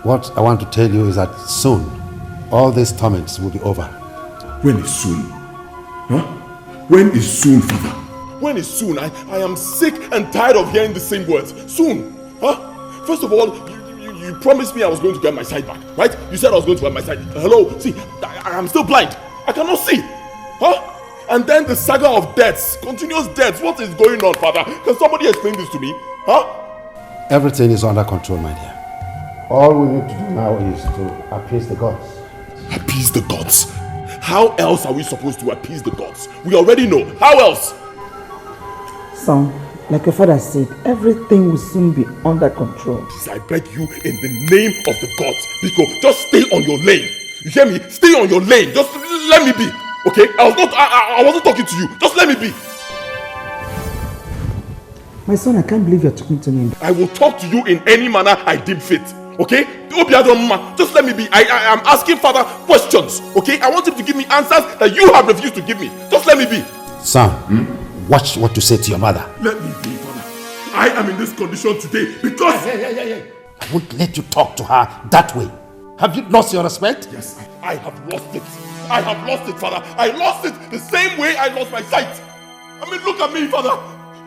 Speaker 5: What I want to tell you is that soon, all these torments will be over.
Speaker 9: When is soon? Huh? When is soon, Father? When is soon? I am sick and tired of hearing the same words. Soon. Huh? First of all, you promised me I was going to get my sight back, right? You said I was going to get my sight. Hello? See, I am still blind. I cannot see. Huh? And then the saga of deaths, continuous deaths. What is going on, Father? Can somebody explain this to me? Huh?
Speaker 5: Everything is under control, my dear. All we need to do now is to appease the gods.
Speaker 9: Appease the gods? How else are we supposed to appease the gods? We already know. How else?
Speaker 3: Son, like your father said, everything will soon be under control.
Speaker 9: Please, I beg you in the name of the gods, Biko, just stay on your lane. You hear me? Stay on your lane. Just let me be. Okay? I wasn't talking to you. Just let me be.
Speaker 3: My son, I can't believe you're talking to me.
Speaker 9: I will talk to you in any manner I deem fit. Okay? Just let me be. I am asking Father questions. Okay? I want him to give me answers that you have refused to give me. Just let me be.
Speaker 5: Son, watch what you say to your mother.
Speaker 9: Let me be, Father. I am in this condition today because...
Speaker 5: I won't let you talk to her that way. Have you lost your respect?
Speaker 9: Yes, I have lost it. I have lost it, Father. I lost it the same way I lost my sight. I mean, look at me, Father.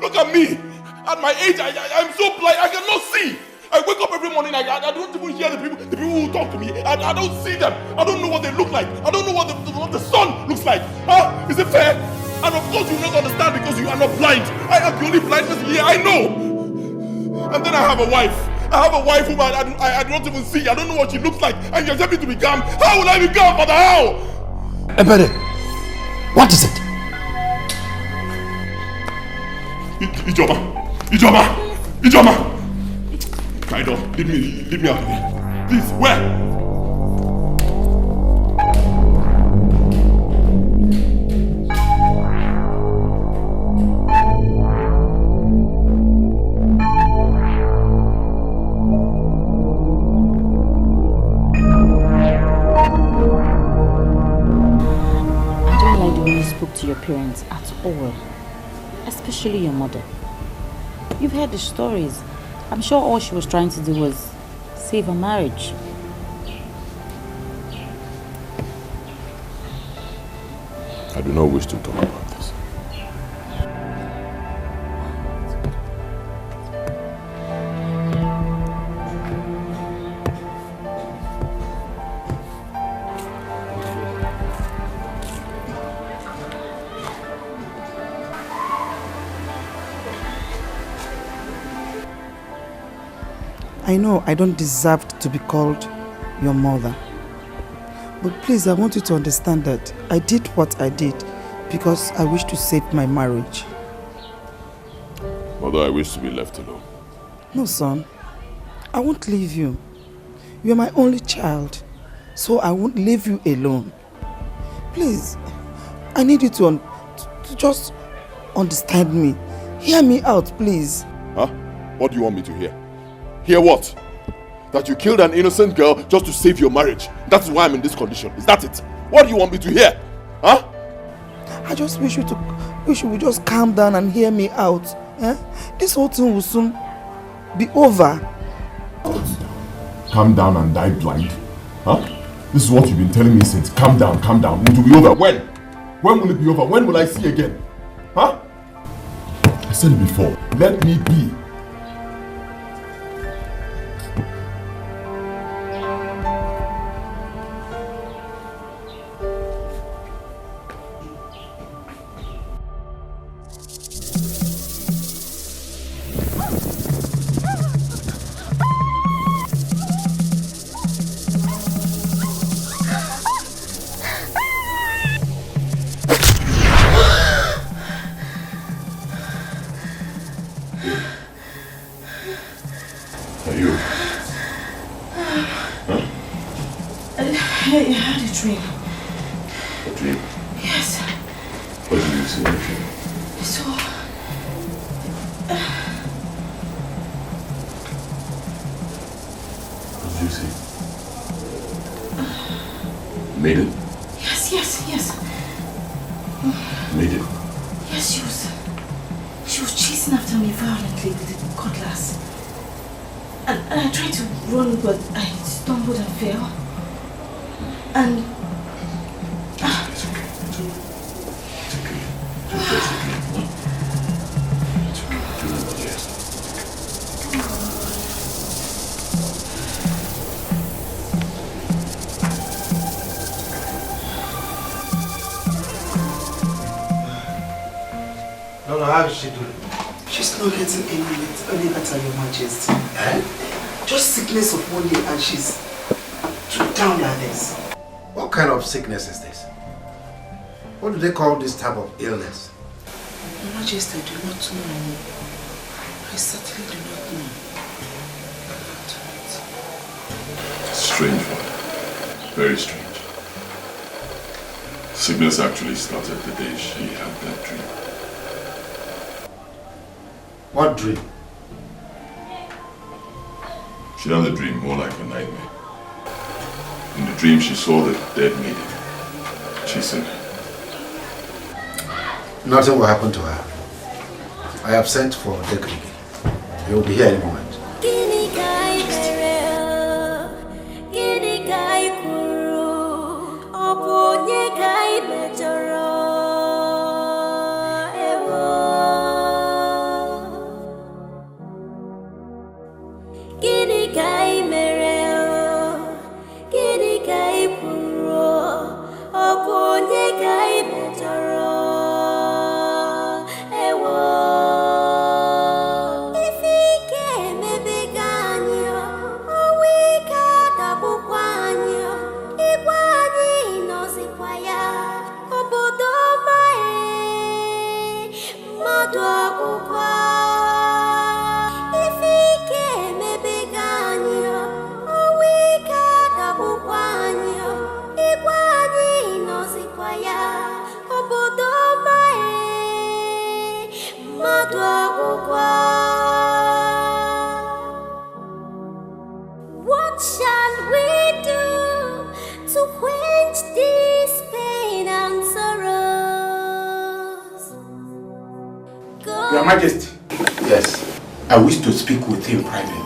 Speaker 9: Look at me. At my age, I'm so blind. I cannot see. I wake up every morning. I don't even hear the people who talk to me. I don't see them. I don't know what they look like. I don't know what the sun looks like. Huh? Is it fair? And of course you will not understand because you are not blind. I am the only blind person here. I know. And then I have a wife. I have a wife whom I don't even see. I don't know what she looks like. And you're telling me to be calm. How will I be calm, Father? How?
Speaker 5: Amiri, what is it?
Speaker 9: Ijoma! Kaido, leave me out of here. Please, where?
Speaker 11: To your parents at all, especially your mother. You've heard the stories. I'm sure all she was trying to do was save her marriage.
Speaker 9: I do not wish to talk about this.
Speaker 3: I know I don't deserve to be called your mother. But please, I want you to understand that I did what I did because I wish to save my marriage.
Speaker 9: Mother, I wish to be left alone.
Speaker 3: No, son. I won't leave you. You are my only child, so I won't leave you alone. Please, I need you to just understand me. Hear me out, please.
Speaker 9: Huh? What do you want me to hear? Hear what? That you killed an innocent girl just to save your marriage. That's why I'm in this condition. Is that it? What do you want me to hear? Huh?
Speaker 3: I just wish you would just calm down and hear me out. Eh? This whole thing will soon be over.
Speaker 9: Calm down and die blind? Huh? This is what you've been telling me since. Calm down, calm down. It will be over. When? When will it be over? When will I see again? Huh? I said it before. Let me be.
Speaker 13: you see?
Speaker 9: Maiden?
Speaker 3: Yes.
Speaker 9: Maiden?
Speaker 3: Yes, she was chasing after me violently with the cutlass. And I tried to run, but I stumbled and fell. And...
Speaker 9: It's okay.
Speaker 5: No, how is she doing?
Speaker 3: She's not getting any better, Your Majesty. Just sickness of one day and she's down like this.
Speaker 5: What kind of sickness is this? What do they call this type of illness?
Speaker 3: Your Majesty, I do not know. I certainly do not know.
Speaker 9: Strange one. Very strange. Sickness actually started the day she had that dream.
Speaker 5: What dream?
Speaker 9: She had a dream more like a nightmare. In the dream she saw the dead maiden. She said,
Speaker 5: Nothing will happen to her. I have sent for Dekrigi. He will be here any moment.
Speaker 7: What shall we do to quench this pain and sorrows?
Speaker 5: Your Majesty. Yes. I wish to speak with him privately.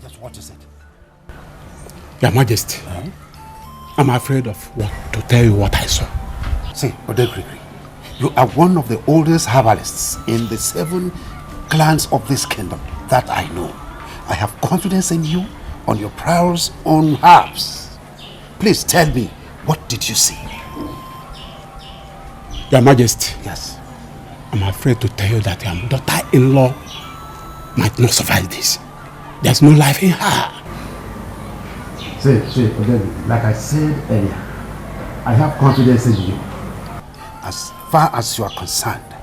Speaker 5: Yes, what is it?
Speaker 18: Your Majesty, I'm afraid of what to tell you what I saw.
Speaker 5: See, Odegrigri, you are one of the oldest herbalists in the 7 clans of this kingdom that I know. I have confidence in you on your prowess on herbs. Please tell me, what did you see?
Speaker 18: Your Majesty.
Speaker 5: Yes.
Speaker 18: I'm afraid to tell you that your daughter-in-law might not survive this. There's no life in her.
Speaker 5: See, Odegrigri, like I said earlier, I have confidence in you. As far as you are concerned,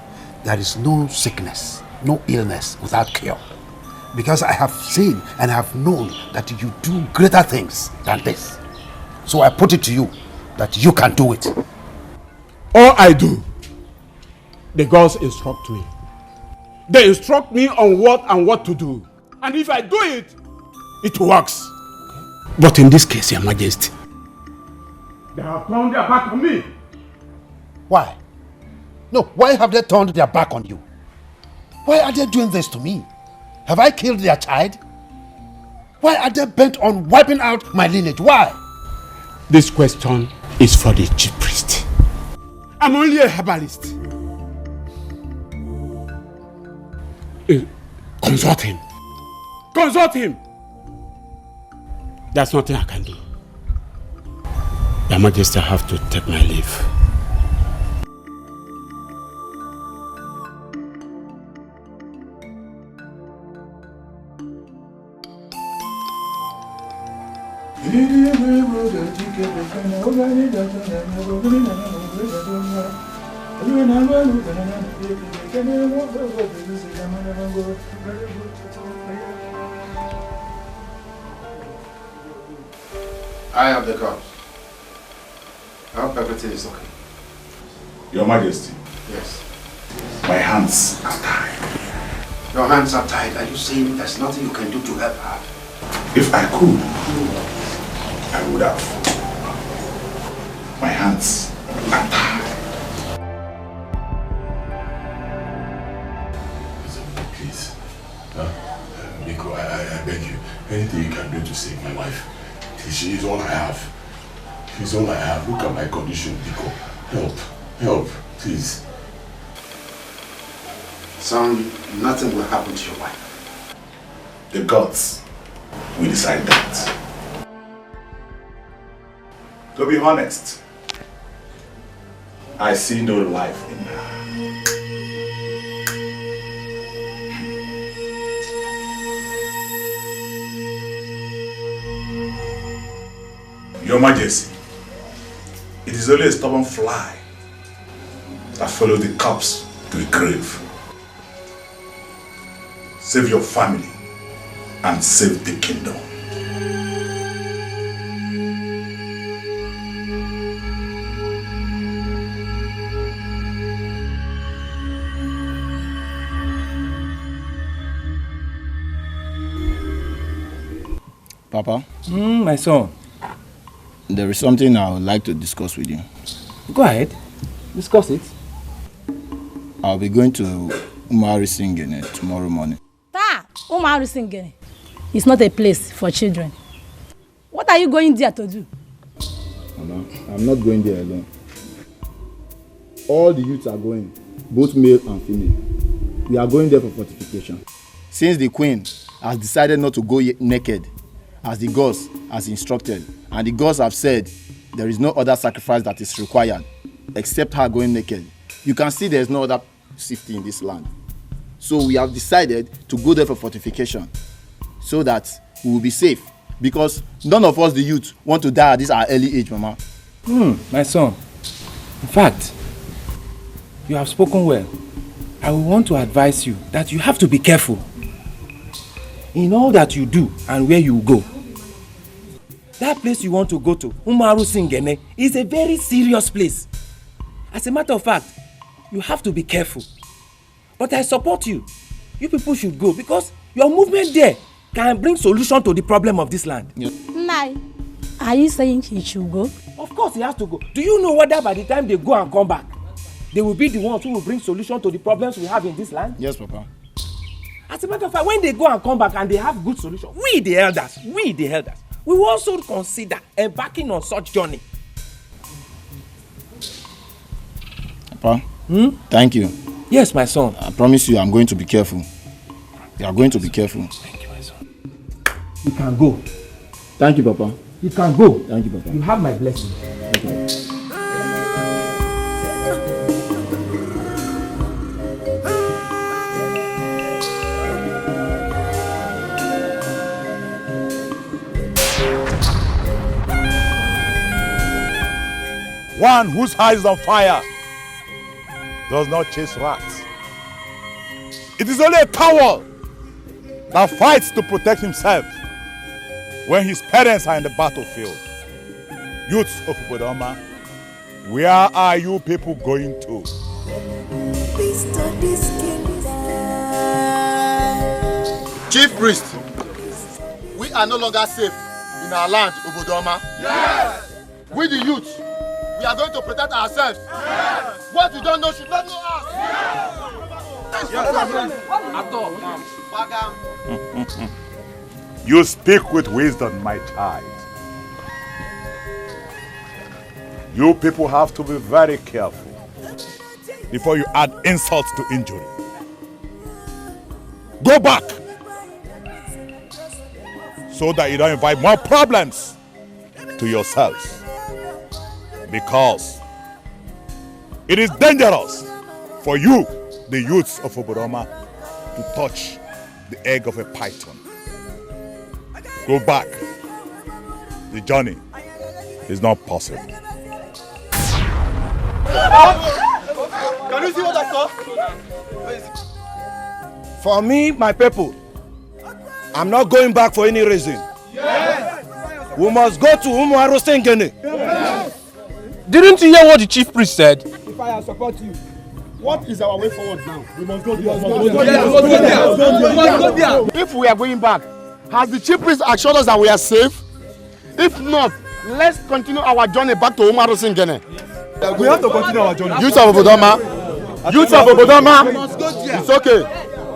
Speaker 5: there is no sickness, no illness without cure. Because I have seen and have known that you do greater things than this. So I put it to you that you can do it.
Speaker 18: All I do, the gods instruct me. They instruct me on what to do. And if I do it, it works. Okay. But in this case, Your Majesty, they have turned their back on me.
Speaker 5: Why? No, why have they turned their back on you? Why are they doing this to me? Have I killed their child? Why are they bent on wiping out my lineage? Why?
Speaker 18: This question is for the chief priest. I'm only a herbalist. Consult him. Consult him. There's nothing I can do. Your Majesty, I have to take my leave.
Speaker 5: I am the god. I hope everything is okay.
Speaker 1: Your Majesty.
Speaker 5: Yes.
Speaker 1: My hands are tied.
Speaker 5: Your hands are tied. Are you saying there's nothing you can do to help her?
Speaker 1: If I could, I would have. My hands are tied.
Speaker 9: Please. Nico, I beg you. Anything you can do to save my wife. She is all I have. She's all I have. Look at my condition, Nico. Help, please.
Speaker 5: Son, nothing will happen to your wife.
Speaker 1: The gods will decide that. To be honest, I see no life in her. Your Majesty, it is only a stubborn fly that follows the corpse to the grave. Save your family and save the kingdom.
Speaker 10: Papa?
Speaker 13: My son.
Speaker 10: There is something I would like to discuss with you.
Speaker 13: Go ahead. Discuss it.
Speaker 10: I'll be going to Amiri singing tomorrow morning.
Speaker 20: Amiri singing. It's not a place for children. What are you going there to do?
Speaker 10: Mama, I'm not going there alone. All the youths are going, both male and female. We are going there for fortification. Since the queen has decided not to go naked, as the gods has instructed, and the gods have said there is no other sacrifice that is required except her going naked. You can see there is no other safety in this land. So we have decided to go there for fortification so that we will be safe, because none of us, the youth, want to die at this our early age, Mama.
Speaker 13: My son, in fact, you have spoken well. I will want to advise you that you have to be careful in all that you do and where you go. That place you want to go to, Amiri Singene, is a very serious place. As a matter of fact, you have to be careful. But I support you. You people should go, because your movement there can bring solution to the problem of this land.
Speaker 20: Nai, are you saying he should go?
Speaker 13: Of course he has to go. Do you know whether by the time they go and come back, they will be the ones who will bring solution to the problems we have in this land?
Speaker 10: Yes, Papa.
Speaker 13: As a matter of fact, when they go and come back and they have good solution, we the elders, we will also consider embarking on such journey.
Speaker 10: Papa, thank you.
Speaker 13: Yes, my son.
Speaker 10: I promise you I'm going to be careful. You are going to be careful.
Speaker 13: Thank you, my son. You can go.
Speaker 10: Thank you, Papa.
Speaker 13: You can go.
Speaker 10: Thank you, Papa.
Speaker 13: You have my blessing.
Speaker 10: Thank you.
Speaker 1: One whose eye is on fire does not chase rats. It is only a coward that fights to protect himself when his parents are in the battlefield. Youths of Ubodoma, where are you people going to?
Speaker 15: Chief priest, we are no longer safe in our land, Ubodoma.
Speaker 24: Yes!
Speaker 15: We the youth, we are going to protect ourselves. Yes. What you don't know should not know us.
Speaker 24: Yes.
Speaker 1: You speak with wisdom, my child. You people have to be very careful before you add insult to injury. Go back so that you don't invite more problems to yourselves. Because it is dangerous for you, the youths of Ubodoma, to touch the egg of a python. Go back. The journey is not possible.
Speaker 15: Can you see what I saw?
Speaker 18: For me, my people, I'm not going back for any reason.
Speaker 24: Yes.
Speaker 18: We must go to Amiri Singene.
Speaker 16: Didn't you hear what the chief priest said?
Speaker 18: If
Speaker 24: I support you. What is our way forward now?
Speaker 15: We must go there.
Speaker 24: If we are going back, has the chief priest assured us that we are safe? If not, let's continue our journey back to Umaru Singene.
Speaker 15: We have to continue our journey.
Speaker 24: Youth of Obodoma. Youth of Obodoma. It's okay.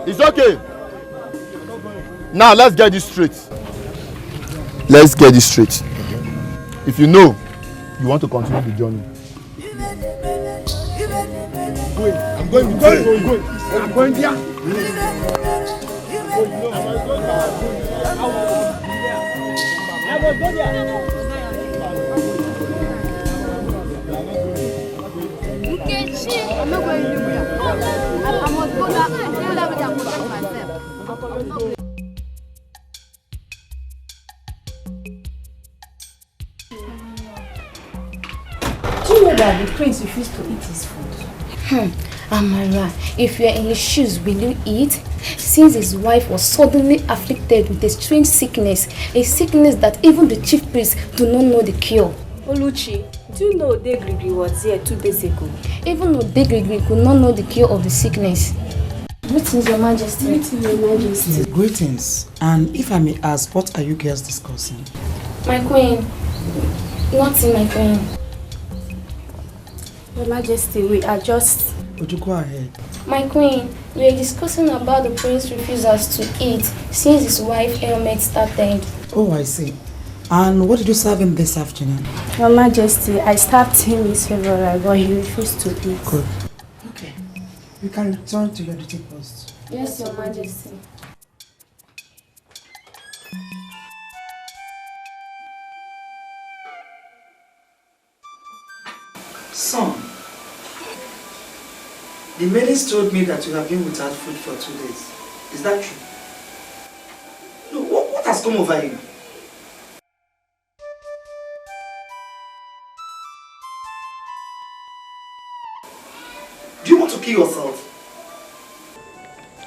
Speaker 24: It's okay. Now let's get this straight. Let's get this straight. If you know you want to continue the journey.
Speaker 15: I'm going there.
Speaker 7: Nkechi, I'm not going anywhere. I must go there. I feel like I can protect myself.
Speaker 11: Do you know that the prince refused to eat his food?
Speaker 4: Amara, if you are in his shoes, will you eat? Since his wife was suddenly afflicted with a strange sickness, a sickness that even the chief priests do not know the cure.
Speaker 2: Oluchi, do you know Odegrigri was here 2 days ago?
Speaker 4: Even Odegrigri could not know the cure of the sickness. Greetings, Your Majesty.
Speaker 2: Greetings, Your Majesty.
Speaker 8: Greetings. And if I may ask, what are you girls discussing?
Speaker 4: My queen. Nothing, my queen.
Speaker 2: Your Majesty, we are just...
Speaker 8: Would you go ahead?
Speaker 4: My queen, we are discussing about the prince's refusals to eat since his wife ailment started.
Speaker 8: Oh, I see. And what did you serve him this afternoon?
Speaker 2: Your Majesty, I stabbed him his favorite, but he refused to eat.
Speaker 8: Good. Okay. You can return to your duty post.
Speaker 4: Yes, Your Majesty.
Speaker 3: Son, the maidens told me that you have been without food for 2 days. Is that true? No, what has come over you? Do you want to kill yourself?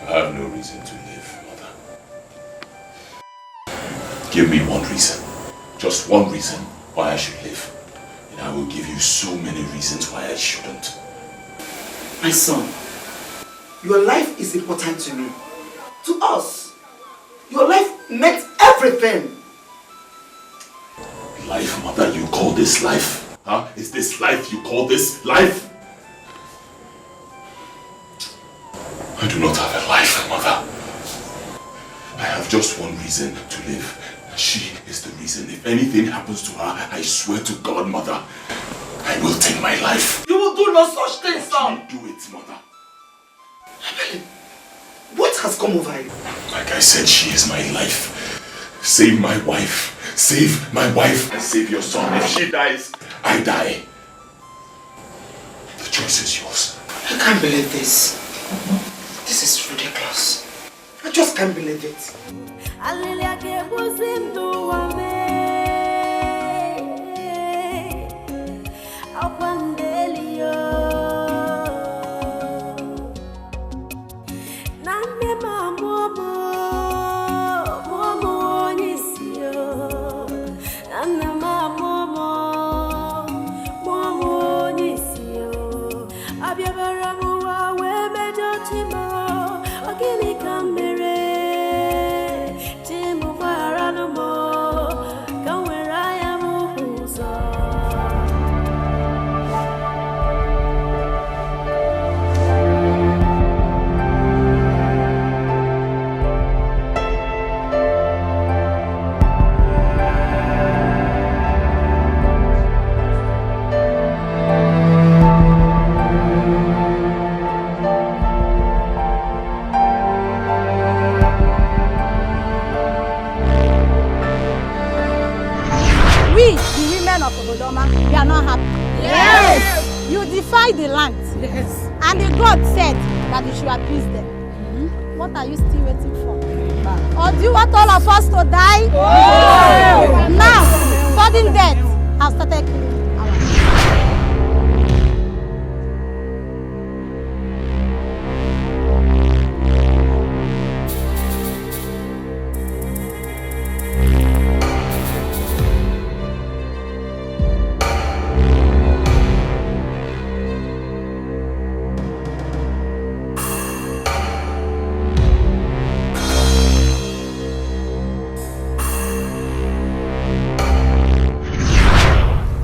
Speaker 9: I have no reason to live, Mother. Give me one reason. Just one reason why I should live. And I will give you so many reasons why I shouldn't.
Speaker 3: My son, your life is important to me. To us. Your life meant everything.
Speaker 9: Life, Mother, you call this life? Huh? Is this life you call this life? I do not have a life, Mother. I have just one reason to live. She is the reason. If anything happens to her, I swear to God, Mother, I will take my life.
Speaker 3: You will do no such thing, son.
Speaker 9: Do it, Mother.
Speaker 3: What has come over you?
Speaker 9: Like I said, she is my life. Save my wife. Save my wife and save your son. If she dies, I die. The choice is yours.
Speaker 3: I can't believe this. This is ridiculous. I just can't believe it.
Speaker 20: We are not happy. Yes! You defy the land. Yes. And the God said that you should appease them. What are you still waiting for? Or do you want all of us to die? Oh! Now, sudden death has started killing our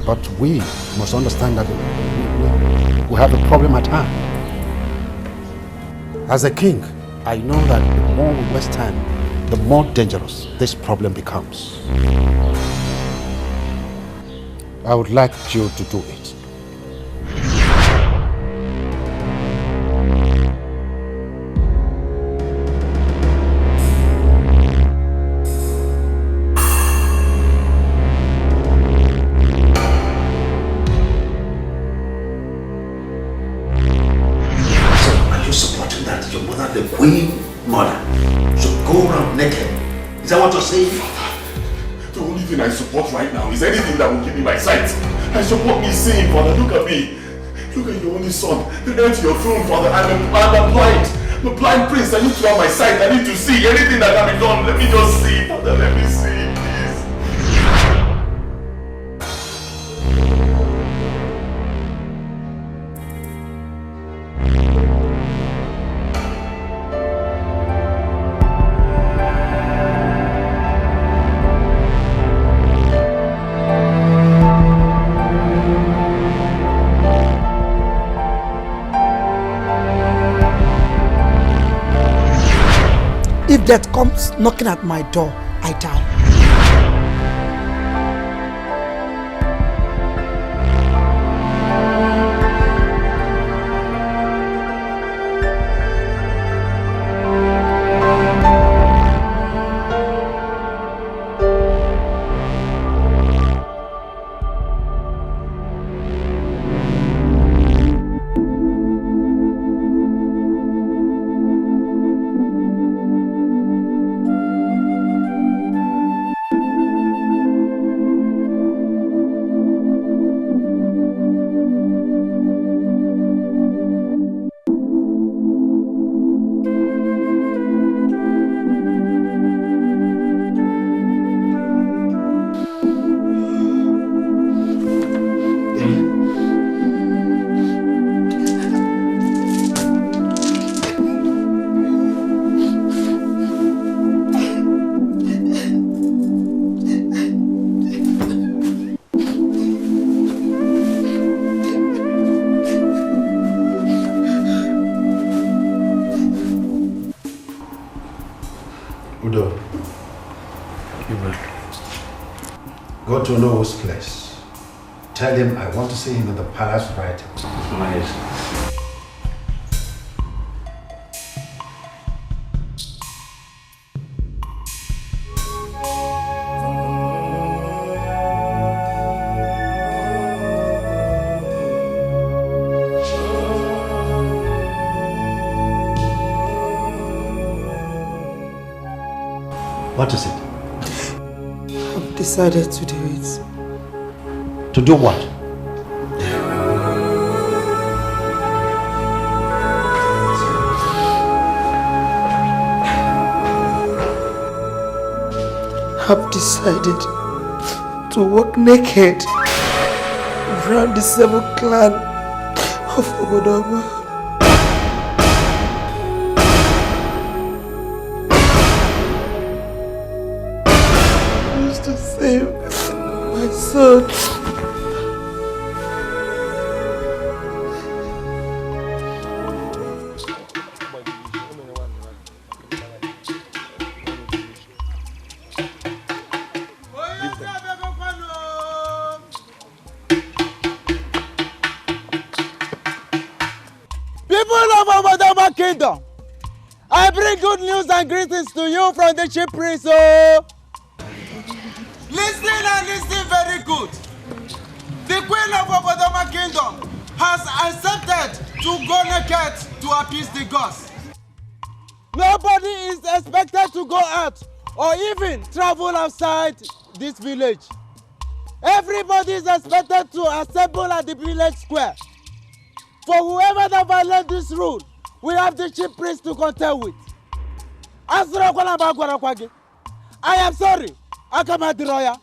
Speaker 5: But we must understand that we have a problem at hand. As a king, I know that the more we waste time, the more dangerous this problem becomes. I would like you to do it.
Speaker 9: Is that what you're saying? The only thing I support right now is anything that will give me my sight. I support me seeing, Father. Look at me. Look at your only son, the heir to your throne, Father. I'm blind. I'm a blind prince. I need to have my sight. I need to see anything that can be done. Let me just see, Father. Let me see, please.
Speaker 8: If death comes knocking at my door, I die.
Speaker 5: Go to Noah's place. Tell him I want to see him in the palace right away. What is it?
Speaker 8: I've decided to do it.
Speaker 5: To do what?
Speaker 8: I've decided to walk naked around the 7th clan of Ogodoma. To save my son.
Speaker 12: People of Ogodoma Kingdom, I bring good news and greetings to you from the chief priest. Listen and listen very good. The Queen of Ogodoma Kingdom has accepted to go naked to appease the gods. Nobody is expected to go out or even travel outside this village. Everybody is expected to assemble at the village square. For whoever that violates this rule, we have the chief priest to contend with. I am sorry. Akamadiroya.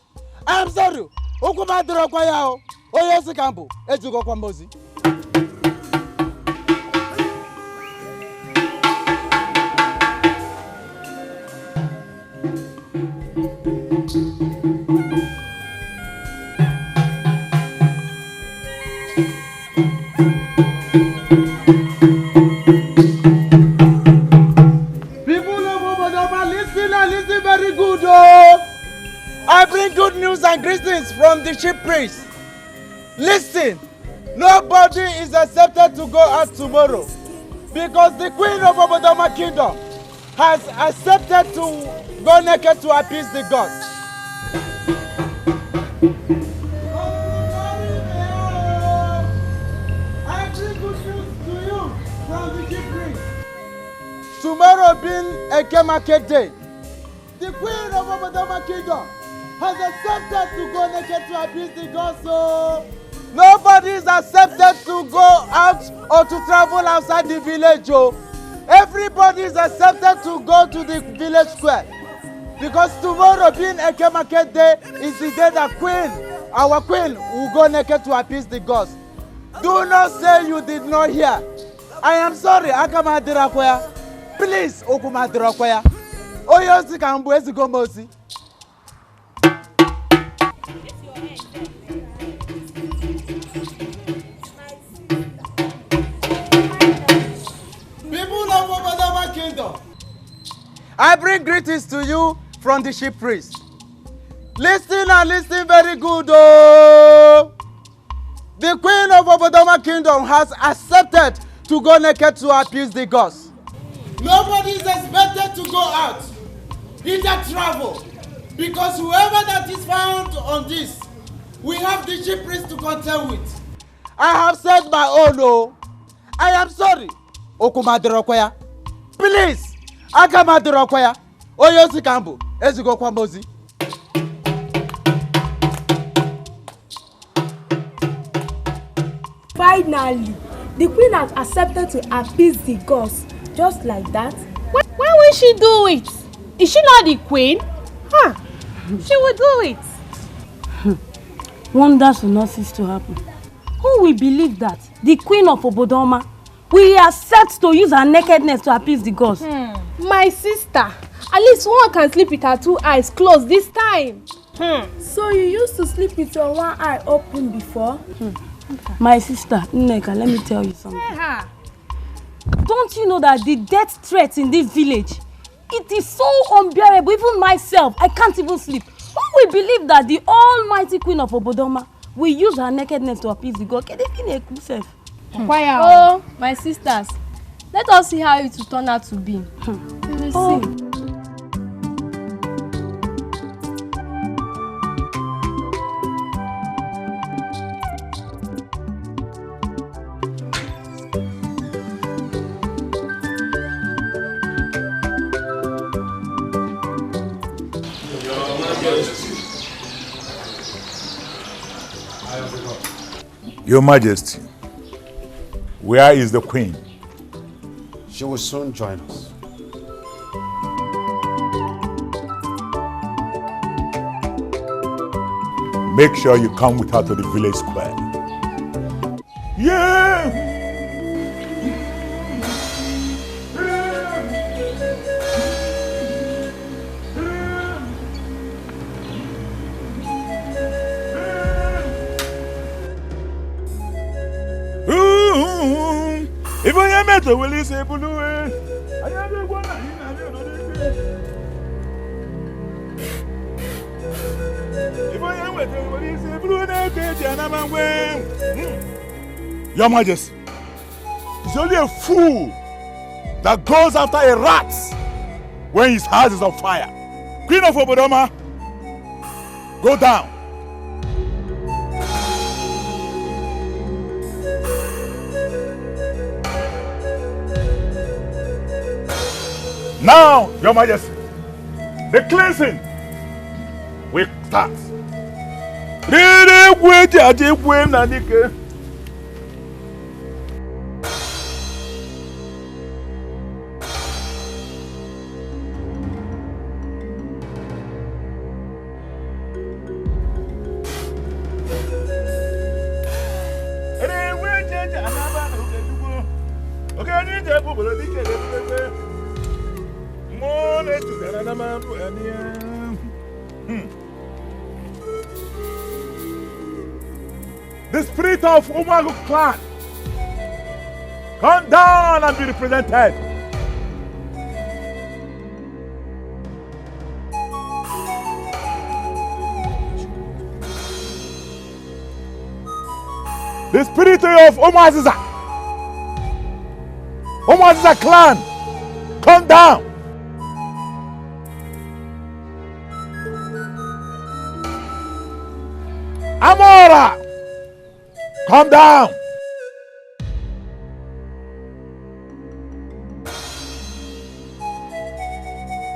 Speaker 12: I am sorry. Okumadiro Oyosi Kambu. Ejugo Kwambozi. I bring good news and greetings from the chief priest. Listen, nobody is accepted to go out tomorrow because the queen of Obodoma kingdom has accepted to go naked to appease the gods. I bring good news to you from the chief priest. Tomorrow being a market day, the queen of Obodoma kingdom has accepted to go naked to appease the gods. So nobody is accepted to go out or to travel outside the village. Oh. Everybody is accepted to go to the village square. Because tomorrow being a market day is the day that our queen will go naked to appease the gods. Do not say you did not hear. I am sorry, Akamadirakwaya. Please, Okumadirakwaya. Oyosi kambu eziko mosi. People of Obodoma kingdom, I bring greetings to you from the chief priest. Listen and listen very good, oh. The queen of Obodoma kingdom has accepted to go naked to appease the gods. Nobody is expected to go out, either travel, because whoever that is found on this, we have the chief priest to contend with. I have said my own, oh. I am sorry. Okumadirakwaya. Please, Akamadirakwaya. Oyosi kambu, ezigo kwa mozi.
Speaker 6: Finally, the queen has accepted to appease the gods, just like that. Why will she do it? Is she not the queen? Huh? She will do it.
Speaker 2: Wonders will not cease to happen. Who will believe that the queen of Obodoma will accept to use her nakedness to appease the gods?
Speaker 6: My sister, at least one can sleep with her two eyes closed this time.
Speaker 2: So you used to sleep with your one eye open before? My sister, Nneka, let me tell you something. Don't you know that the death threat in this village, it is so unbearable, even myself, I can't even sleep. Who will believe that the almighty queen of Obodoma will use her nakedness to appease the god?
Speaker 6: Oh, my sisters, let us see how it will turn out to be. We will see.
Speaker 1: Your Majesty, where is the queen?
Speaker 17: She will soon join us.
Speaker 1: Make sure you come with her to the village square. Yeah! If I am at the will you say, Bulu? I am the one. If I am at the will you say, Bulu? Your Majesty, it's only a fool that goes after a rat when his house is on fire. Queen of Obodoma, go down. Now, Your Majesty, the cleansing will start. The spirit of Umagu clan, come down and be represented. The spirit of Omaziza. Omaziza clan, come down. Amora, come down.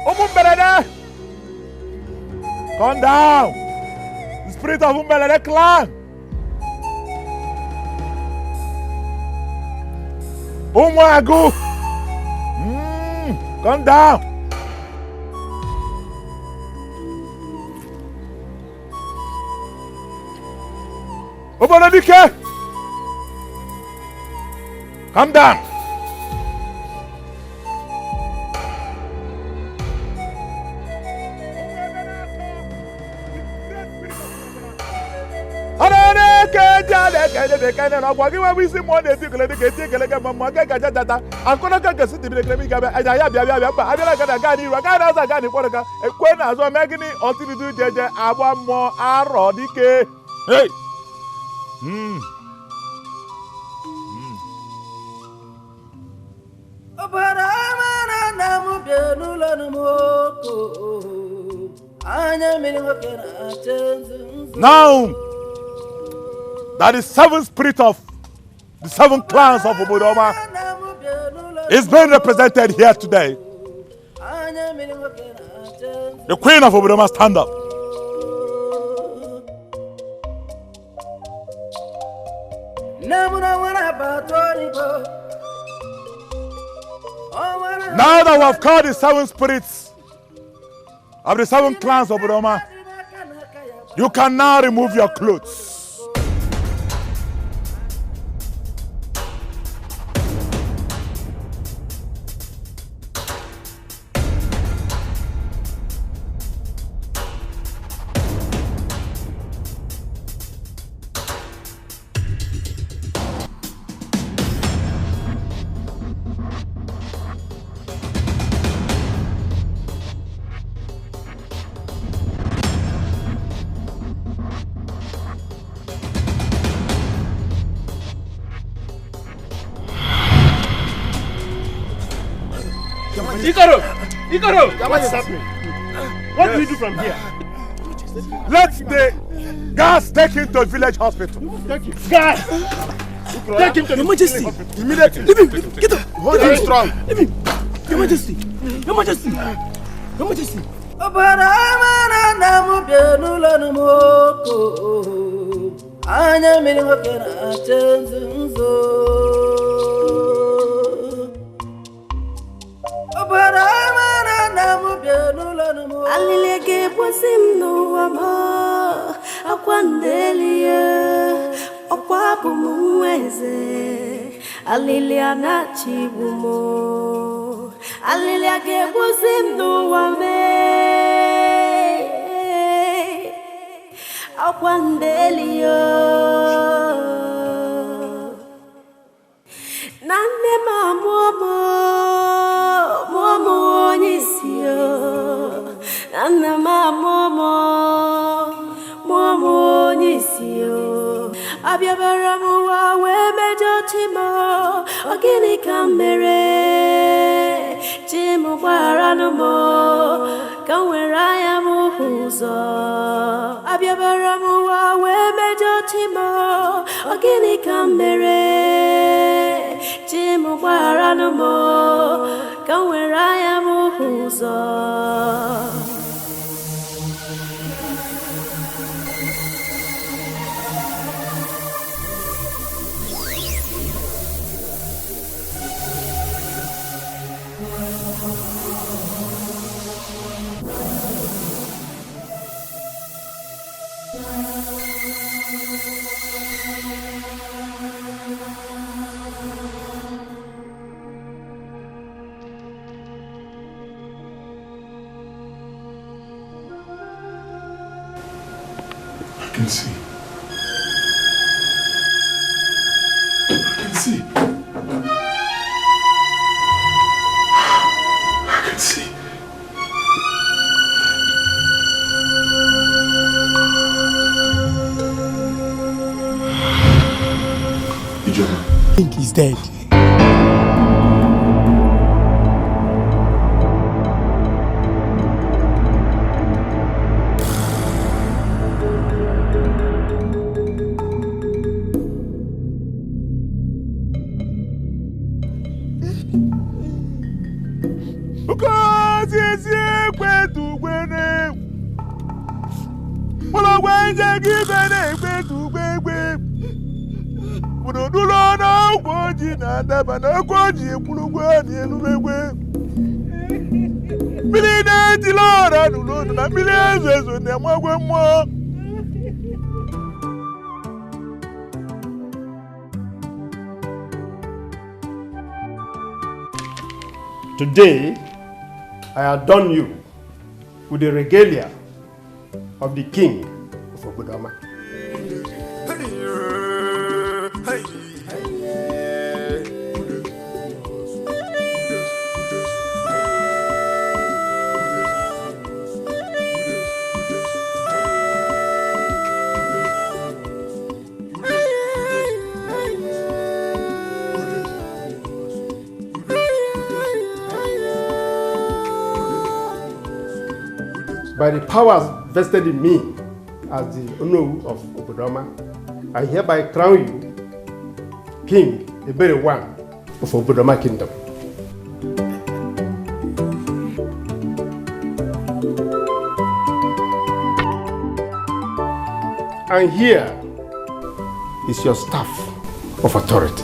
Speaker 1: Umumberede, come down. The spirit of Umberede clan. Umwagu, come down. Obolodike, come down. Hey. Now, that is seven spirit of the seven clans of Obodoma is being represented here today. The queen of Obodoma, stand up. Now that we have called the seven spirits of the seven clans of Obodoma, you can now remove your clothes.
Speaker 14: Ikaro! What is happening? What do we do from here?
Speaker 1: Let the guards take him to village hospital.
Speaker 14: Guards! Take him to
Speaker 8: Your Majesty!
Speaker 1: Immediately!
Speaker 8: Leave him! Get up!
Speaker 1: Hold him strong!
Speaker 8: Leave him! Your Majesty! Your Majesty! Your Majesty!
Speaker 7: Alilege bosim no wama akwandelia okwabu muweze alilia nachi bumo alilege bosim no wame akwandelia nane mamomo momo nisio Nana momo nisio Abiabara muwa we mejotimo Ogini kamere Jimu barano mo Kanweraya muhuzo Abiabara muwa we mejotimo Ogini kamere Jimu barano mo Kanweraya muhuzo
Speaker 9: I can see. I can see. I can see.
Speaker 14: King is dead. Today, I adorn you with the regalia of the king of Obodoma. By the powers vested in me as the Onowu of Obodoma, I hereby crown you King Ebere I of Obodoma Kingdom. And here is your staff of authority.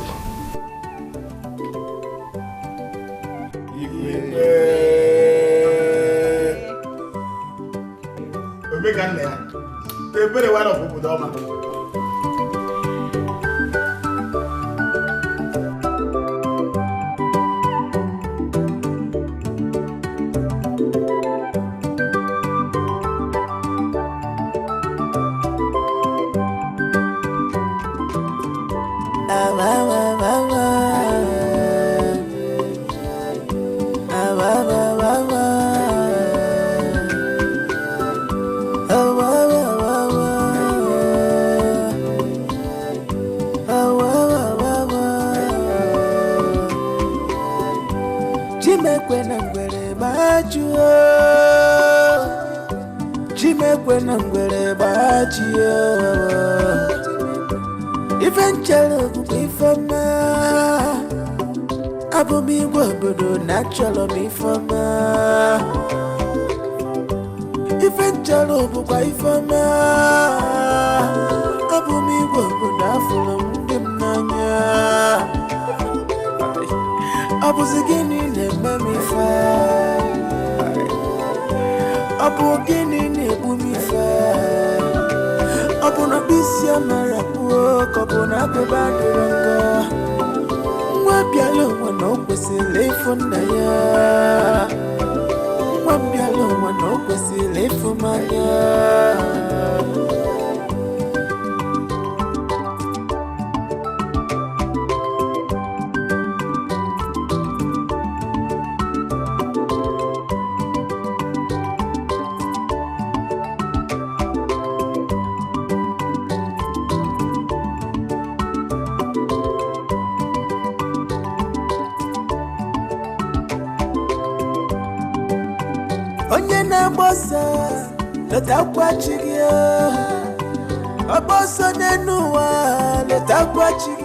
Speaker 12: Let